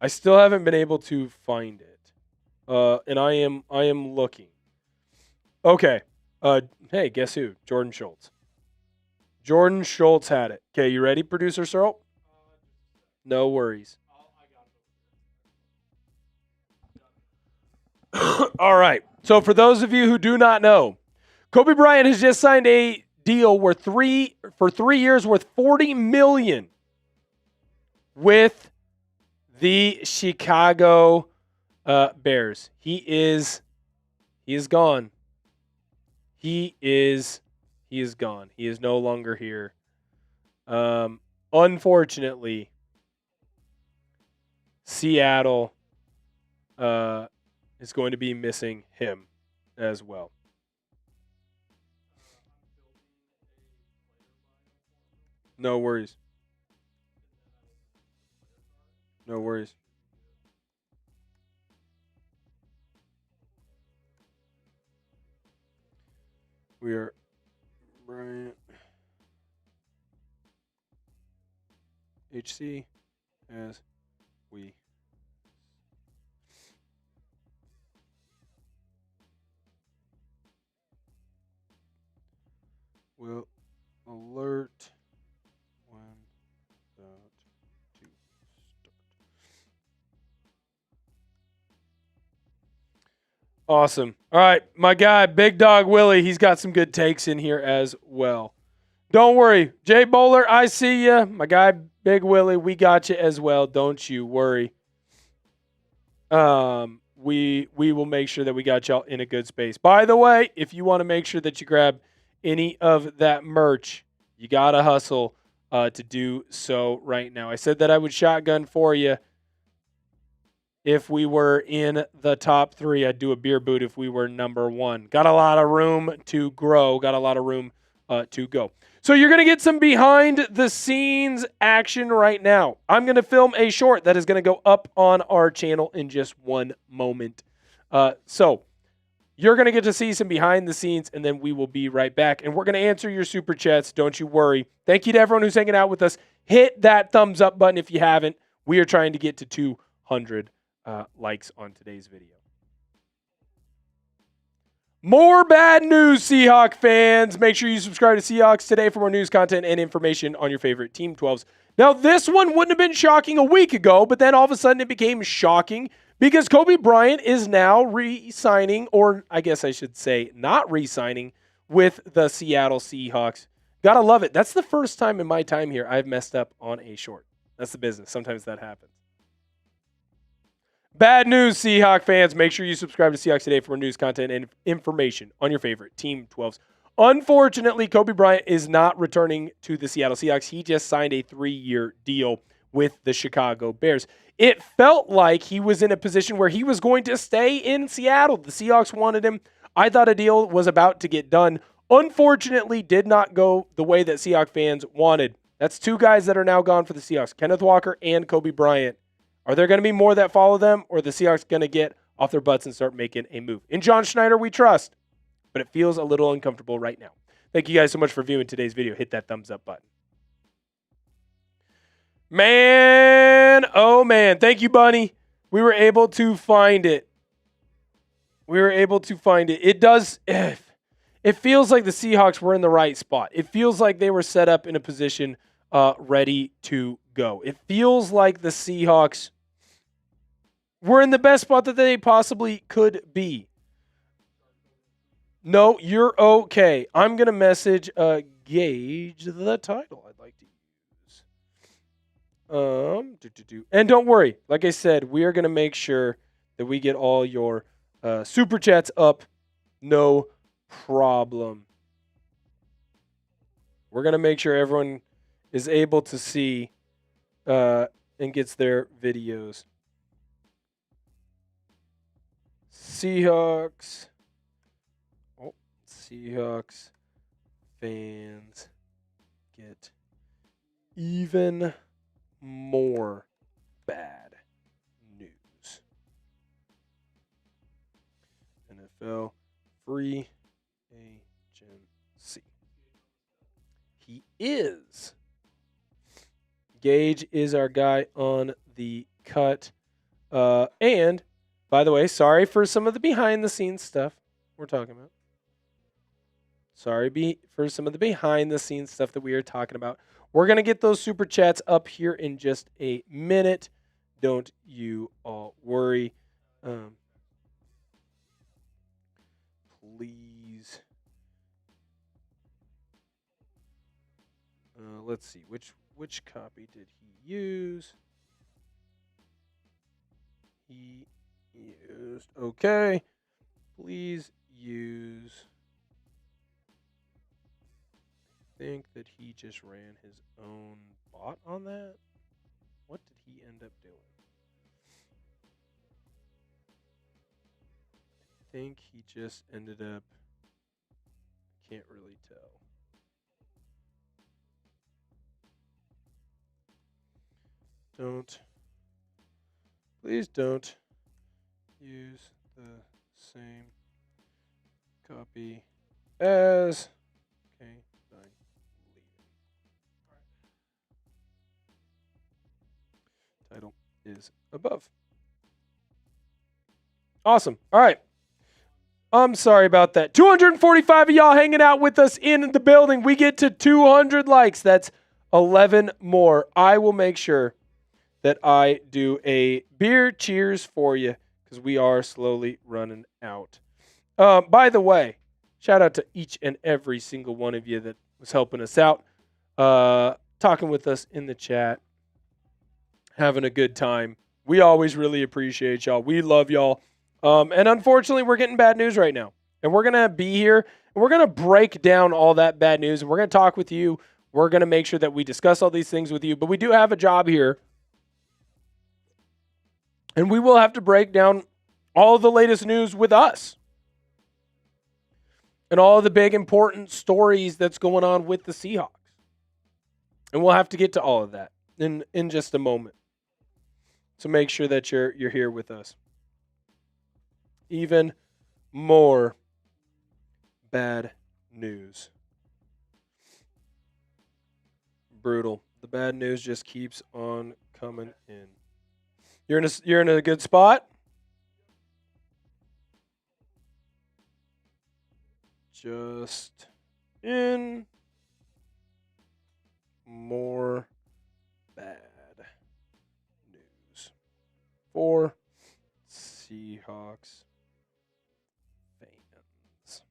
I still haven't been able to find it. And I am looking. Okay. Hey, guess who? Jordan Schultz. Jordan Schultz had it. Okay, you ready, producer Searle? No worries. All right. So for those of you who do not know, Coby Bryant has just signed a deal for 3 years worth $40 million with the Chicago Bears. He is gone. He is gone. He is no longer here. Unfortunately, Seattle is going to be missing him as well. No worries. No worries. We are Bryant HC as we will alert when about to start. Awesome. All right, my guy, Big Dog Willie, he's got some good takes in here as well. Don't worry. Jay Bowler, I see you. My guy, Big Willie, we got you as well. Don't you worry. We will make sure that we got y'all in a good space. By the way, if you want to make sure that you grab any of that merch, you got to hustle to do so right now. I said that I would shotgun for you if we were in the top 3. I'd do a beer boot if we were number 1. Got a lot of room to grow. Got a lot of room to go. So you're going to get some behind-the-scenes action right now. I'm going to film a short that is going to go up on our channel in just one moment. So you're going to get to see some behind the scenes, and then we will be right back. And we're going to answer your super chats. Don't you worry. Thank you to everyone who's hanging out with us. Hit that thumbs up button if you haven't. We are trying to get to 200 likes on today's video. More bad news, Seahawks fans. Make sure you subscribe to Seahawks Today for more news, content, and information on your favorite Team 12s. Now, this one wouldn't have been shocking a week ago, but then all of a sudden it became shocking because Coby Bryant is now re-signing, or I guess I should say not re-signing, with the Seattle Seahawks. Gotta love it. That's the first time in my time here I've messed up on a short. That's the business. Sometimes that happens. Bad news, Seahawks fans. Make sure you subscribe to Seahawks Today for more news, content, and information on your favorite Team 12s. Unfortunately, Coby Bryant is not returning to the Seattle Seahawks. He just signed a 3-year deal with the Chicago Bears. It felt like he was in a position where he was going to stay in Seattle. The Seahawks wanted him. I thought a deal was about to get done. Unfortunately, did not go the way that Seahawks fans wanted. That's 2 guys that are now gone for the Seahawks, Kenneth Walker and Coby Bryant. Are there going to be more that follow them, or are the Seahawks going to get off their butts and start making a move? In John Schneider, we trust, but it feels a little uncomfortable right now. Thank you guys so much for viewing today's video. Hit that thumbs up button. Man, oh man. Thank you, Bunny. We were able to find it. It does, it feels like the Seahawks were in the right spot. It feels like they were set up in a position ready to go. It feels like the Seahawks were in the best spot that they possibly could be. No, you're okay. I'm going to message Gage the title I'd like to use. And don't worry. Like I said, we are going to make sure that we get all your super chats up. No problem. We're going to make sure everyone is able to see and gets their videos. Seahawks fans get even more bad news. NFL free agency. He is. Gage is our guy on the cut. And, by the way, sorry for some of the behind-the-scenes stuff we're talking about. Sorry for some of the behind-the-scenes stuff that we are talking about. We're going to get those super chats up here in just a minute. Don't you all worry. Please. Let's see. Which copy did he use? He used. Okay. Please use. I think that he just ran his own bot on that. What did he end up doing? I think he just ended up. Can't really tell. Please don't use the same copy as. Okay, I'm leaving. Title is above. Awesome. All right. I'm sorry about that. 245 of y'all hanging out with us in the building. We get to 200 likes. That's 11 more. I will make sure that I do a beer cheers for you because we are slowly running out. By the way, shout out to each and every single one of you that was helping us out, talking with us in the chat, having a good time. We always really appreciate y'all. We love y'all. And unfortunately, we're getting bad news right now. And we're going to be here, and we're going to break down all that bad news, and we're going to talk with you. We're going to make sure that we discuss all these things with you. But we do have a job here. And we will have to break down all the latest news with us. And all the big important stories that's going on with the Seahawks. And we'll have to get to all of that in just a moment. So make sure that you're here with us. Even more bad news. Brutal. The bad news just keeps on coming in. You're in a good spot? Just in more bad news for Seahawks fans.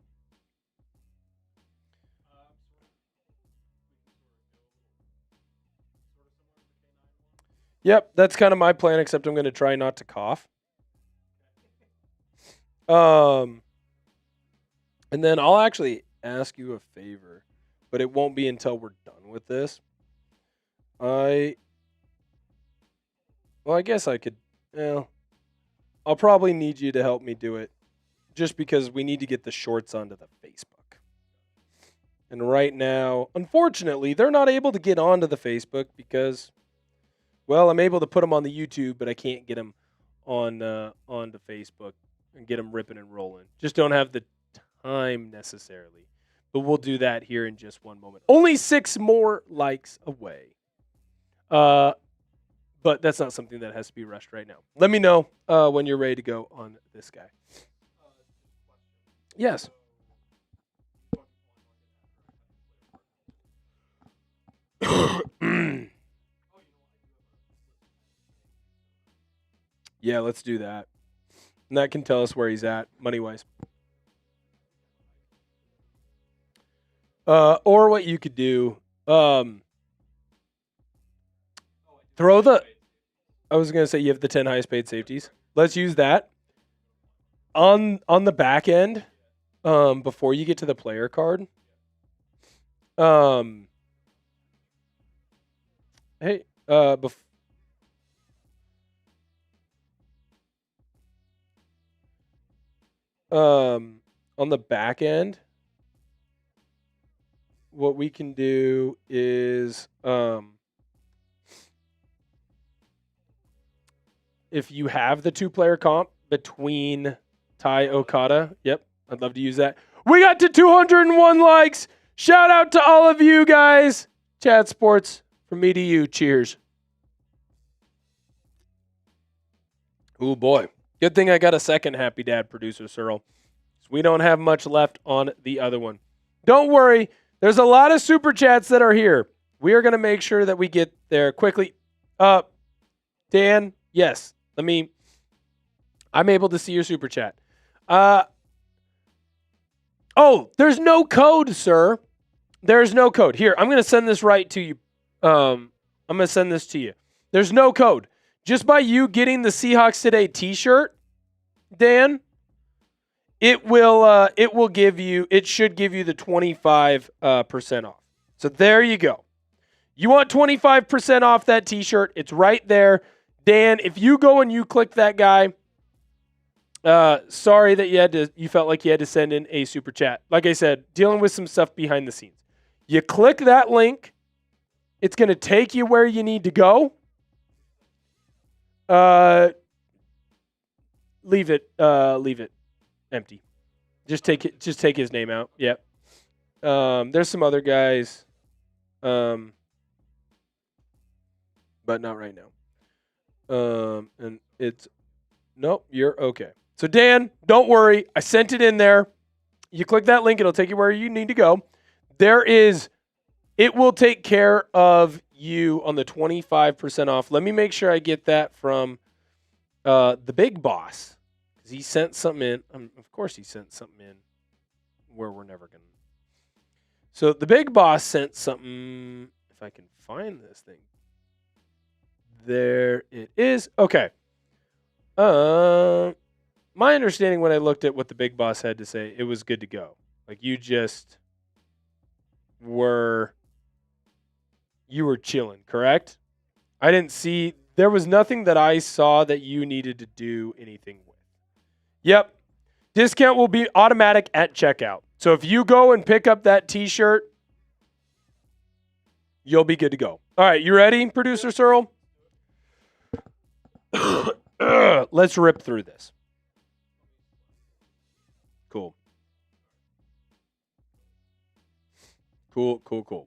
Yep, that's kind of my plan, except I'm going to try not to cough. And then I'll actually ask you a favor, but it won't be until we're done with this. I guess I could. Well, I'll probably need you to help me do it, just because we need to get the shorts onto the Facebook. And right now, unfortunately, they're not able to get onto the Facebook because, well, I'm able to put them on the YouTube, but I can't get them onto Facebook and get them ripping and rolling. Just don't have the time necessarily. But we'll do that here in just one moment. Only 6 more likes away. But that's not something that has to be rushed right now. Let me know when you're ready to go on this guy. Yes. Yeah, let's do that. And that can tell us where he's at, money-wise. Or what you could do, throw the. I was gonna say you have the 10 highest paid safeties. Let's use that on the back end. Before you get to the player card. Hey, on the back end, what we can do is if you have the 2-player comp between Ty Okada, yep, I'd love to use that. We got to 201 likes. Shout out to all of you guys. Chat Sports, from me to you. Cheers. Oh boy. Good thing I got a second Happy Dad, producer Cyril. We don't have much left on the other one. Don't worry. There's a lot of super chats that are here. We are going to make sure that we get there quickly. Dan, yes. I'm able to see your super chat. There's no code, sir. There's no code. Here, I'm going to send this right to you. I'm going to send this to you. There's no code. Just by you getting the Seahawks Today t-shirt, Dan, it should give you the 25% off. So there you go. You want 25% off that t-shirt? It's right there. Dan, if you go and you click that guy, sorry that you felt like you had to send in a super chat. Like I said, dealing with some stuff behind the scenes. You click that link. It's going to take you where you need to go. Leave it empty. Just take his name out. Yep. There's some other guys. But not right now. And it's nope, you're okay. So Dan, don't worry. I sent it in there. You click that link, it'll take you where you need to go. It will take care of you on the 25% off. Let me make sure I get that from the big boss. Because he sent something in. Of course he sent something in where we're never going to. So the big boss sent something. If I can find this thing. There it is. Okay. My understanding when I looked at what the big boss had to say, it was good to go. Like you were chilling, correct? There was nothing that I saw that you needed to do anything with. Yep. Discount will be automatic at checkout. So if you go and pick up that t-shirt, you'll be good to go. All right, you ready, producer Cyril? Let's rip through this. Cool.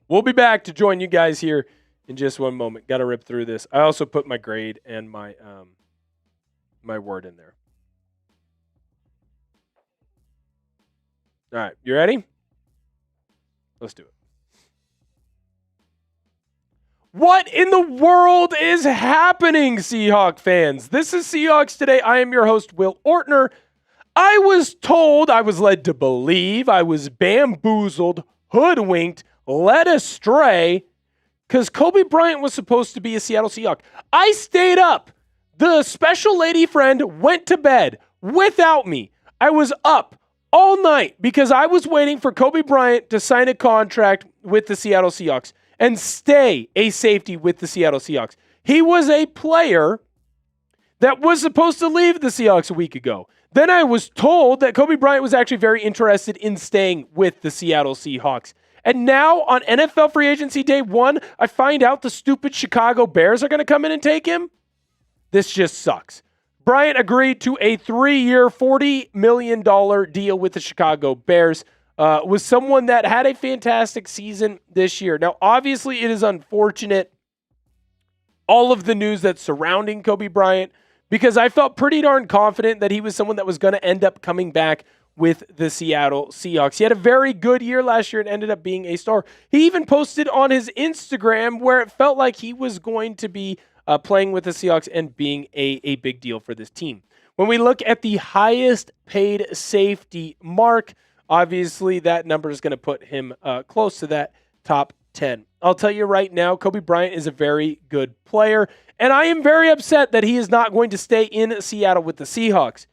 We'll be back to join you guys here in just one moment. Got to rip through this. I also put my grade and my word in there. All right, you ready? Let's do it. What in the world is happening, Seahawk fans? This is Seahawks Today. I am your host, Will Ortner. I was told, I was led to believe, I was bamboozled, hoodwinked, led astray, because Coby Bryant was supposed to be a Seattle Seahawk. I stayed up. The special lady friend went to bed without me. I was up all night because I was waiting for Coby Bryant to sign a contract with the Seattle Seahawks and stay a safety with the Seattle Seahawks. He was a player that was supposed to leave the Seahawks a week ago. Then I was told that Coby Bryant was actually very interested in staying with the Seattle Seahawks. And now on NFL free agency day 1, I find out the stupid Chicago Bears are going to come in and take him. This just sucks. Bryant agreed to a 3-year, $40 million deal with the Chicago Bears. Was someone that had a fantastic season this year. Now, obviously, it is unfortunate, all of the news that's surrounding Coby Bryant, because I felt pretty darn confident that he was someone that was going to end up coming back with the Seattle Seahawks. He had a very good year last year and ended up being a star. He even posted on his Instagram where it felt like he was going to be playing with the Seahawks and being a big deal for this team. When we look at the highest paid safety mark, Obviously, that number is going to put him close to that top 10. I'll tell you right now, Coby Bryant is a very good player, and I am very upset that he is not going to stay in Seattle with the Seahawks.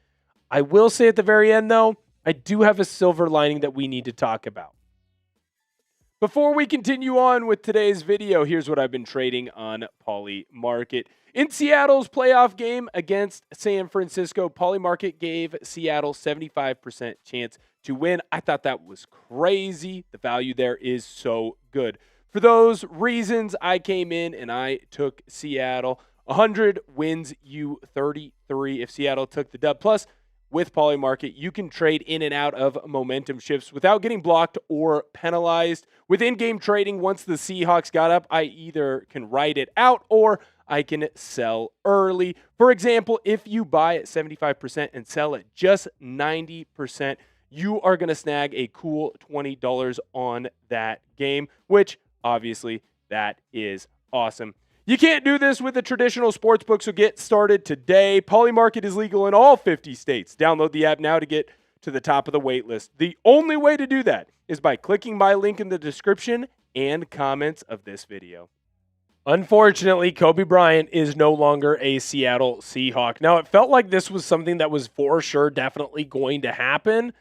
I will say at the very end, though, I do have a silver lining that we need to talk about. Before we continue on with today's video, here's what I've been trading on Polymarket. In Seattle's playoff game against San Francisco, Polymarket gave Seattle 75% chance to win. I thought that was crazy. The value there is so good. For those reasons, I came in and I took Seattle. 100 wins you 33 if Seattle took the dub. Plus, with Polymarket, you can trade in and out of momentum shifts without getting blocked or penalized. With in-game trading, once the Seahawks got up, I either can ride it out or I can sell early. For example, if you buy at 75% and sell at just 90%, you are going to snag a cool $20 on that game, which obviously that is awesome. You can't do this with a traditional sportsbook, so get started today. Polymarket is legal in all 50 states. Download the app now to get to the top of the wait list. The only way to do that is by clicking my link in the description and comments of this video. Unfortunately, Coby Bryant is no longer a Seattle Seahawk. Now, it felt like this was something that was for sure definitely going to happen,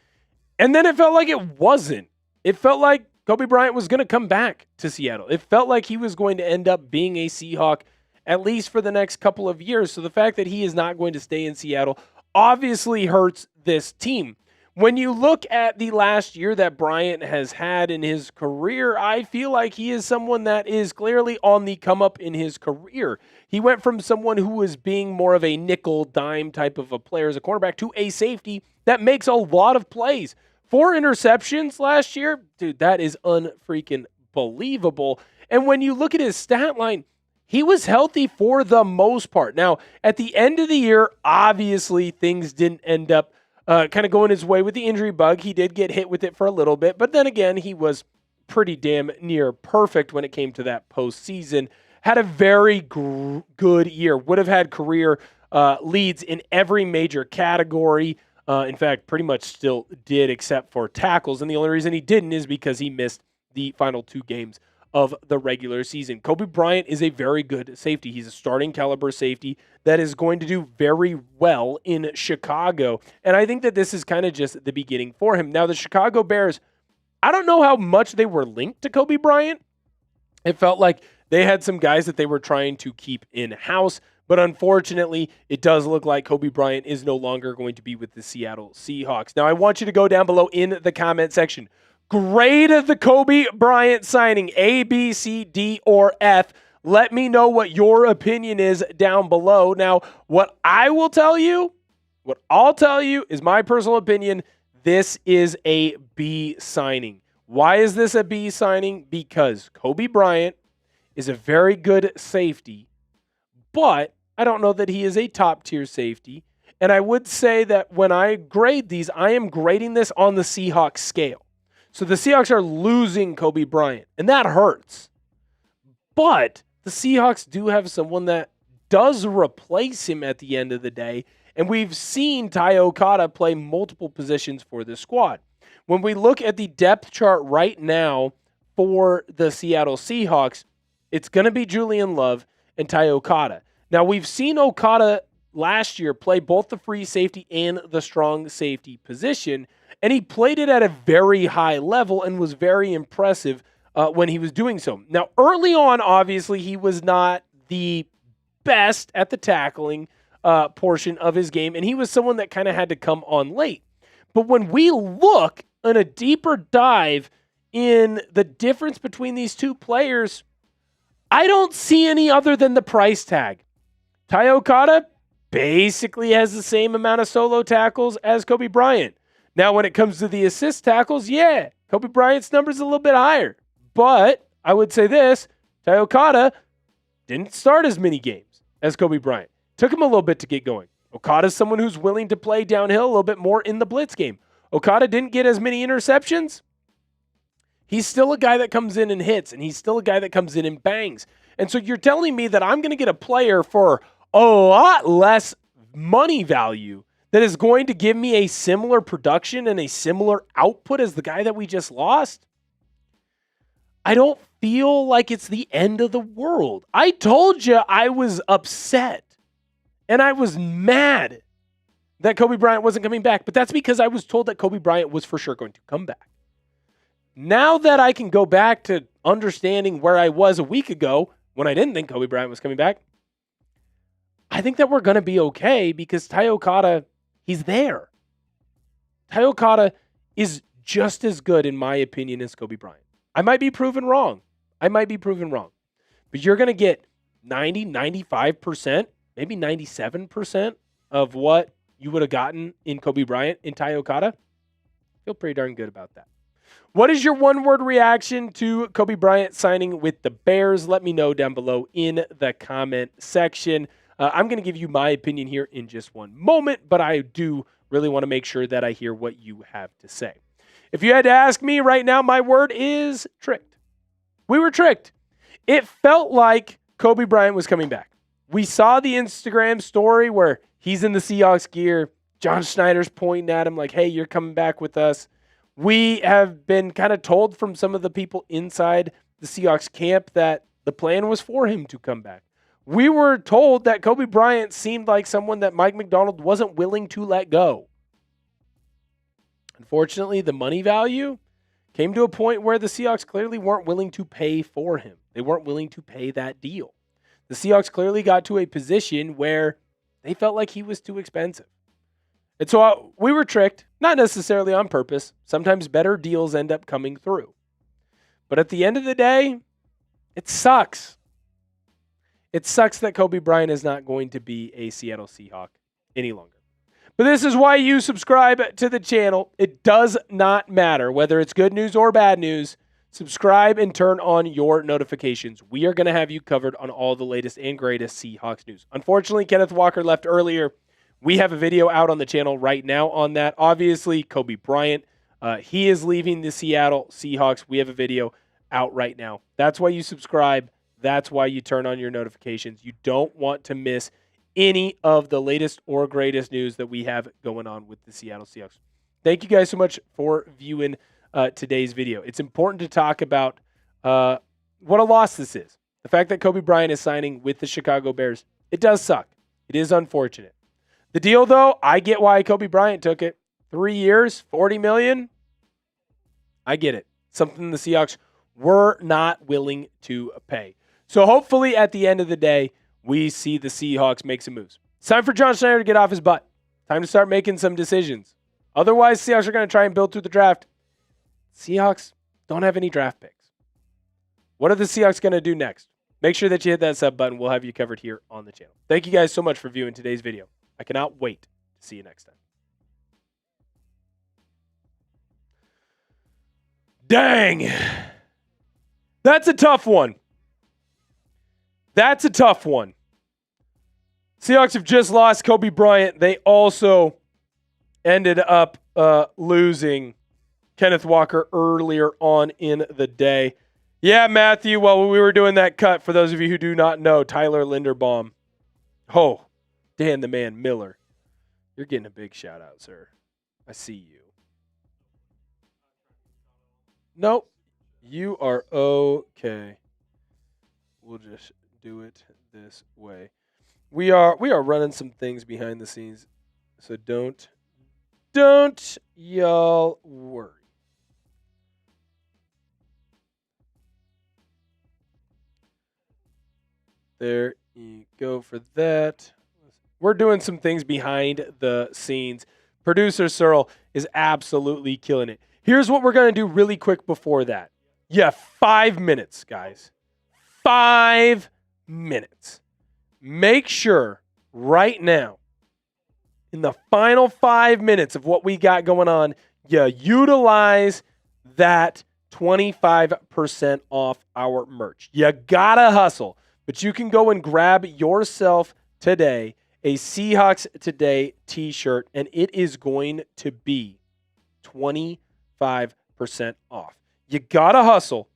and then it felt like it wasn't. It felt like Coby Bryant was going to come back to Seattle. It felt like he was going to end up being a Seahawk at least for the next couple of years. So the fact that he is not going to stay in Seattle obviously hurts this team. When you look at the last year that Bryant has had in his career, I feel like he is someone that is clearly on the come up in his career. He went from someone who was being more of a nickel dime type of a player as a cornerback to a safety that makes a lot of plays. 4 interceptions last year, dude, that is unfreaking believable. And when you look at his stat line, he was healthy for the most part. Now, at the end of the year, obviously things didn't end up kind of going his way with the injury bug. He did get hit with it for a little bit, but then again, he was pretty damn near perfect when it came to that postseason. Had a very good year. Would have had career leads in every major category. In fact, pretty much still did except for tackles. And the only reason he didn't is because he missed the final 2 games of the regular season. Coby Bryant is a very good safety. He's a starting caliber safety that is going to do very well in Chicago. And I think that this is kind of just the beginning for him. Now, the Chicago Bears, I don't know how much they were linked to Coby Bryant. It felt like they had some guys that they were trying to keep in-house. But unfortunately, it does look like Coby Bryant is no longer going to be with the Seattle Seahawks. Now, I want you to go down below in the comment section. Grade the Coby Bryant signing, A, B, C, D, or F. Let me know what your opinion is down below. Now, what I'll tell you is my personal opinion. This is a B signing. Why is this a B signing? Because Coby Bryant is a very good safety, but I don't know that he is a top-tier safety. And I would say that when I grade these, I am grading this on the Seahawks scale. So the Seahawks are losing Coby Bryant, and that hurts. But the Seahawks do have someone that does replace him at the end of the day, and we've seen Ty Okada play multiple positions for the squad. When we look at the depth chart right now for the Seattle Seahawks, it's going to be Julian Love and Ty Okada. Now, we've seen Okada last year play both the free safety and the strong safety position, and he played it at a very high level and was very impressive when he was doing so. Now, early on, obviously, he was not the best at the tackling portion of his game, and he was someone that kind of had to come on late. But when we look on a deeper dive in the difference between these two players, I don't see any other than the price tag. Ty Okada basically has the same amount of solo tackles as Coby Bryant. Now, when it comes to the assist tackles, yeah, Coby Bryant's number is a little bit higher. But I would say this, Ty Okada didn't start as many games as Coby Bryant. Took him a little bit to get going. Okada's someone who's willing to play downhill a little bit more in the blitz game. Okada didn't get as many interceptions. He's still a guy that comes in and hits, and he's still a guy that comes in and bangs. And so you're telling me that I'm going to get a player for a lot less money value that is going to give me a similar production and a similar output as the guy that we just lost, I don't feel like it's the end of the world. I told you I was upset and I was mad that Coby Bryant wasn't coming back, but that's because I was told that Coby Bryant was for sure going to come back. Now that I can go back to understanding where I was a week ago when I didn't think Coby Bryant was coming back, I think that we're going to be okay because Ty Okada, he's there. Ty Okada is just as good, in my opinion, as Coby Bryant. I might be proven wrong. But you're going to get 90, 95%, maybe 97% of what you would have gotten in Coby Bryant in Ty Okada. Feel pretty darn good about that. What is your one-word reaction to Coby Bryant signing with the Bears? Let me know down below in the comment section. I'm going to give you my opinion here in just one moment, but I do really want to make sure that I hear what you have to say. If you had to ask me right now, my word is tricked. We were tricked. It felt like Coby Bryant was coming back. We saw the Instagram story where he's in the Seahawks gear. John Schneider's pointing at him like, hey, you're coming back with us. We have been kind of told from some of the people inside the Seahawks camp that the plan was for him to come back. We were told that Coby Bryant seemed like someone that Mike Macdonald wasn't willing to let go. Unfortunately, the money value came to a point where the Seahawks clearly weren't willing to pay for him. They weren't willing to pay that deal. The Seahawks clearly got to a position where they felt like he was too expensive. And so we were tricked, not necessarily on purpose. Sometimes better deals end up coming through. But at the end of the day, it sucks. It sucks that Coby Bryant is not going to be a Seattle Seahawk any longer. But this is why you subscribe to the channel. It does not matter whether it's good news or bad news. Subscribe and turn on your notifications. We are going to have you covered on all the latest and greatest Seahawks news. Unfortunately, Kenneth Walker left earlier. We have a video out on the channel right now on that. Obviously, Coby Bryant, he is leaving the Seattle Seahawks. We have a video out right now. That's why you subscribe. That's why you turn on your notifications. You don't want to miss any of the latest or greatest news that we have going on with the Seattle Seahawks. Thank you guys so much for viewing today's video. It's important to talk about what a loss this is. The fact that Coby Bryant is signing with the Chicago Bears, it does suck. It is unfortunate. The deal, though, I get why Coby Bryant took it. 3 years, $40 million. I get it. Something the Seahawks were not willing to pay. So hopefully at the end of the day, we see the Seahawks make some moves. It's time for John Schneider to get off his butt. Time to start making some decisions. Otherwise, Seahawks are going to try and build through the draft. Seahawks don't have any draft picks. What are the Seahawks going to do next? Make sure that you hit that sub button. We'll have you covered here on the channel. Thank you guys so much for viewing today's video. I cannot wait to see you next time. Dang. That's a tough one. That's a tough one. Seahawks have just lost Coby Bryant. They also ended up losing Kenneth Walker earlier on in the day. Yeah, Matthew, while we were doing that cut, for those of you who do not know, Tyler Linderbaum. Oh, Dan the Man Miller. You're getting a big shout out, sir. I see you. Nope. You are okay. We'll just do it this way. We are running some things behind the scenes, so don't y'all worry. There you go for that. We're doing some things behind the scenes. Producer Searle is absolutely killing it. Here's what we're going to do really quick before that. Yeah, 5 minutes, guys. 5 minutes. Make sure right now, in the final 5 minutes of what we got going on, you utilize that 25% off our merch. You got to hustle. But you can go and grab yourself today a Seahawks Today t-shirt, and it is going to be 25% off. You got to hustle.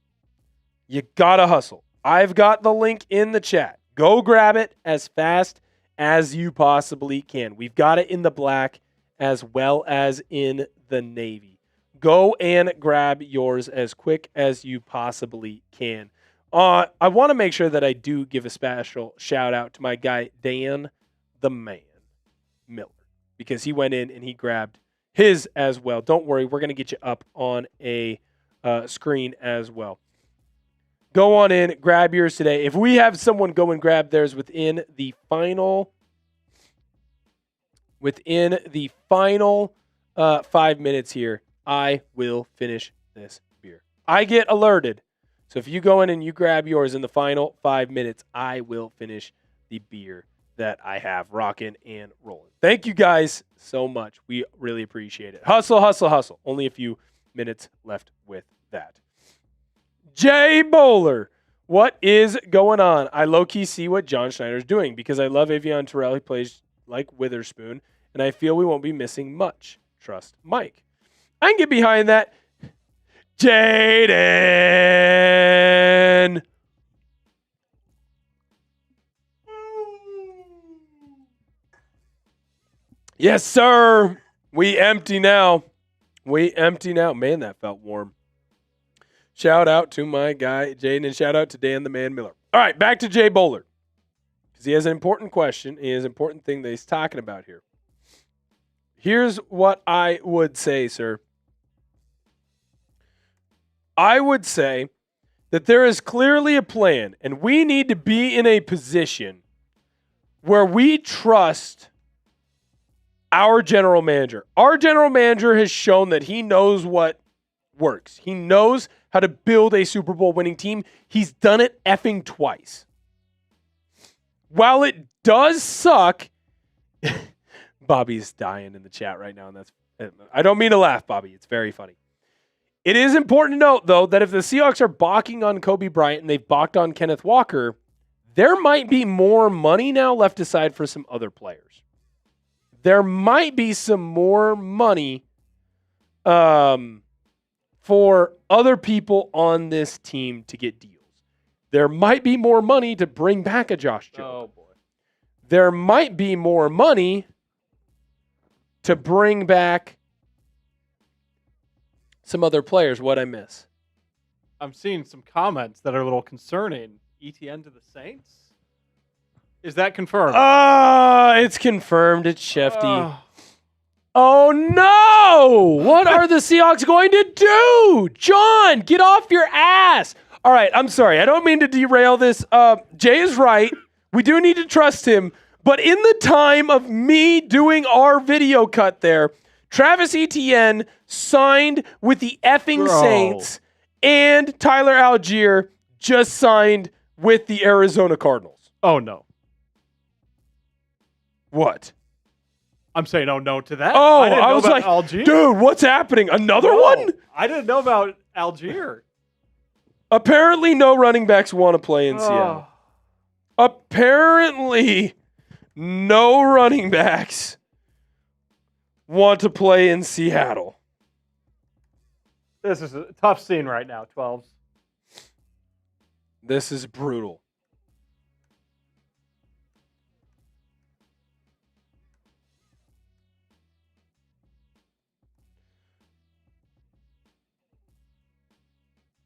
You got to hustle. I've got the link in the chat. Go grab it as fast as you possibly can. We've got it in the black. as well as in the Navy. Go and grab yours as quick as you possibly can. I want to make sure that I do give a special shout out to my guy, Dan the Man Miller, because he went in and he grabbed his as well. Don't worry, we're going to get you up on a screen as well. Go on in, grab yours today. If we have someone go and grab theirs within the final 5 minutes here, I will finish this beer. I get alerted. So if you go in and you grab yours in the final 5 minutes, I will finish the beer that I have rocking and rolling. Thank you guys so much. We really appreciate it. Hustle, hustle, hustle. Only a few minutes left with that. Jay Bowler, what is going on? I low-key see what John Schneider is doing because I love Avion Terrell. He plays like Witherspoon, and I feel we won't be missing much. Trust Mike. I can get behind that. Jaden. Yes, sir. We empty now. Man, that felt warm. Shout out to my guy, Jaden, and shout out to Dan the Man Miller. All right, back to Jay Bowler. Because he has an important question. He has an important thing that he's talking about here. Here's what I would say, sir. I would say that there is clearly a plan, and we need to be in a position where we trust our general manager. Our general manager has shown that he knows what works. He knows how to build a Super Bowl winning team. He's done it effing twice. While it does suck, Bobby's dying in the chat right now, and I don't mean to laugh, Bobby. It's very funny. It is important to note, though, that if the Seahawks are balking on Coby Bryant and they've balked on Kenneth Walker, there might be more money now left aside for some other players. There might be some more money for other people on this team to get deals. There might be more money to bring back a Josh Jobe. Oh, boy. There might be more money to bring back some other players. What'd I miss? I'm seeing some comments that are a little concerning. ETN to the Saints? Is that confirmed? It's confirmed. It's Shefty. Oh, no! What are the Seahawks going to do? John, get off your ass. All right, I'm sorry. I don't mean to derail this. Jay is right. We do need to trust him. But in the time of me doing our video cut there, Travis Etienne signed with the effing Saints, and Tyler Allgeier just signed with the Arizona Cardinals. Oh, no. What? I'm saying oh no to that. Oh, I was like, Allgeier. Dude, what's happening? Another one? I didn't know about Allgeier. Apparently, no running backs want to play in Seattle. Apparently, no running backs want to play in Seattle. This is a tough scene right now, 12s. This is brutal.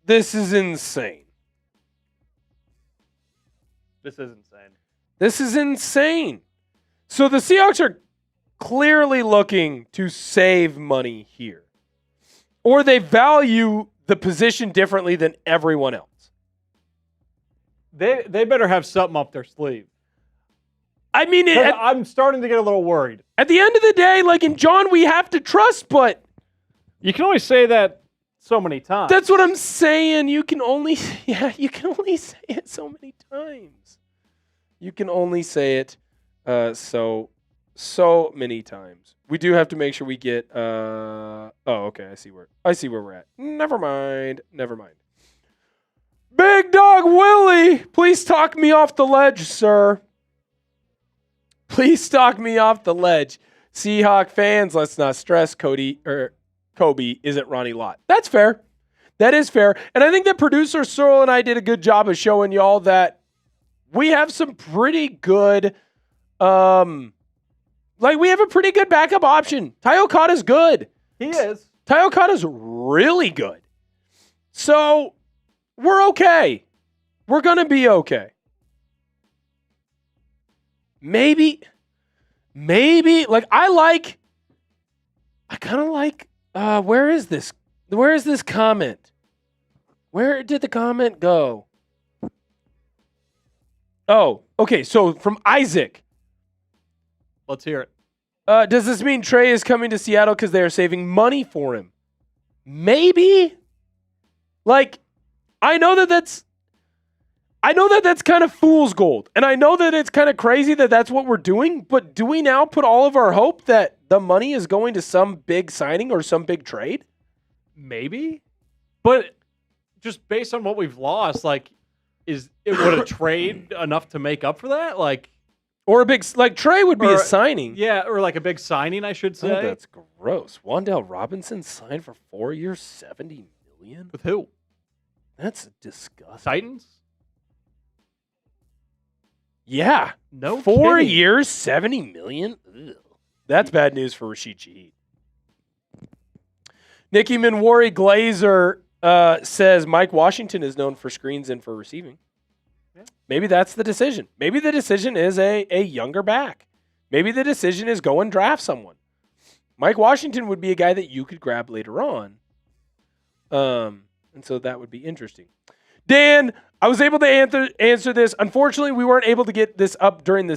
This is insane. This is insane. This is insane. So the Seahawks are clearly looking to save money here. Or they value the position differently than everyone else. They better have something up their sleeve. I mean, I'm starting to get a little worried. At the end of the day, like in John, we have to trust, but you can only say that so many times. That's what I'm saying. You can only say it so many times. You can only say it so many times. We do have to make sure we get okay, I see where we're at. Never mind. Big Dog Willie, please talk me off the ledge, sir. Please talk me off the ledge. Seahawk fans, let's not stress. Coby isn't Ronnie Lott. That's fair. That is fair. And I think that producer Searle and I did a good job of showing y'all that we have some pretty good Like, we have a pretty good backup option. Ty Okada's good. He is. Ty Okada's really good. So, we're okay. We're going to be okay. Maybe, like, I kind of like, where is this? Where is this comment? Where did the comment go? Oh, okay. So from Isaac. Let's hear it. Does this mean Trey is coming to Seattle because they are saving money for him? Maybe. Like, I know that that's kind of fool's gold. And I know that it's kind of crazy that that's what we're doing. But do we now put all of our hope that the money is going to some big signing or some big trade? Maybe. But just based on what we've lost, like, would a trade enough to make up for that? Like, or a big, like, Trey would be a signing. Yeah, or like a big signing, I should say. Oh, that's gross. Wan'Dale Robinson signed for 4 years, $70 million? With who? That's disgusting. Titans? Yeah. No 4 kidding. years, $70 million? Ugh. That's bad news for Rashid Shaheed. Nikki Minwari Glazer says Mike Washington is known for screens and for receiving. Yeah. Maybe that's the decision. Maybe the decision is a younger back. Maybe the decision is go and draft someone. Mike Washington would be a guy that you could grab later on. And so that would be interesting. Dan, I was able to answer this. Unfortunately, we weren't able to get this up during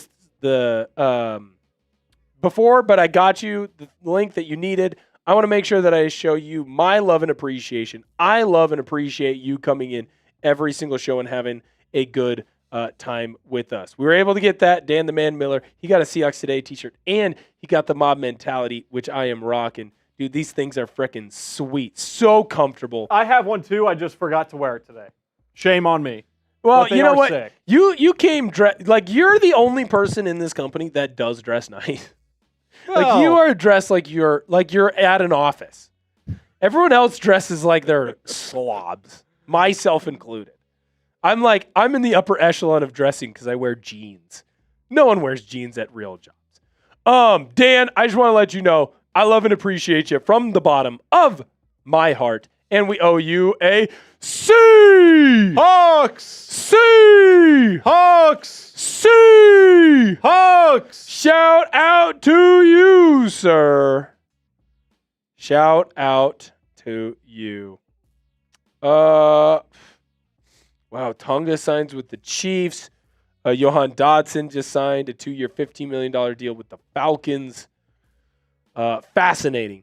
before, but I got you the link that you needed. I want to make sure that I show you my love and appreciation. I love and appreciate you coming in every single show and having a good time with us. We were able to get that. Dan the Man Miller, he got a Seahawks Today t-shirt, and he got the Mob Mentality, which I am rocking. Dude, these things are freaking sweet. So comfortable. I have one too. I just forgot to wear it today. Shame on me. Well, you know what? Sick. You came dressed, like, you're the only person in this company that does dress nice. Like, you are dressed like you're at an office. Everyone else dresses like they're slobs, myself included. I'm in the upper echelon of dressing because I wear jeans. No one wears jeans at real jobs. Dan, I just want to let you know I love and appreciate you from the bottom of my heart, and we owe you a Seahawks! Seahawks! Seahawks! Shout out to you, sir. Shout out to you. Wow, Tonga signs with the Chiefs. Johan Dodson just signed a 2-year, $15 million deal with the Falcons. Fascinating.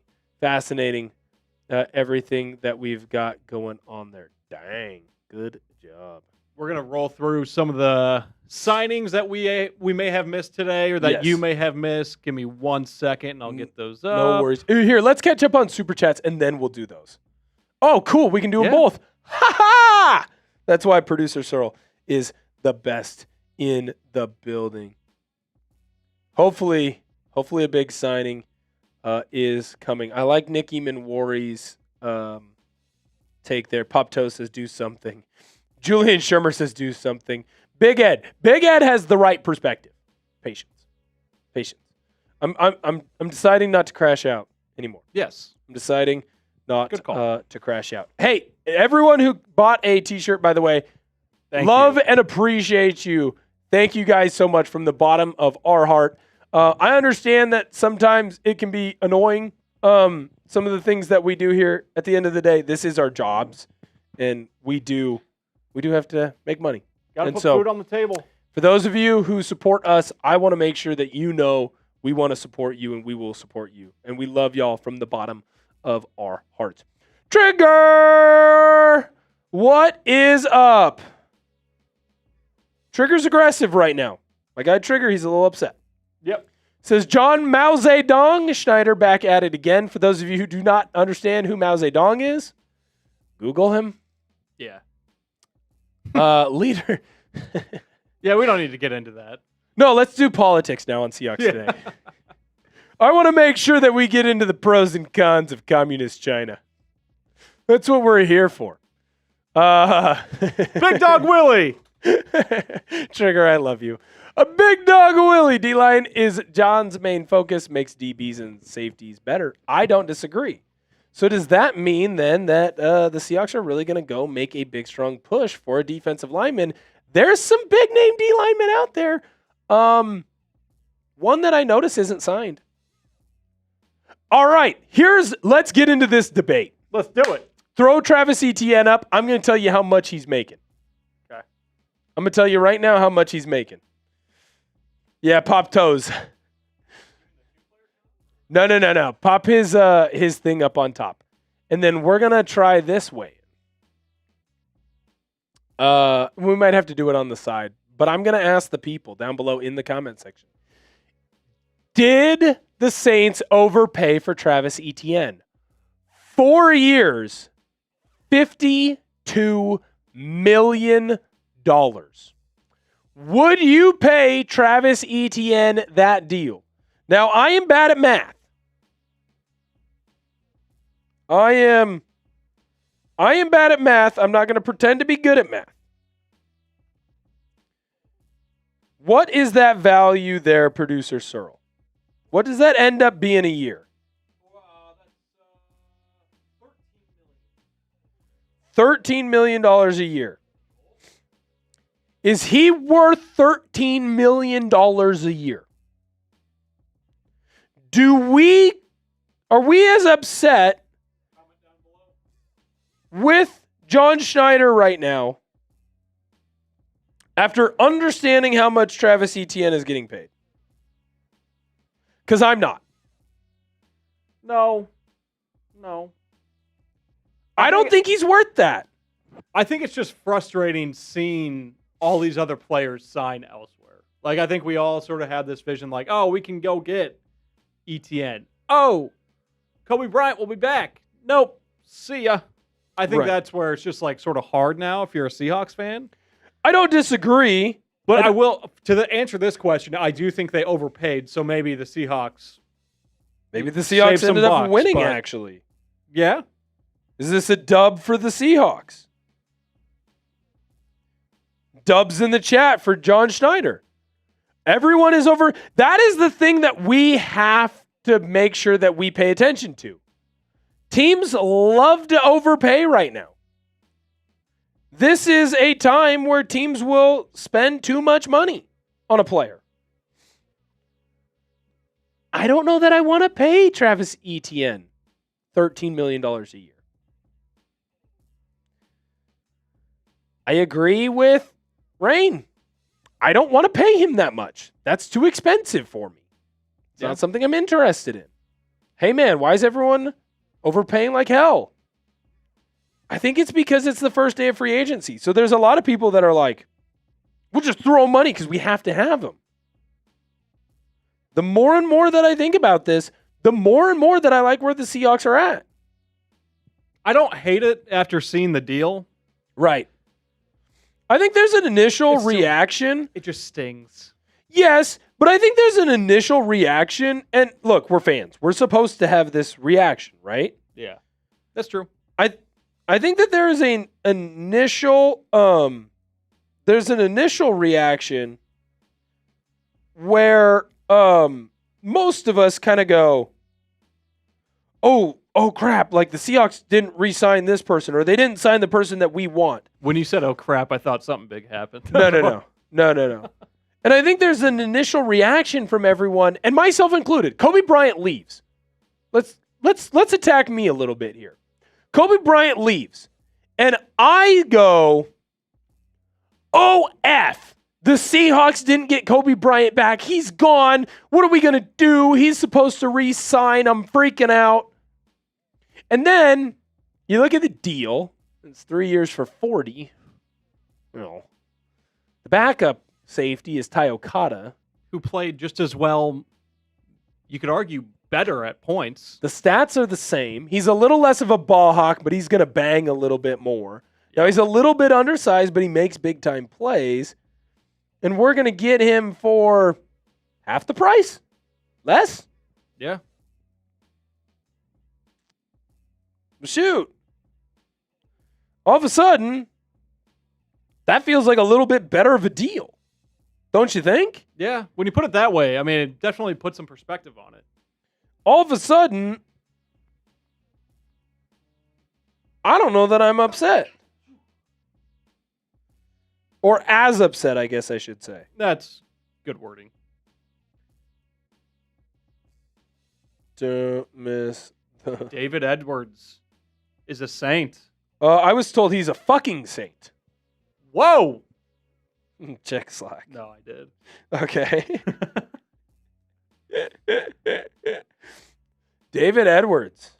Everything that we've got going on there. Dang, good job. We're going to roll through some of the signings that we may have missed today or that you may have missed. Give me 1 second and I'll get those up. No worries. Here, let's catch up on Super Chats and then we'll do those. Oh, cool. We can do them both. Ha-ha! That's why producer Searle is the best in the building. Hopefully a big signing is coming. I like Nikki Minwari's take there. Pop Toast says do something. Julian Shermer says do something. Big Ed has the right perspective. Patience. I'm deciding not to crash out anymore. Yes. I'm deciding not to crash out. Hey, everyone who bought a t-shirt, by the way, love and appreciate you. Thank you guys so much from the bottom of our heart. I understand that sometimes it can be annoying, some of the things that we do here. At the end of the day, this is our jobs, and we do have to make money. Got to put food on the table. For those of you who support us, I want to make sure that you know we want to support you, and we will support you. And we love y'all from the bottom of our hearts. Trigger! What is up? Trigger's aggressive right now. My guy Trigger, he's a little upset. Yep. Says John Mao Zedong Schneider back at it again. For those of you who do not understand who Mao Zedong is, Google him. Yeah. Leader. Yeah, we don't need to get into that. No, let's do politics now on Seahawks Today. I want to make sure that we get into the pros and cons of communist China. That's what we're here for. Big Dog Willie. Trigger, I love you. A big dog Willie. D-line is John's main focus, makes DBs and safeties better. I don't disagree. So does that mean then that the Seahawks are really going to go make a big, strong push for a defensive lineman? There's some big-name D-linemen out there. One that I notice isn't signed. All right, let's get into this debate. Let's do it. Throw Travis Etienne up. I'm going to tell you how much he's making. Okay. I'm going to tell you right now how much he's making. Yeah, pop toes. No. Pop his thing up on top. And then we're going to try this way. We might have to do it on the side, but I'm going to ask the people down below in the comment section. Did the Saints overpay for Travis Etienne? 4 years, $52 million. Would you pay Travis Etienne that deal? Now, I am bad at math. I am bad at math. I'm not going to pretend to be good at math. What is that value there, Producer Searle? What does that end up being a year? $13 million a year. Is he worth $13 million a year? Are we as upset with John Schneider right now after understanding how much Travis Etienne is getting paid? Because I'm not. No. I don't think he's worth that. I think it's just frustrating seeing all these other players sign elsewhere. Like, I think we all sort of have this vision like, oh, we can go get Etienne. Oh, Coby Bryant will be back. Nope. See ya. I think that's where it's just like sort of hard now if you're a Seahawks fan. I don't disagree. But I will, answer this question, I do think they overpaid, so maybe the Seahawks ended up winning, actually. Yeah? Is this a dub for the Seahawks? Dubs in the chat for John Schneider. Everyone is over. That is the thing that we have to make sure that we pay attention to. Teams love to overpay right now. This is a time where teams will spend too much money on a player. I don't know that I want to pay Travis Etienne $13 million a year. I agree with Rain. I don't want to pay him that much. That's too expensive for me. It's not something I'm interested in. Hey, man, why is everyone overpaying like hell? I think it's because it's the first day of free agency. So there's a lot of people that are like, we'll just throw money because we have to have them. The more and more that I think about this, the more and more that I like where the Seahawks are at. I don't hate it after seeing the deal. Right. I think there's an initial reaction. It just stings. Yes, but I think there's an initial reaction. And look, we're fans. We're supposed to have this reaction, right? Yeah, that's true. I think that there is an initial reaction where most of us kind of go, oh crap, like the Seahawks didn't re-sign this person or they didn't sign the person that we want. When you said, oh crap, I thought something big happened. No. And I think there's an initial reaction from everyone, and myself included. Coby Bryant leaves. Let's attack me a little bit here. Coby Bryant leaves, and I go, oh, F. The Seahawks didn't get Coby Bryant back. He's gone. What are we going to do? He's supposed to re-sign. I'm freaking out. And then you look at the deal. It's 3 years for $40 million. The backup safety is Ty Okada, who played just as well, you could argue, better at points. The stats are the same. He's a little less of a ball hawk, but he's going to bang a little bit more. Now, he's a little bit undersized, but he makes big-time plays. And we're going to get him for half the price? Less? Yeah. Shoot. All of a sudden, that feels like a little bit better of a deal. Don't you think? Yeah, when you put it that way, I mean, it definitely puts some perspective on it. All of a sudden, I don't know that I'm upset. Or as upset, I guess I should say. That's good wording. Don't miss. David Edwards is a saint. I was told he's a fucking saint. Whoa! Check Slack. No, I did. Okay. David Edwards.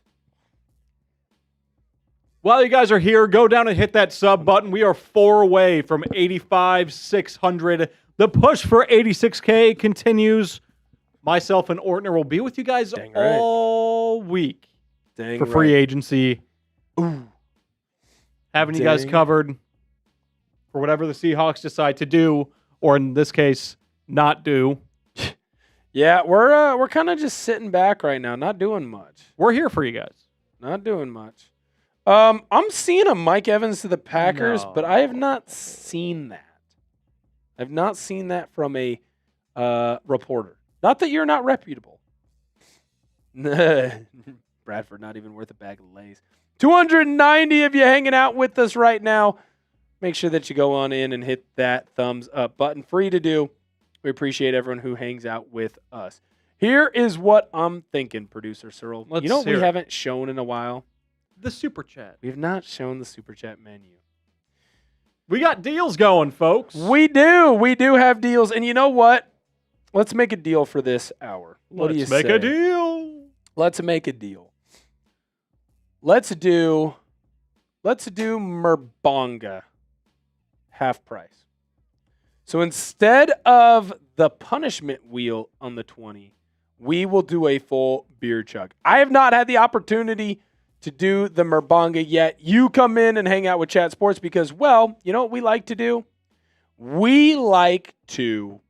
While you guys are here, go down and hit that sub button. We are 4 away from 85,600. The push for 86K continues. Myself and Ortner will be with you guys all week for free agency. Ooh. Having you guys covered for whatever the Seahawks decide to do, or in this case, not do. Yeah, we're kind of just sitting back right now, not doing much. We're here for you guys. Not doing much. I'm seeing a Mike Evans to the Packers, but I have not seen that. I've not seen that from a reporter. Not that you're not reputable. Bradford, not even worth a bag of Lays. 290 of you hanging out with us right now. Make sure that you go on in and hit that thumbs up button. Free to do. We appreciate everyone who hangs out with us. Here is what I'm thinking, Producer Cyril. You know what we haven't shown in a while? The Super Chat. We have not shown the Super Chat menu. We got deals going, folks. We do. We do have deals. And you know what? Let's make a deal for this hour. What do you say? Let's make a deal. Let's make a deal. Let's do Merbonga half price. So instead of the punishment wheel on the 20, we will do a full beer chug. I have not had the opportunity to do the Merbonga yet. You come in and hang out with Chat Sports because, well, you know what we like to do? We like to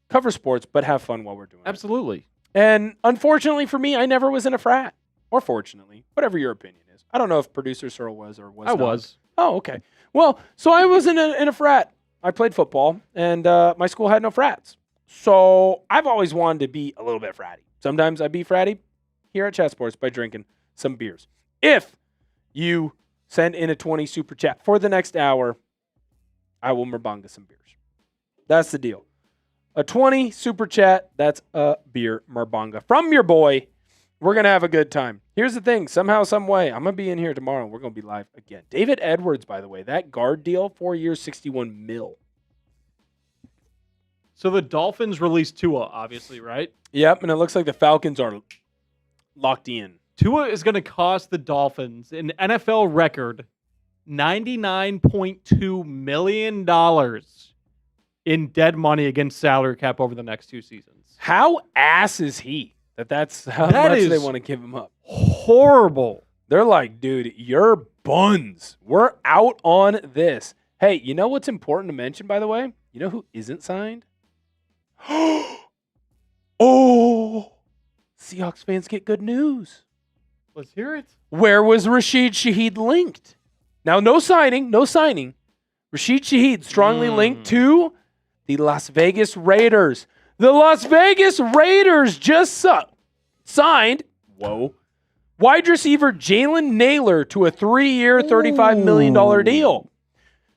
cover sports, but have fun while we're doing it. Absolutely. And unfortunately for me, I never was in a frat. Or fortunately, whatever your opinion is. I don't know if Producer Searle was or was not. I was. Oh, okay. Well, so I was in a frat. I played football, and my school had no frats. So I've always wanted to be a little bit fratty. Sometimes I be fratty here at Chat Sports by drinking some beers. If you send in a 20 super chat for the next hour, I will Merbonga some beers. That's the deal. A 20 super chat, that's a beer Merbonga from your boy. We're going to have a good time. Here's the thing. Somehow, some way, I'm going to be in here tomorrow. We're going to be live again. David Edwards, by the way, that guard deal, 4 years, $61 million. So the Dolphins released Tua, obviously, right? Yep, and it looks like the Falcons are locked in. Tua is going to cost the Dolphins an NFL record $99.2 million in dead money against salary cap over the next 2 seasons. How ass is he? That's how much they want to give him up. Horrible. They're like, dude, you're buns. We're out on this. Hey, you know what's important to mention, by the way? You know who isn't signed? Oh, Seahawks fans get good news. Let's hear it. Where was Rashid Shaheed linked? Now, no signing. Rashid Shaheed strongly linked to the Las Vegas Raiders. The Las Vegas Raiders just signed, wide receiver Jalen Naylor to a 3-year, $35 million deal.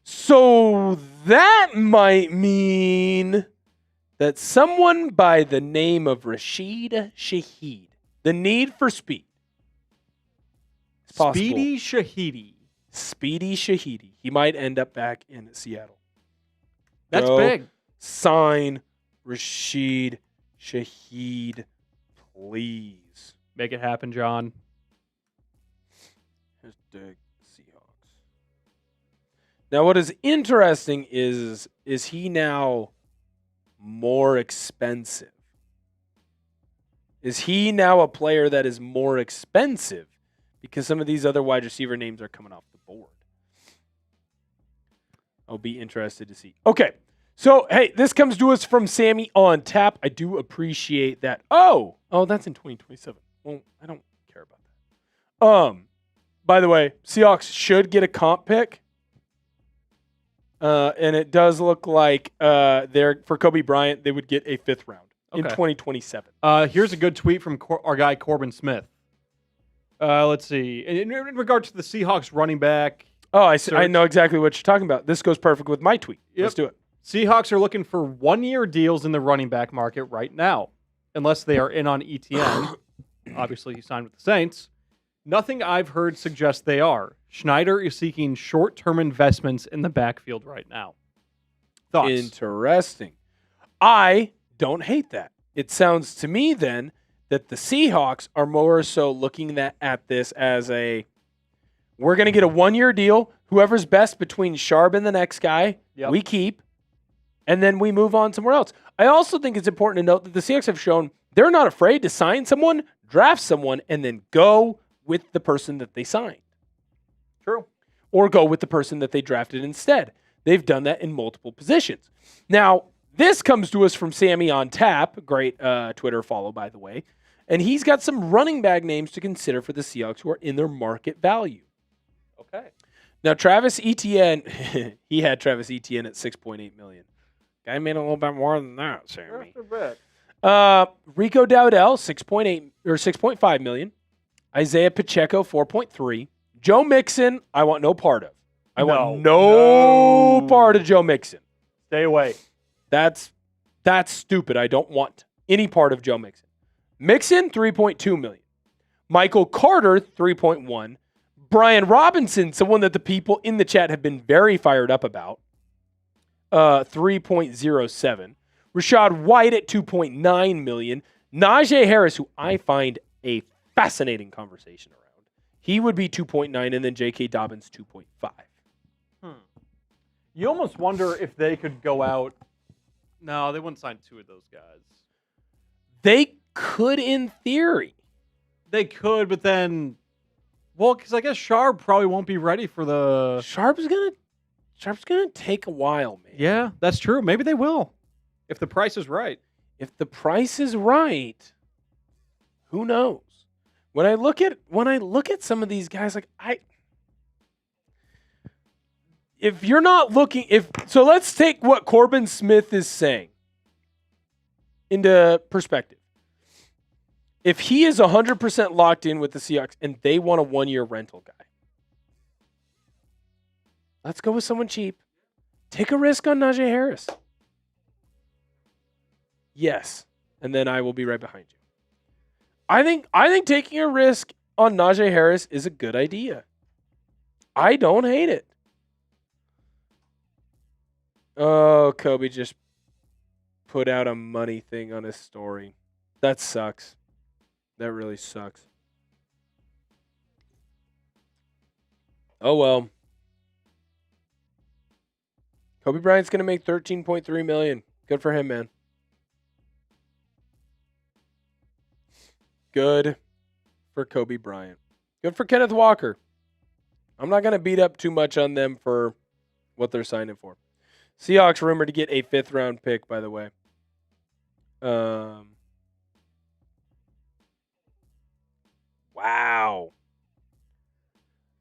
So that might mean that someone by the name of Rashid Shaheed, the need for speed, is possible. Speedy Shaheedi. He might end up back in Seattle. That's big. Sign Rashid Shaheed, please. Make it happen, John. Hashtag Seahawks. Now, what is interesting is he now more expensive? Is he now a player that is more expensive because some of these other wide receiver names are coming off the board? I'll be interested to see. Okay. So, hey, this comes to us from Sammy on tap. I do appreciate that. Oh, that's in 2027. Well, I don't care about that. By the way, Seahawks should get a comp pick. And it does look like for Coby Bryant, they would get a 5th round in 2027. Here's a good tweet from our guy Corbin Smith. Let's see. In regard to the Seahawks running back. Oh, I know exactly what you're talking about. This goes perfect with my tweet. Yep. Let's do it. Seahawks are looking for 1-year deals in the running back market right now, unless they are in on ETN. Obviously, he signed with the Saints. Nothing I've heard suggests they are. Schneider is seeking short-term investments in the backfield right now. Thoughts? Interesting. I don't hate that. It sounds to me then that the Seahawks are more so looking at this as we're going to get a 1-year deal. Whoever's best between Sharp and the next guy, we keep, and then we move on somewhere else. I also think it's important to note that the Seahawks have shown they're not afraid to sign someone, draft someone, and then go with the person that they signed. True. Or go with the person that they drafted instead. They've done that in multiple positions. Now, this comes to us from Sammy on Tap, great Twitter follow, by the way, and he's got some running back names to consider for the Seahawks who are in their market value. Okay. Now, Travis Etienne, he had Travis Etienne at $6.8 million. Guy made a little bit more than that, Sammy. Just a bit. Rico Dowdell, $6.5 million. Isaiah Pacheco, 4.3. Joe Mixon, I want no part of. I want no part of Joe Mixon. Stay away. That's stupid. I don't want any part of Joe Mixon. Mixon, $3.2 million. Michael Carter, $3.1. Brian Robinson, someone that the people in the chat have been very fired up about, $3.07. Rashad White at $2.9 million. Najee Harris, who I find a fascinating conversation around. He would be 2.9, and then J.K. Dobbins 2.5. You almost wonder if they could go out. No, they wouldn't sign 2 of those guys. They could in theory. They could, but then, because I guess Sharp probably won't be ready for the. Sharp's gonna take a while, man. Yeah, that's true. Maybe they will, if the price is right. If the price is right, who knows? When I look at some of these guys, if you're not looking, so let's take what Corbin Smith is saying into perspective. If he is 100% locked in with the Seahawks and they want a 1-year rental guy, let's go with someone cheap. Take a risk on Najee Harris. Yes, and then I will be right behind you. I think taking a risk on Najee Harris is a good idea. I don't hate it. Oh, Coby just put out a money thing on his story. That sucks. That really sucks. Oh, well. Coby Bryant's going to make $13.3 million. Good for him, man. Good for Coby Bryant. Good for Kenneth Walker. I'm not going to beat up too much on them for what they're signing for. Seahawks rumored to get a 5th round pick, by the way. Wow.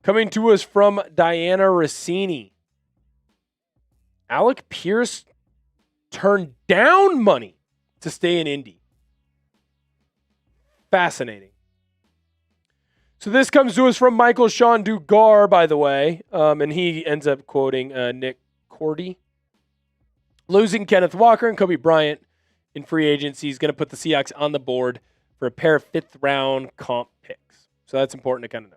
Coming to us from Diana Rossini. Alec Pierce turned down money to stay in Indy. Fascinating. So this comes to us from Michael Sean Dugar, by the way, and he ends up quoting Nick Cordy. Losing Kenneth Walker and Coby Bryant in free agency is going to put the Seahawks on the board for a pair of 5th round comp picks. So that's important to kind of know.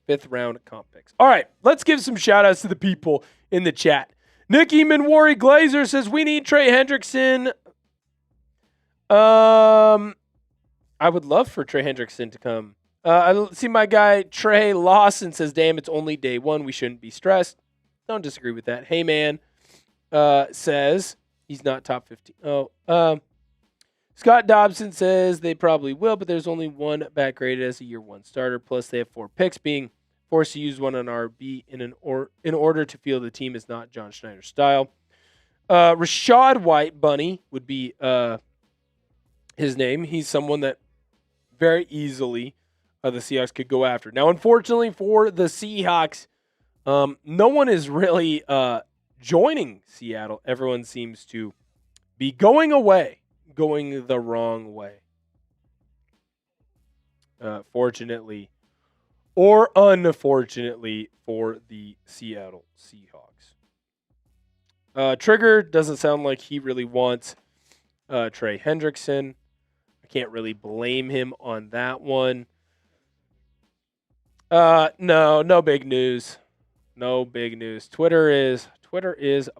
5th round comp picks. All right, let's give some shout outs to the people in the chat. Nikki Minwari Glazer says, we need Trey Hendrickson. I would love for Trey Hendrickson to come. I see my guy Trey Lawson says, damn, it's only day 1. We shouldn't be stressed. Don't disagree with that. Hey, man. Says he's not top 15. Scott Dobson says they probably will, but there's only one back rated as a year 1 starter. Plus, they have 4 picks. Being forced to use one on RB in order to feel the team is not John Schneider's style. Rashad White Bunny would be his name. He's someone that very easily the Seahawks could go after. Now, unfortunately for the Seahawks, no one is really joining Seattle. Everyone seems to be going away, going the wrong way. Fortunately or unfortunately for the Seattle Seahawks. Trigger doesn't sound like he really wants Trey Hendrickson. I can't really blame him on that one. No big news. No big news. Twitter is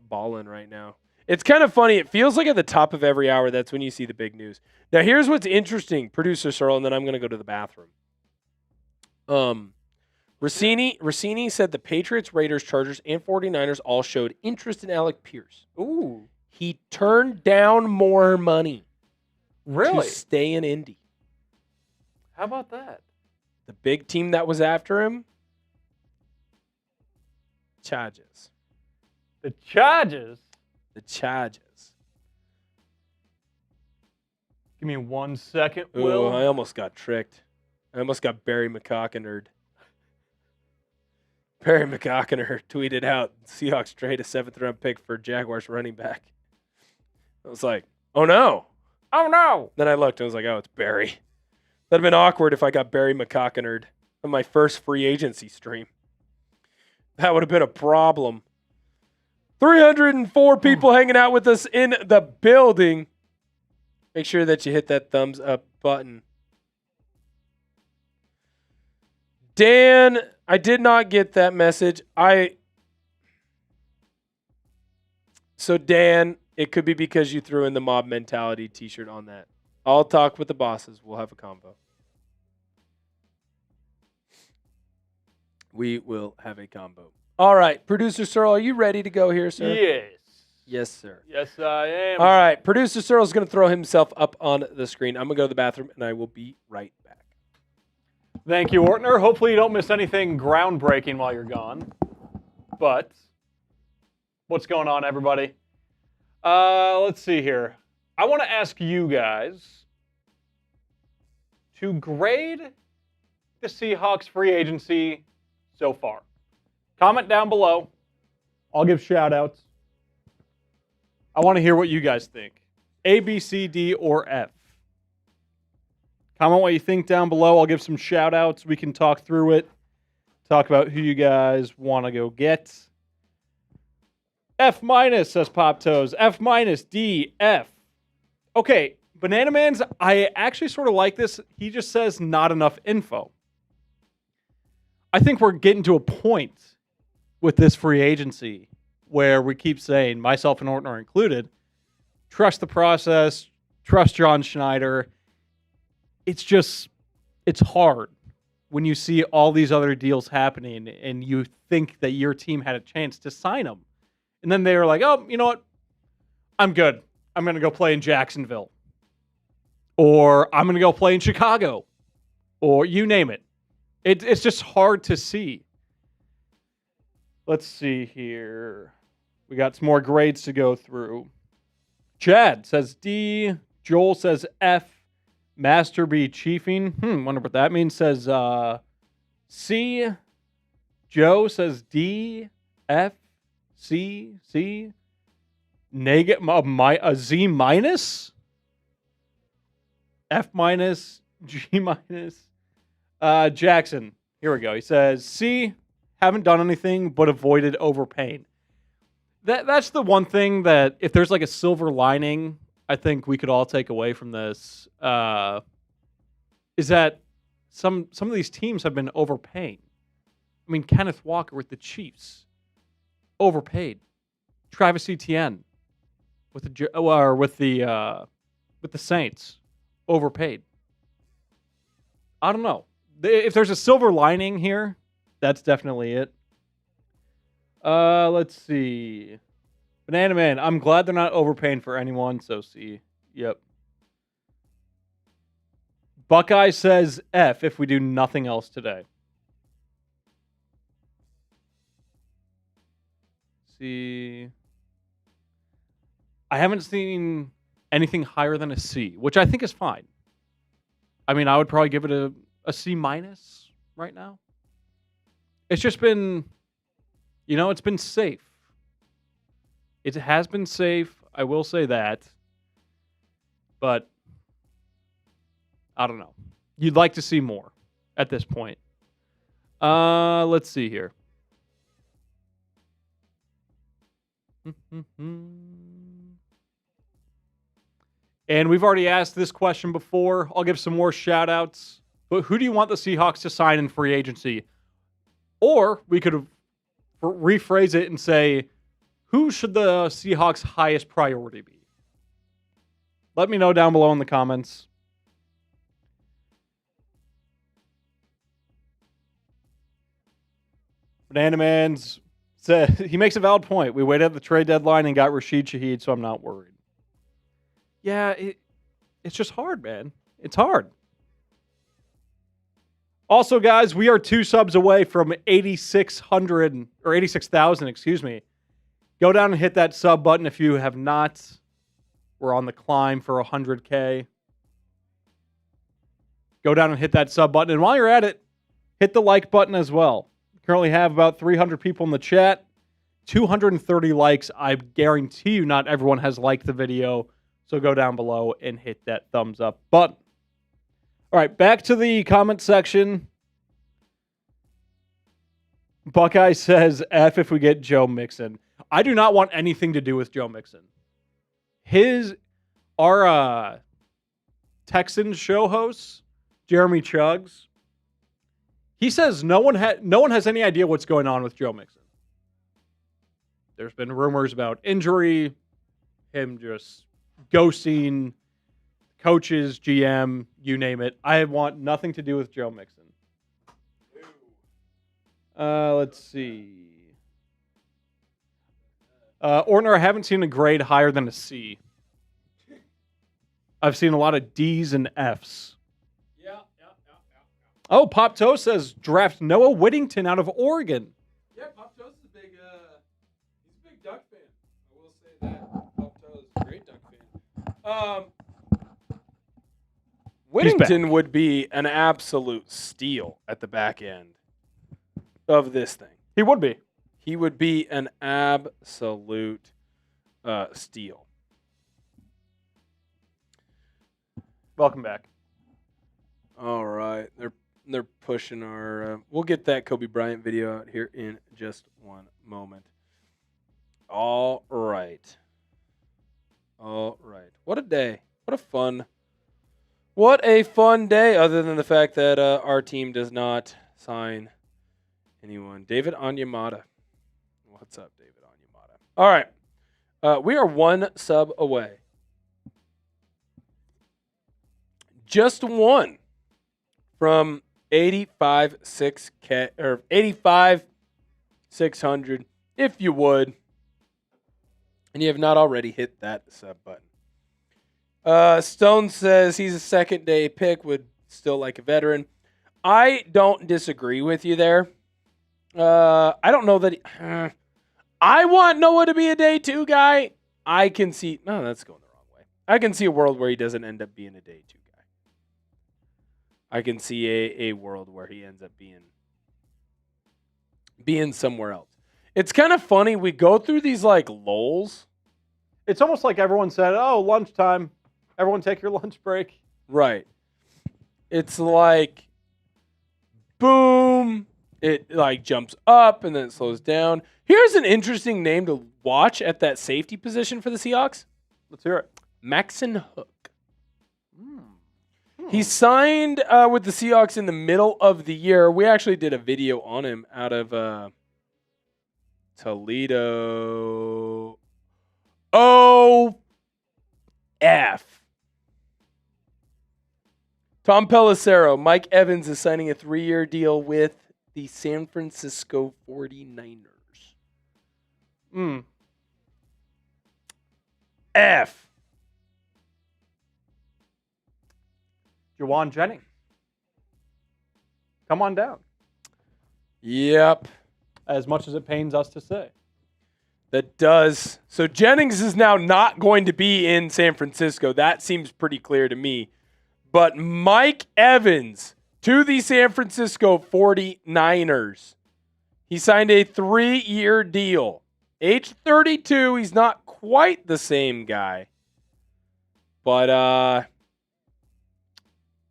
balling right now. It's kind of funny. It feels like at the top of every hour, that's when you see the big news. Now, here's what's interesting, producer Searle, and then I'm going to go to the bathroom. Rossini said the Patriots, Raiders, Chargers, and 49ers all showed interest in Alec Pierce. Ooh. He turned down more money Really? to stay in Indy. How about that? The big team that was after him, Chargers. The Chargers? The Chargers. Give me 1 second, Ooh, Will. I almost got tricked. I almost got Barry McCockernerd. Barry McCockernerd tweeted out, Seahawks trade a 7th-round pick for Jaguars running back. I was like, oh, no. Oh, no. Then I looked and I was like, oh, it's Barry. That'd have been awkward if I got Barry McCockernerd on my first free agency stream. That would have been a problem. 304 people hanging out with us in the building. Make sure that you hit that thumbs up button. Dan, I did not get that message. So Dan, it could be because you threw in the mob mentality t-shirt on that. I'll talk with the bosses. We'll have a combo. We will have a combo. All right, producer Searle, are you ready to go here, sir? Yes. Yes, sir. Yes, I am. All right, producer Searle is going to throw himself up on the screen. I'm going to go to the bathroom, and I will be right back. Thank you, Ortner. Hopefully you don't miss anything groundbreaking while you're gone. But what's going on, everybody? Let's see here. I want to ask you guys to grade the Seahawks free agency so far. Comment down below. I'll give shout-outs. I want to hear what you guys think. A, B, C, D, or F. Comment what you think down below. I'll give some shout-outs. We can talk through it. Talk about who you guys want to go get. F minus, says Pop Toes. F minus, D, F. Okay, Banana Man's, I actually sort of like this. He just says not enough info. I think we're getting to a point with this free agency where we keep saying, myself and Ortner included, trust the process, trust John Schneider. It's hard when you see all these other deals happening and you think that your team had a chance to sign them. And then they were like, oh, you know what? I'm good. I'm going to go play in Jacksonville. Or I'm going to go play in Chicago. Or you name it. It's just hard to see. Let's see here. We got some more grades to go through. Chad says D. Joel says F. Master B Chiefing. Wonder what that means. Says C. Joe says D. F. C. C. Negative. A Z minus. F minus. G minus. Jackson. Here we go. He says C. Haven't done anything but avoided overpaying. That's the one thing that if there's like a silver lining, I think we could all take away from this, is that some of these teams have been overpaying. I mean, Kenneth Walker with the Chiefs, overpaid. Travis Etienne with the Saints, overpaid. I don't know. If there's a silver lining here, that's definitely it. Let's see. Banana Man, I'm glad they're not overpaying for anyone, so C. Yep. Buckeye says F if we do nothing else today. C. I haven't seen anything higher than a C, which I think is fine. I mean, I would probably give it a C minus right now. It's just been, it's been safe. It has been safe. I will say that. But I don't know. You'd like to see more at this point. Let's see here. And we've already asked this question before. I'll give some more shout outs. But who do you want the Seahawks to sign in free agency? Or we could rephrase it and say, who should the Seahawks' highest priority be? Let me know down below in the comments. Banana Man's said he makes a valid point. We waited at the trade deadline and got Rashid Shaheed, so I'm not worried. Yeah, it's just hard, man. It's hard. Also, guys, we are 2 subs away from 8,600 or 86,000, excuse me. Go down and hit that sub button if you have not. We're on the climb for 100K. Go down and hit that sub button. And while you're at it, hit the like button as well. We currently have about 300 people in the chat. 230 likes. I guarantee you not everyone has liked the video. So go down below and hit that thumbs up button. All right, back to the comment section. Buckeye says, F if we get Joe Mixon. I do not want anything to do with Joe Mixon. Our Texans show host, Jeremy Chuggs, he says no one has any idea what's going on with Joe Mixon. There's been rumors about injury, him just ghosting coaches, GM, you name it. I want nothing to do with Joe Mixon. Let's see. Ortner, I haven't seen a grade higher than a C. I've seen a lot of D's and F's. Yeah. Oh, Pop Toe says draft Noah Whittington out of Oregon. Yeah, Pop Toe's he's a big Duck fan. I will say that. Pop Toe is a great Duck fan. Whittington would be an absolute steal at the back end of this thing. He would be. He would be an absolute steal. Welcome back. All right. They're pushing our we'll get that Coby Bryant video out here in just one moment. All right. What a day. What a fun day, other than the fact that our team does not sign anyone. David Onyemata. What's up, David Onyemata? All right. We are 1 sub away. Just one from 85,600 or 85,600, if you would, and you have not already hit that sub button. Stone says he's a second-day pick, would still like a veteran. I don't disagree with you there. I don't know that I want Noah to be a day 2 guy. I can see no, that's going the wrong way. I can see a world where he doesn't end up being a day 2 guy. I can see a world where he ends up being somewhere else. It's kind of funny. We go through these like lulls. It's almost like everyone said, "Oh, lunchtime. Everyone take your lunch break." Right. It's like, boom. It like jumps up and then it slows down. Here's an interesting name to watch at that safety position for the Seahawks. Let's hear it. Maxon Hook. He signed with the Seahawks in the middle of the year. We actually did a video on him out of Toledo. OF. Tom Pelissero. Mike Evans is signing a 3-year deal with the San Francisco 49ers. F. Jauan Jennings. Come on down. Yep. As much as it pains us to say. That does. So Jennings is now not going to be in San Francisco. That seems pretty clear to me. But Mike Evans to the San Francisco 49ers. He signed a 3-year deal. Age 32, he's not quite the same guy. But,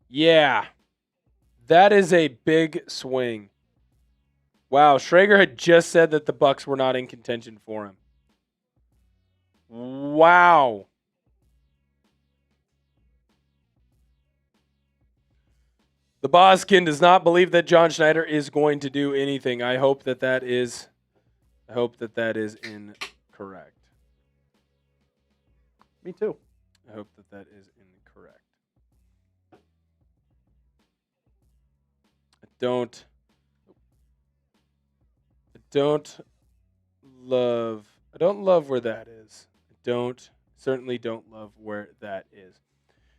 yeah, that is a big swing. Wow, Schrager had just said that the Bucs were not in contention for him. Wow. The Boskin does not believe that John Schneider is going to do anything. I hope that is incorrect. Me too. I hope that is incorrect. I don't love where that is. Certainly don't love where that is.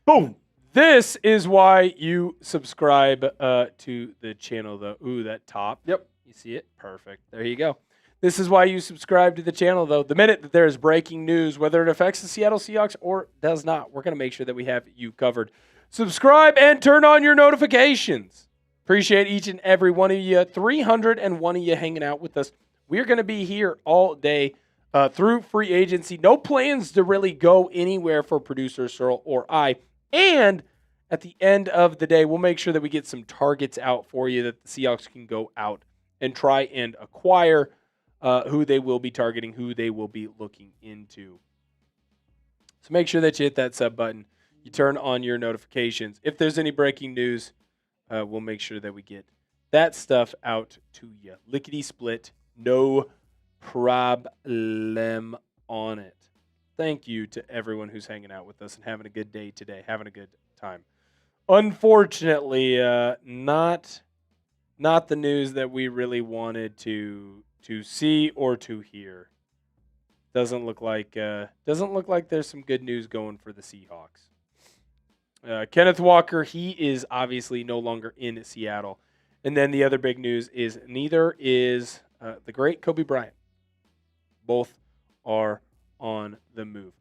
Boom. This is why you subscribe to the channel, though. Ooh, that top. Yep. You see it? Perfect. There you go. This is why you subscribe to the channel, though. The minute that there is breaking news, whether it affects the Seattle Seahawks or does not, we're going to make sure that we have you covered. Subscribe and turn on your notifications. Appreciate each and every one of you. 301 of you hanging out with us. We're going to be here all day through free agency. No plans to really go anywhere for producer Searle or I. And at the end of the day, we'll make sure that we get some targets out for you that the Seahawks can go out and try and acquire, who they will be targeting, who they will be looking into. So make sure that you hit that sub button. You turn on your notifications. If there's any breaking news, we'll make sure that we get that stuff out to you. Lickety split, no problem on it. Thank you to everyone who's hanging out with us and having a good day today, having a good time. Unfortunately, not the news that we really wanted to see or to hear. Doesn't look like there's some good news going for the Seahawks. Kenneth Walker, he is obviously no longer in Seattle. And then the other big news is neither is the great Coby Bryant. Both are on the move.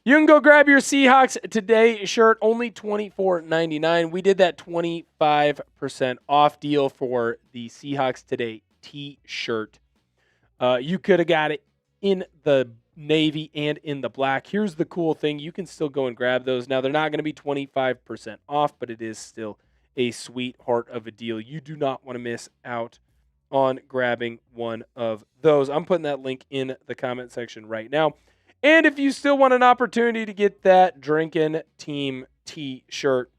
You can go grab your Seahawks Today shirt, only $24.99. We did that 25% off deal for the Seahawks Today T-shirt. You could have got it in the navy and in the black. Here's the cool thing. You can still go and grab those. Now, they're not going to be 25% off, but it is still a sweetheart of a deal. You do not want to miss out on grabbing one of those. I'm putting that link in the comment section right now. And if you still want an opportunity to get that Drinkin' Team T-shirt,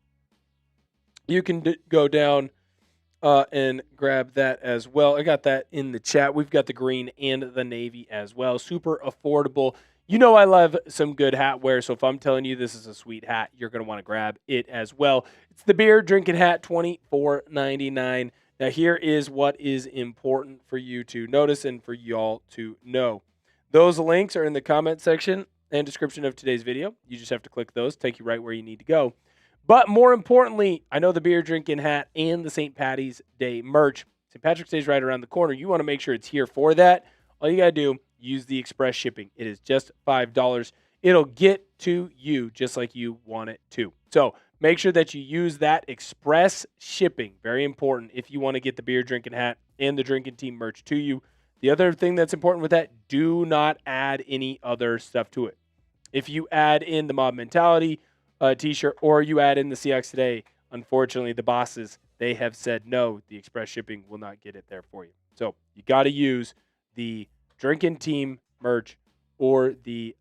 you can go down and grab that as well. I got that in the chat. We've got the green and the navy as well. Super affordable. You know I love some good hat wear, so if I'm telling you this is a sweet hat, you're going to want to grab it as well. It's the Beer Drinking Hat, $24.99. Now, here is what is important for you to notice and for y'all to know. Those links are in the comment section and description of today's video. You just have to click those, take you right where you need to go. But more importantly, I know the Beer Drinking Hat and the St. Patty's Day merch. St. Patrick's Day is right around the corner. You want to make sure it's here for that. All you got to do, use the express shipping. It is just $5. It'll get to you just like you want it to. So make sure that you use that express shipping. Very important if you want to get the Beer Drinking Hat and the Drinking Team merch to you. The other thing that's important with that, do not add any other stuff to it. If you add in the Mob Mentality T-shirt or you add in the Seahawks Today, unfortunately, the bosses, they have said no, the express shipping will not get it there for you. So you got to use the Drinking Team merch or the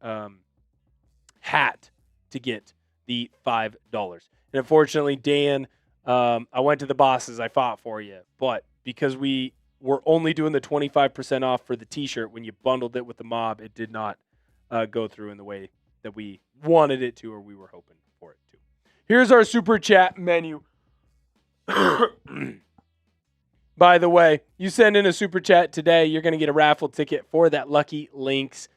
hat to get the $5. And unfortunately, Dan, I went to the bosses. I fought for you. But because we're only doing the 25% off for the T-shirt, when you bundled it with the mob, it did not go through in the way that we wanted it to or we were hoping for it to. Here's our Super Chat menu. By the way, you send in a Super Chat today, you're going to get a raffle ticket for that Lucky Links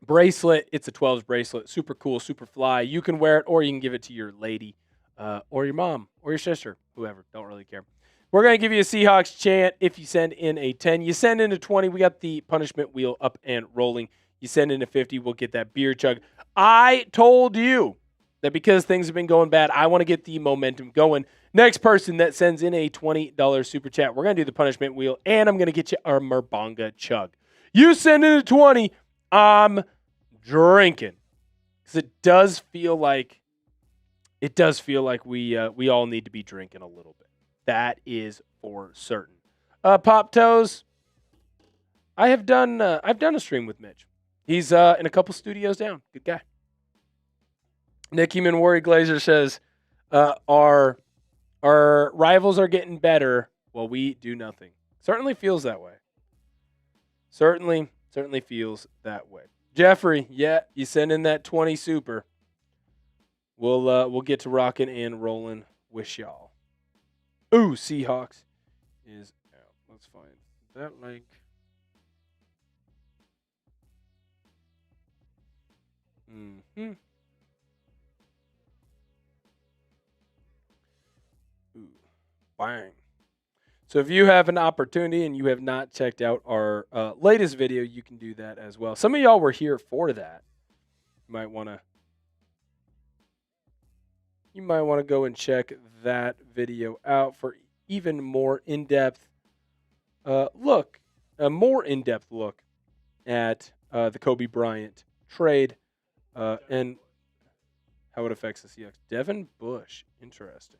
bracelet. It's a 12s bracelet. Super cool, super fly. You can wear it or you can give it to your lady or your mom or your sister, whoever. Don't really care. We're going to give you a Seahawks chant if you send in a 10. You send in a 20, we got the punishment wheel up and rolling. You send in a 50, we'll get that beer chug. I told you that because things have been going bad, I want to get the momentum going. Next person that sends in a $20 super chat, we're going to do the punishment wheel, and I'm going to get you our Merbonga chug. You send in a 20, I'm drinking. Because it does feel like we all need to be drinking a little bit. That is for certain. Pop Toes, I've done a stream with Mitch. He's in a couple studios down. Good guy. Nicky Manwari Glazer says, our rivals are getting better while we do nothing. Certainly feels that way. Certainly feels that way. Jeffrey, yeah, you send in that 20 super. We'll get to rocking and rolling with y'all. Ooh, Seahawks is out. Let's find that link. Mm-hmm. Ooh, bang. So if you have an opportunity and you have not checked out our latest video, you can do that as well. Some of y'all were here for that. You might want to go and check that video out for even more in-depth look, a more in-depth look at the Coby Bryant trade and how it affects the Seahawks. Devin Bush, interesting.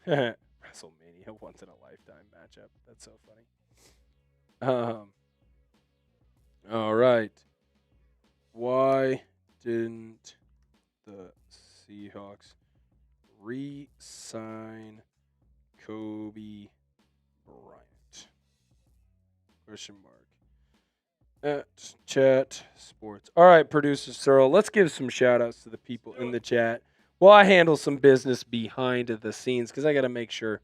WrestleMania once in a lifetime matchup. That's so funny. All right. Why didn't the Seahawks re-sign Coby Bryant? Question mark. At Chat Sports. All right, producer Searle, let's give some shout-outs to the people in the chat. Well, I handle some business behind the scenes because I got to make sure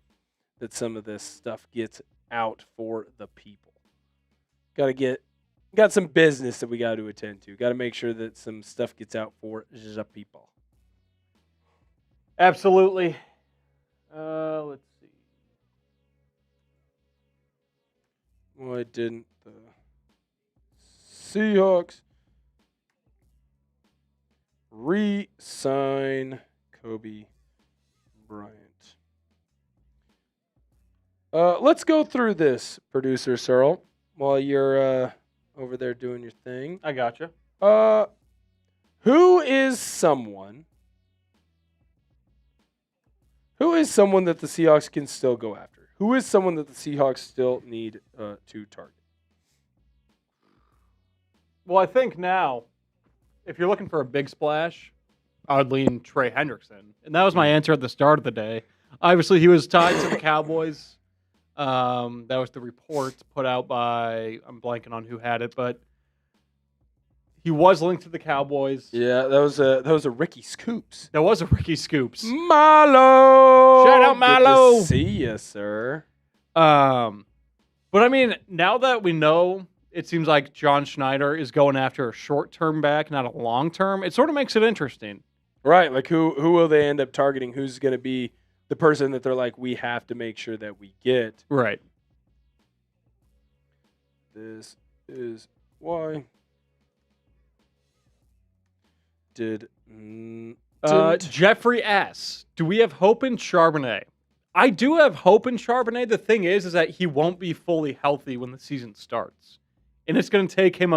that some of this stuff gets out for the people. Got some business that we got to attend to. Got to make sure that some stuff gets out for the people. Absolutely. Let's see. Why didn't the Seahawks re-sign Coby Bryant? Let's go through this, producer Searle, while you're over there doing your thing. I gotcha. Who is someone that the Seahawks can still go after? Who is someone that the Seahawks still need to target? Well, I think now, if you're looking for a big splash, I would lean Trey Hendrickson. And that was my answer at the start of the day. Obviously, he was tied to the Cowboys. That was the report put out by, I'm blanking on who had it, but he was linked to the Cowboys. Yeah, that was a Ricky Scoops. That was a Ricky Scoops. Milo! Shout out Milo! Good to see you, sir. But I mean, now that we know, it seems like John Schneider is going after a short-term back, not a long-term. It sort of makes it interesting. Right, like who will they end up targeting? Who's going to be the person that they're like, we have to make sure that we get? Right. This is why Jeffrey S. Do we have hope in Charbonnet? I do have hope in Charbonnet. The thing is that he won't be fully healthy when the season starts. And it's going to take him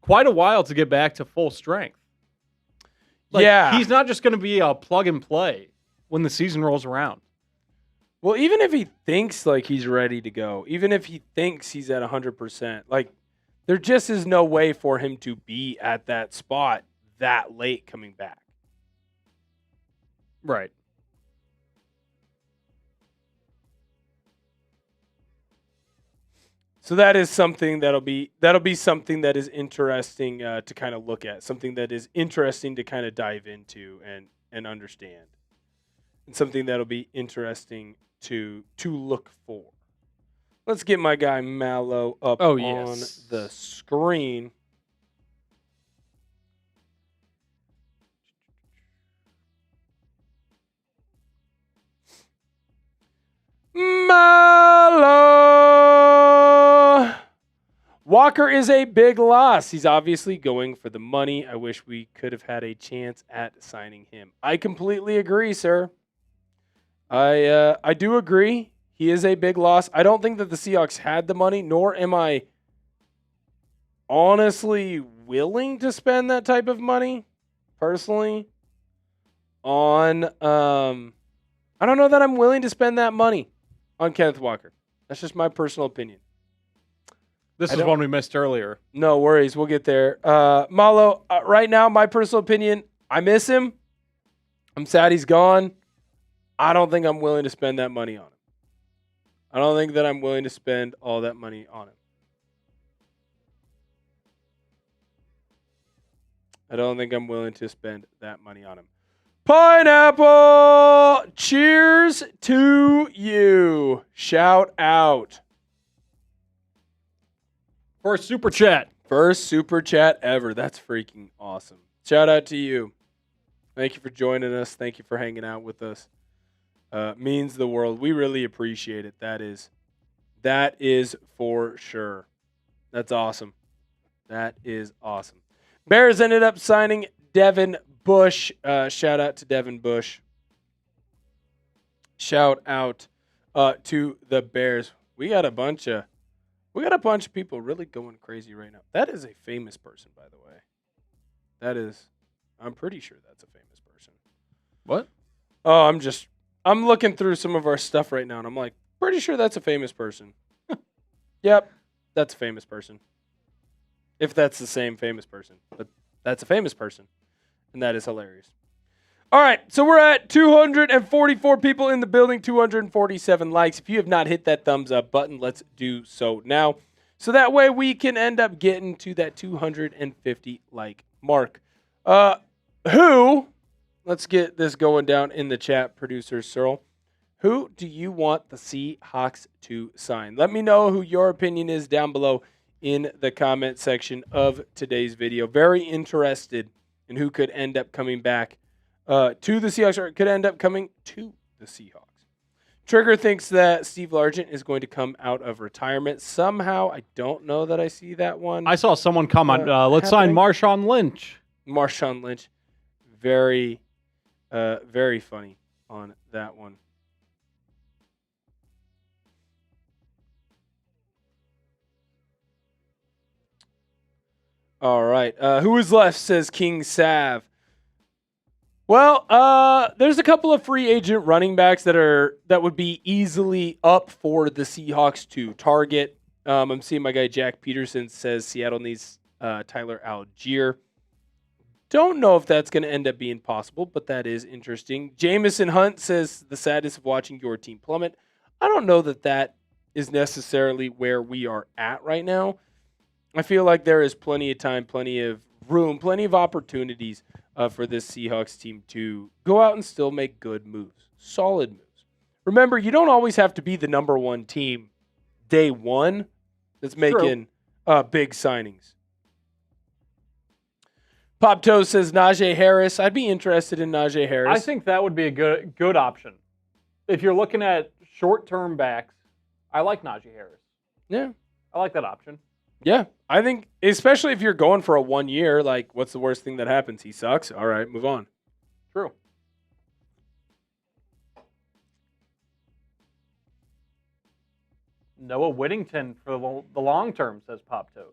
quite a while to get back to full strength. Yeah. He's not just going to be a plug and play when the season rolls around. Well, even if he thinks like he's ready to go, even if he thinks he's at 100%, like there just is no way for him to be at that spot that late coming back. Right. So that is something that'll be something that is interesting to kind of look at, something that is interesting to kind of dive into and understand, and something that'll be interesting to look for. Let's get my guy Mallow up on the screen. Mallow! Walker is a big loss. He's obviously going for the money. I wish we could have had a chance at signing him. I completely agree, sir. I do agree. He is a big loss. I don't think that the Seahawks had the money, nor am I honestly willing to spend that type of money, personally, on I don't know that I'm willing to spend that money on Kenneth Walker. That's just my personal opinion. This is one we missed earlier. No worries. We'll get there. Malo, right now, my personal opinion, I miss him. I'm sad he's gone. I don't think I'm willing to spend that money on him. I don't think that I'm willing to spend all that money on him. I don't think I'm willing to spend that money on him. Pineapple! Cheers to you. Shout out. First super chat. First super chat ever. That's freaking awesome. Shout out to you. Thank you for joining us. Thank you for hanging out with us. Means the world. We really appreciate it. That is for sure. That's awesome. That is awesome. Bears ended up signing Devin Bush. Shout out to Devin Bush. Shout out to the Bears. We got a bunch of people really going crazy right now. That is a famous person, by the way. I'm pretty sure that's a famous person. What? Oh, I'm looking through some of our stuff right now, and I'm like, pretty sure that's a famous person. Yep, that's a famous person. If that's the same famous person. But that's a famous person, and that is hilarious. All right, so we're at 244 people in the building, 247 likes. If you have not hit that thumbs up button, let's do so now. So that way we can end up getting to that 250 like mark. Let's get this going down in the chat, producer Searle. Who do you want the Seahawks to sign? Let me know who your opinion is down below in the comment section of today's video. Very interested in who could end up coming back to the Seahawks, or could end up coming to the Seahawks. Trigger thinks that Steve Largent is going to come out of retirement somehow. I don't know that I see that one. I saw someone comment, let's sign Marshawn Lynch. Marshawn Lynch. Very funny on that one. All right. Who is left, says King Sav. Well, there's a couple of free agent running backs that would be easily up for the Seahawks to target. I'm seeing my guy Jack Peterson says Seattle needs Tyler Allgeier. Don't know if that's going to end up being possible, but that is interesting. Jamison Hunt says the sadness of watching your team plummet. I don't know that is necessarily where we are at right now. I feel like there is plenty of time, plenty of room, plenty of opportunities for this Seahawks team to go out and still make good moves, solid moves. Remember, you don't always have to be the number one team day one that's making big signings. Pop Toe says Najee Harris. I'd be interested in Najee Harris. I think that would be a good option. If you're looking at short-term backs, I like Najee Harris. Yeah. I like that option. Yeah, I think, especially if you're going for a 1 year, like, what's the worst thing that happens? He sucks? All right, move on. True. Noah Whittington for the long term, says Pop Toes.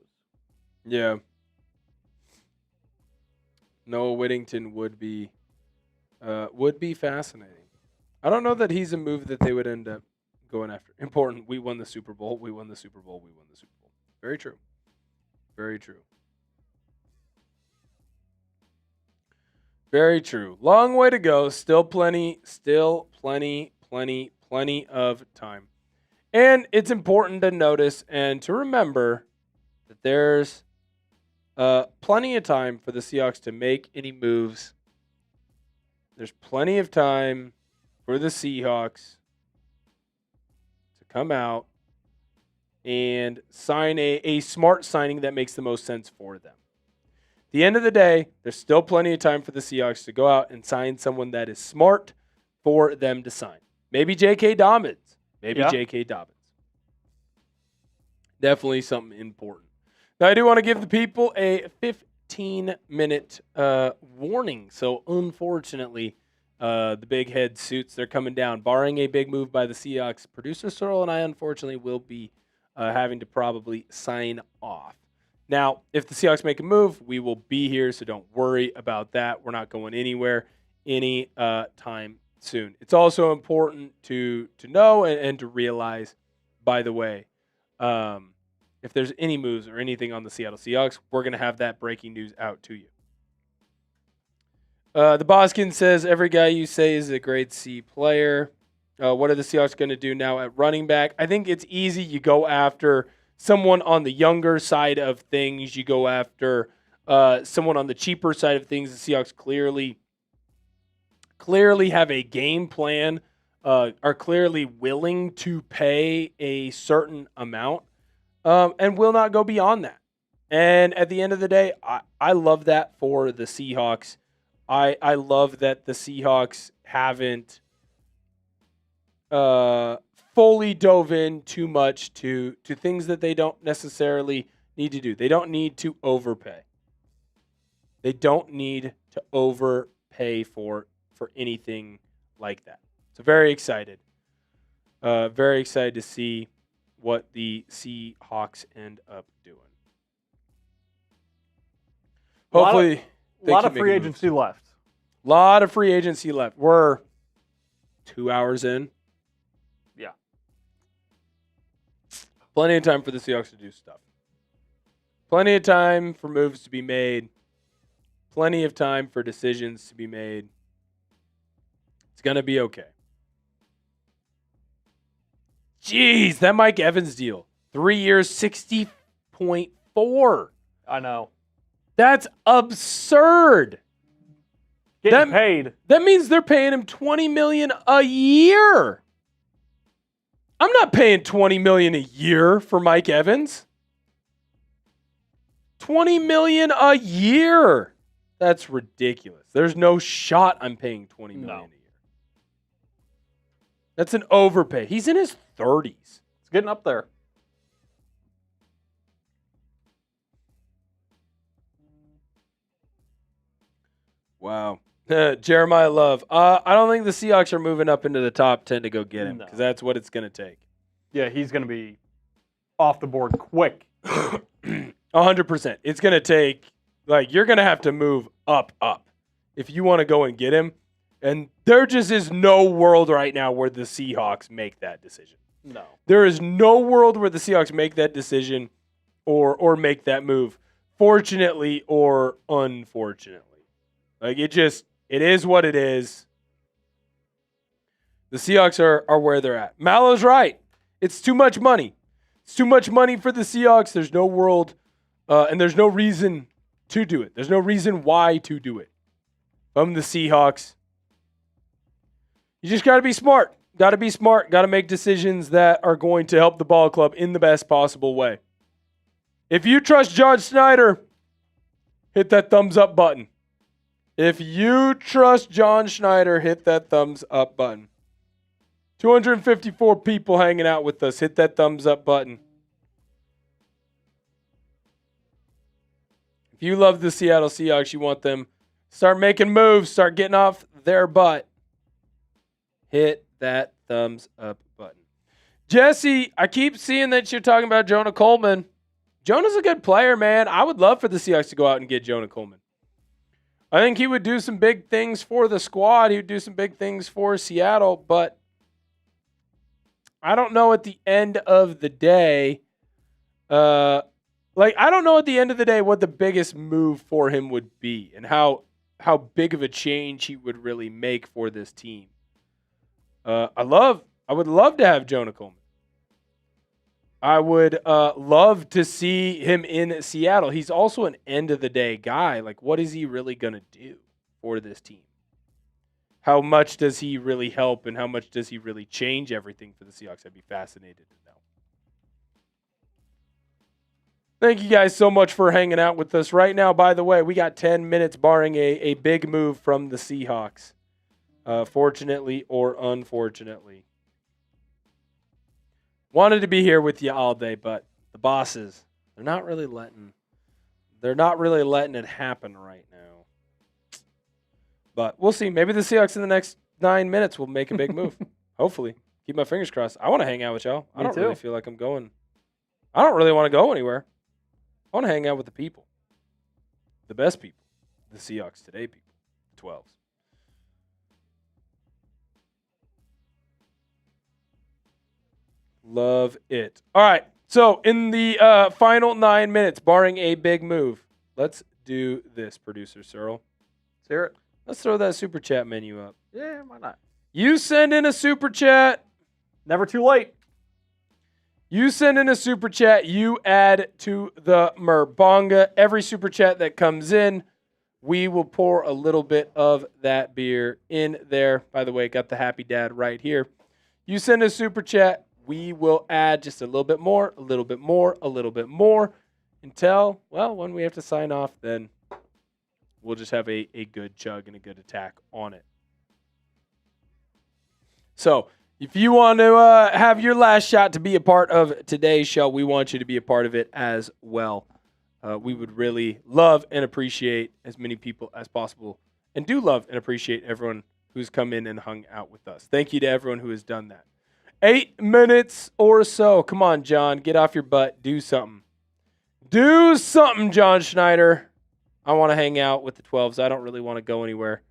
Yeah. Noah Whittington would be fascinating. I don't know that he's a move that they would end up going after. Important. We won the Super Bowl. We won the Super Bowl. We won the Super Bowl. Very true. Very true. Very true. Long way to go. Still plenty of time. And it's important to notice and to remember that there's plenty of time for the Seahawks to make any moves. There's plenty of time for the Seahawks to come out and sign a smart signing that makes the most sense for them. At the end of the day, there's still plenty of time for the Seahawks to go out and sign someone that is smart for them to sign. Maybe J.K. Dobbins. J.K. Dobbins. Definitely something important. Now, I do want to give the people a 15-minute warning. So, unfortunately, The big head suits, they're coming down. Barring a big move by the Seahawks, producer Sorrell and I, unfortunately, will be having to probably sign off. Now, if the Seahawks make a move, we will be here, so don't worry about that. We're not going anywhere any time soon. It's also important to know and to realize, by the way, if there's any moves or anything on the Seattle Seahawks, we're going to have that breaking news out to you. The Boskin says, every guy you say is a grade C player. What are the Seahawks going to do now at running back? I think it's easy. You go after someone on the younger side of things. You go after someone on the cheaper side of things. The Seahawks clearly have a game plan, are clearly willing to pay a certain amount, and will not go beyond that. And at the end of the day, I love that for the Seahawks. I love that the Seahawks haven't fully dove in too much to things that they don't necessarily need to do. They don't need to overpay. They don't need to overpay for anything like that. So very excited. Very excited to see what the Seahawks end up doing. Hopefully, a lot of free agency left. A lot of free agency left. We're 2 hours in. Yeah. Plenty of time for the Seahawks to do stuff. Plenty of time for moves to be made. Plenty of time for decisions to be made. It's going to be okay. Jeez, that Mike Evans deal. 3 years, $60.4. I know. That's absurd. Getting paid. That means they're paying him $20 million a year. I'm not paying $20 million a year for Mike Evans. $20 million a year. That's ridiculous. There's no shot I'm paying $20 million a year. That's an overpay. He's in his 30s. It's getting up there. Wow. Jeremiah Love. I don't think the Seahawks are moving up into the top 10 to go get him, because that's what it's going to take. Yeah, he's going to be off the board quick. 100%. It's going to take, you're going to have to move up if you want to go and get him. And there just is no world right now where the Seahawks make that decision. No. There is no world where the Seahawks make that decision or make that move, fortunately or unfortunately. It is what it is. The Seahawks are where they're at. Mallow's right. It's too much money. It's too much money for the Seahawks. There's no world, and there's no reason to do it. There's no reason why to do it. From the Seahawks, you just got to be smart. Got to be smart. Got to make decisions that are going to help the ball club in the best possible way. If you trust John Schneider, hit that thumbs up button. If you trust John Schneider, hit that thumbs up button. 254 people hanging out with us. Hit that thumbs up button. If you love the Seattle Seahawks, you want them start making moves, start getting off their butt, hit that thumbs up button. Jesse, I keep seeing that you're talking about Jonah Coleman. Jonah's a good player, man. I would love for the Seahawks to go out and get Jonah Coleman. I think he would do some big things for the squad. He would do some big things for Seattle, but I don't know at the end of the day. I don't know at the end of the day what the biggest move for him would be and how big of a change he would really make for this team. I would love to have Jonah Coleman. I would love to see him in Seattle. He's also an end-of-the-day guy. What is he really going to do for this team? How much does he really help, and how much does he really change everything for the Seahawks? I'd be fascinated to know. Thank you guys so much for hanging out with us. Right now, by the way, we got 10 minutes barring a big move from the Seahawks, fortunately or unfortunately. Wanted to be here with you all day, but the bosses, they're not really letting it happen right now. But we'll see. Maybe the Seahawks in the next 9 minutes will make a big move. Hopefully. Keep my fingers crossed. I want to hang out with y'all. I don't really feel like I'm going. I don't really want to go anywhere. I want to hang out with the people. The best people. The Seahawks Today people. 12s. Love it. All right. So in the final 9 minutes, barring a big move, let's do this, producer Searle. Let's hear it. Let's throw that super chat menu up. Yeah, why not? You send in a super chat. Never too late. You send in a super chat. You add to the Merbonga. Every super chat that comes in, we will pour a little bit of that beer in there. By the way, got the happy dad right here. You send a super chat. We will add just a little bit more, a little bit more, a little bit more until, well, when we have to sign off, then we'll just have a good chug and a good attack on it. So if you want to have your last shot to be a part of today's show, we want you to be a part of it as well. We would really love and appreciate as many people as possible, and do love and appreciate everyone who's come in and hung out with us. Thank you to everyone who has done that. 8 minutes or so. Come on, John. Get off your butt. Do something. Do something, John Schneider. I want to hang out with the 12s. I don't really want to go anywhere.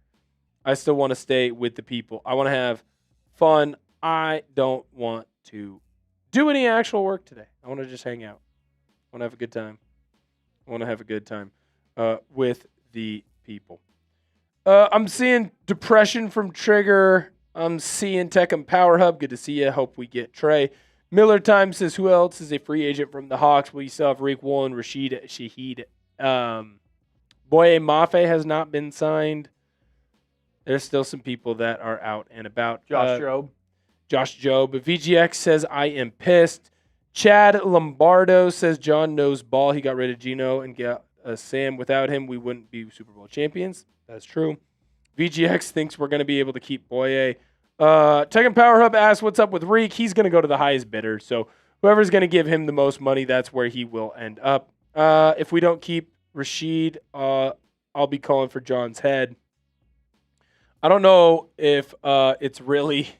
I still want to stay with the people. I want to have fun. I don't want to do any actual work today. I want to just hang out. I want to have a good time. I want to have a good time with the people. I'm seeing depression from Trigger. I'm seeing Tech and Power Hub. Good to see you. Hope we get Trey. Miller Time says, who else is a free agent from the Hawks? Well, you still have Riq Woolen, Rashid Shaheed. Boye Mafe has not been signed. There's still some people that are out and about. Josh Jobe. VGX says, I am pissed. Chad Lombardo says, John knows ball. He got rid of Gino and got Sam. Without him, we wouldn't be Super Bowl champions. That's true. VGX thinks we're going to be able to keep Boye. Tech and Power Hub asks, what's up with Riq? He's going to go to the highest bidder. So whoever's going to give him the most money, that's where he will end up. If we don't keep Rashid, I'll be calling for John's head. I don't know if it's really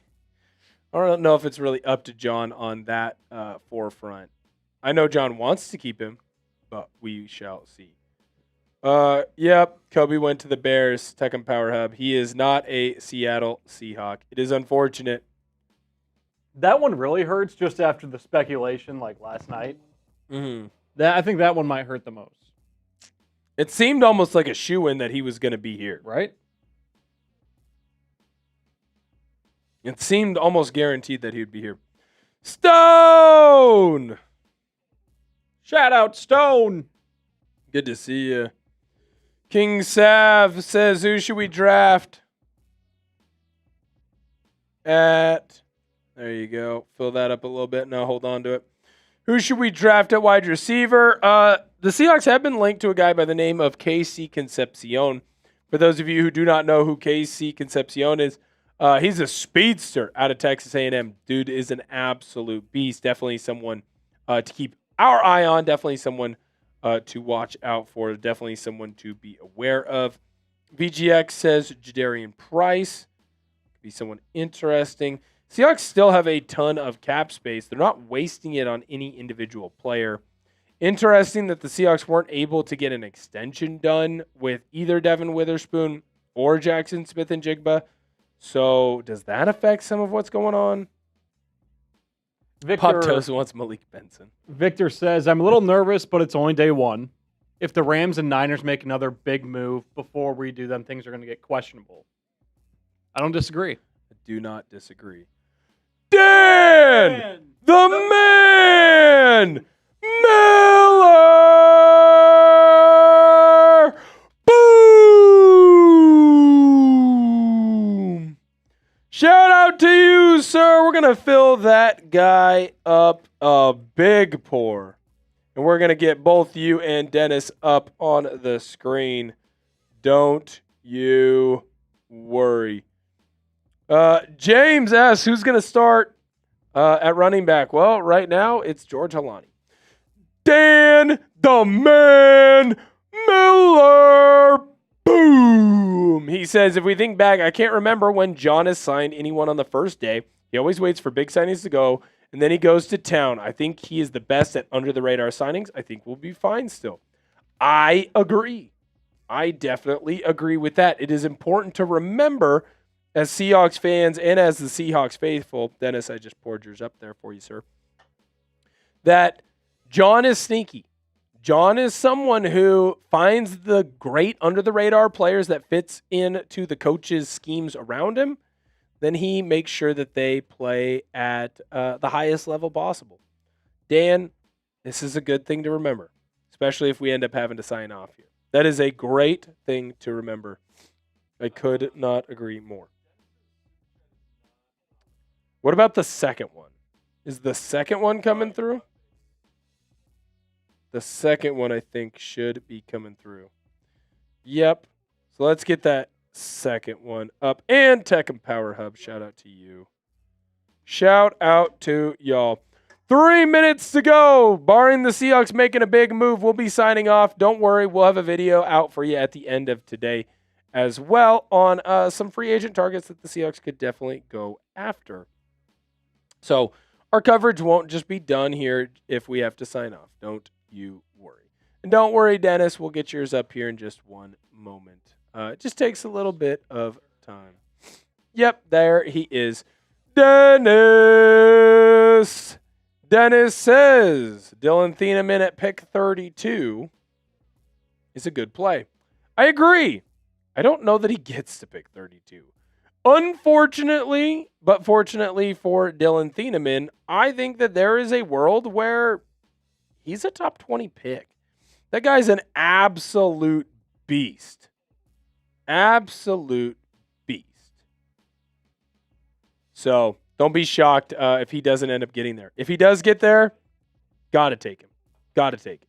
up to John on that forefront. I know John wants to keep him, but we shall see. Yep, Coby went to the Bears, Tech and Power Hub. He is not a Seattle Seahawk. It is unfortunate. That one really hurts just after the speculation like last night. Mm-hmm. I think that one might hurt the most. It seemed almost like a shoo-in that he was going to be here. Right? It seemed almost guaranteed that he would be here. Stone! Shout out, Stone! Good to see you. King Sav says, who should we draft? There you go. Fill that up a little bit. Now hold on to it. Who should we draft at wide receiver? The Seahawks have been linked to a guy by the name of KC Concepcion. For those of you who do not know who KC Concepcion is, he's a speedster out of Texas A&M. Dude is an absolute beast. Definitely someone to keep our eye on. Definitely someone to watch out for. Definitely someone to be aware of. VGX says Jadarian Price. Could be someone interesting. Seahawks still have a ton of cap space. They're not wasting it on any individual player. Interesting that the Seahawks weren't able to get an extension done with either Devin Witherspoon or Jackson Smith-Njigba. So does that affect some of what's going on? Pop Toast wants Malik Benson. Victor says, I'm a little nervous, but it's only day one. If the Rams and Niners make another big move before we do, then things are going to get questionable. I don't disagree. I do not disagree. Dan! The man! Miller! Boom! Shout out to you, sir. We're going to fill that guy up a big pour. And we're going to get both you and Dennis up on the screen. Don't you worry. James asks, who's going to start at running back? Well, right now, it's George Halani. Dan the Man Miller. Boom. Boom. He says, if we think back, I can't remember when John has signed anyone on the first day. He always waits for big signings to go, and then he goes to town. I think he is the best at under-the-radar signings. I think we'll be fine still. I agree. I definitely agree with that. It is important to remember as Seahawks fans and as the Seahawks faithful, Dennis, I just poured yours up there for you, sir, that John is sneaky. John is someone who finds the great under-the-radar players that fits into the coach's schemes around him. Then he makes sure that they play at the highest level possible. Dan, this is a good thing to remember, especially if we end up having to sign off here. That is a great thing to remember. I could not agree more. What about the second one? Is the second one coming through? The second one, I think, should be coming through. Yep. So let's get that second one up. And Tech and Power Hub, shout out to you. Shout out to y'all. 3 minutes to go. Barring the Seahawks making a big move, we'll be signing off. Don't worry, we'll have a video out for you at the end of today as well on some free agent targets that the Seahawks could definitely go after. So our coverage won't just be done here if we have to sign off. Don't you worry. And don't worry, Dennis, we'll get yours up here in just one moment. It just takes a little bit of time. Yep, there he is. Dennis. Dennis says Dylan Thieneman at pick 32 is a good play. I agree. I don't know that he gets to pick 32. Unfortunately, but fortunately for Dylan Thieneman, I think that there is a world where he's a top 20 pick. That guy's an absolute beast. Absolute beast. So don't be shocked if he doesn't end up getting there. If he does get there, got to take him. Got to take him.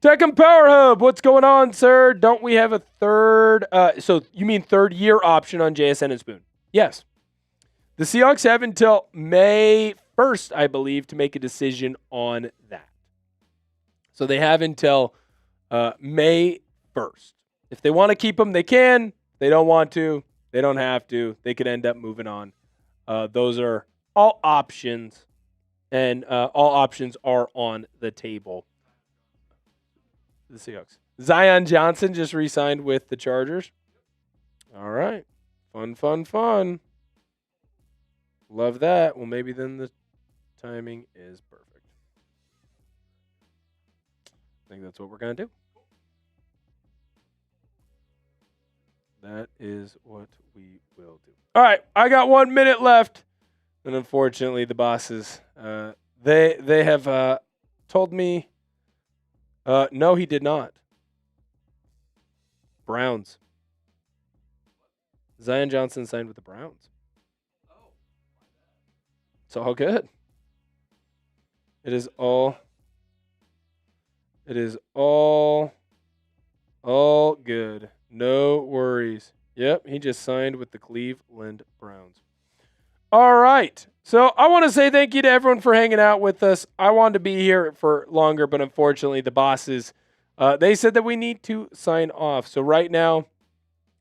Tech and Power Hub, what's going on, sir? Don't we have a third? So you mean third-year option on JSN and Spoon? Yes. The Seahawks have until May 1st, I believe, to make a decision on that. So they have until May 1st. If they want to keep him, they can. If they don't want to, they don't have to. They could end up moving on. Those are all options, and all options are on the table. The Seahawks. Zion Johnson just re-signed with the Chargers. All right. Fun, fun, fun. Love that. Well, maybe then the timing is perfect. I think that's what we're going to do. That is what we will do. All right. I got 1 minute left. And unfortunately, the bosses, they have told me, no, he did not. Browns. Zion Johnson signed with the Browns. It's all good. It is all good. No worries. Yep, he just signed with the Cleveland Browns. All right. So I want to say thank you to everyone for hanging out with us. I wanted to be here for longer, but unfortunately the bosses, they said that we need to sign off. So right now,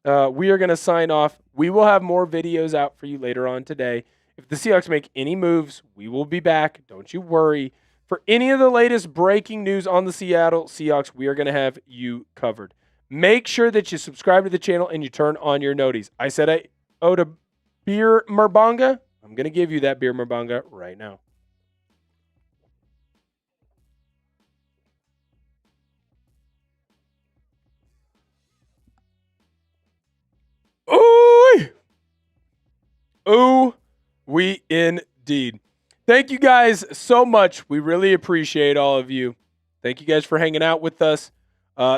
we are going to sign off. We will have more videos out for you later on today. If the Seahawks make any moves, we will be back. Don't you worry. For any of the latest breaking news on the Seattle Seahawks, we are going to have you covered. Make sure that you subscribe to the channel and you turn on your noties. I said I owed a beer Merbanga. I'm going to give you that beer Merbanga right now. Ooh! Ooh, we indeed. Thank you guys so much. We really appreciate all of you. Thank you guys for hanging out with us.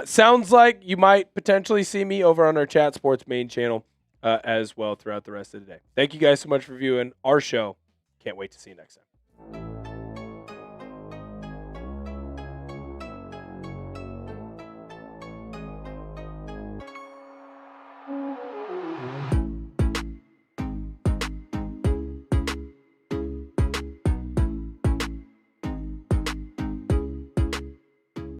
Sounds like you might potentially see me over on our Chat Sports main channel as well throughout the rest of the day. Thank you guys so much for viewing our show. Can't wait to see you next time.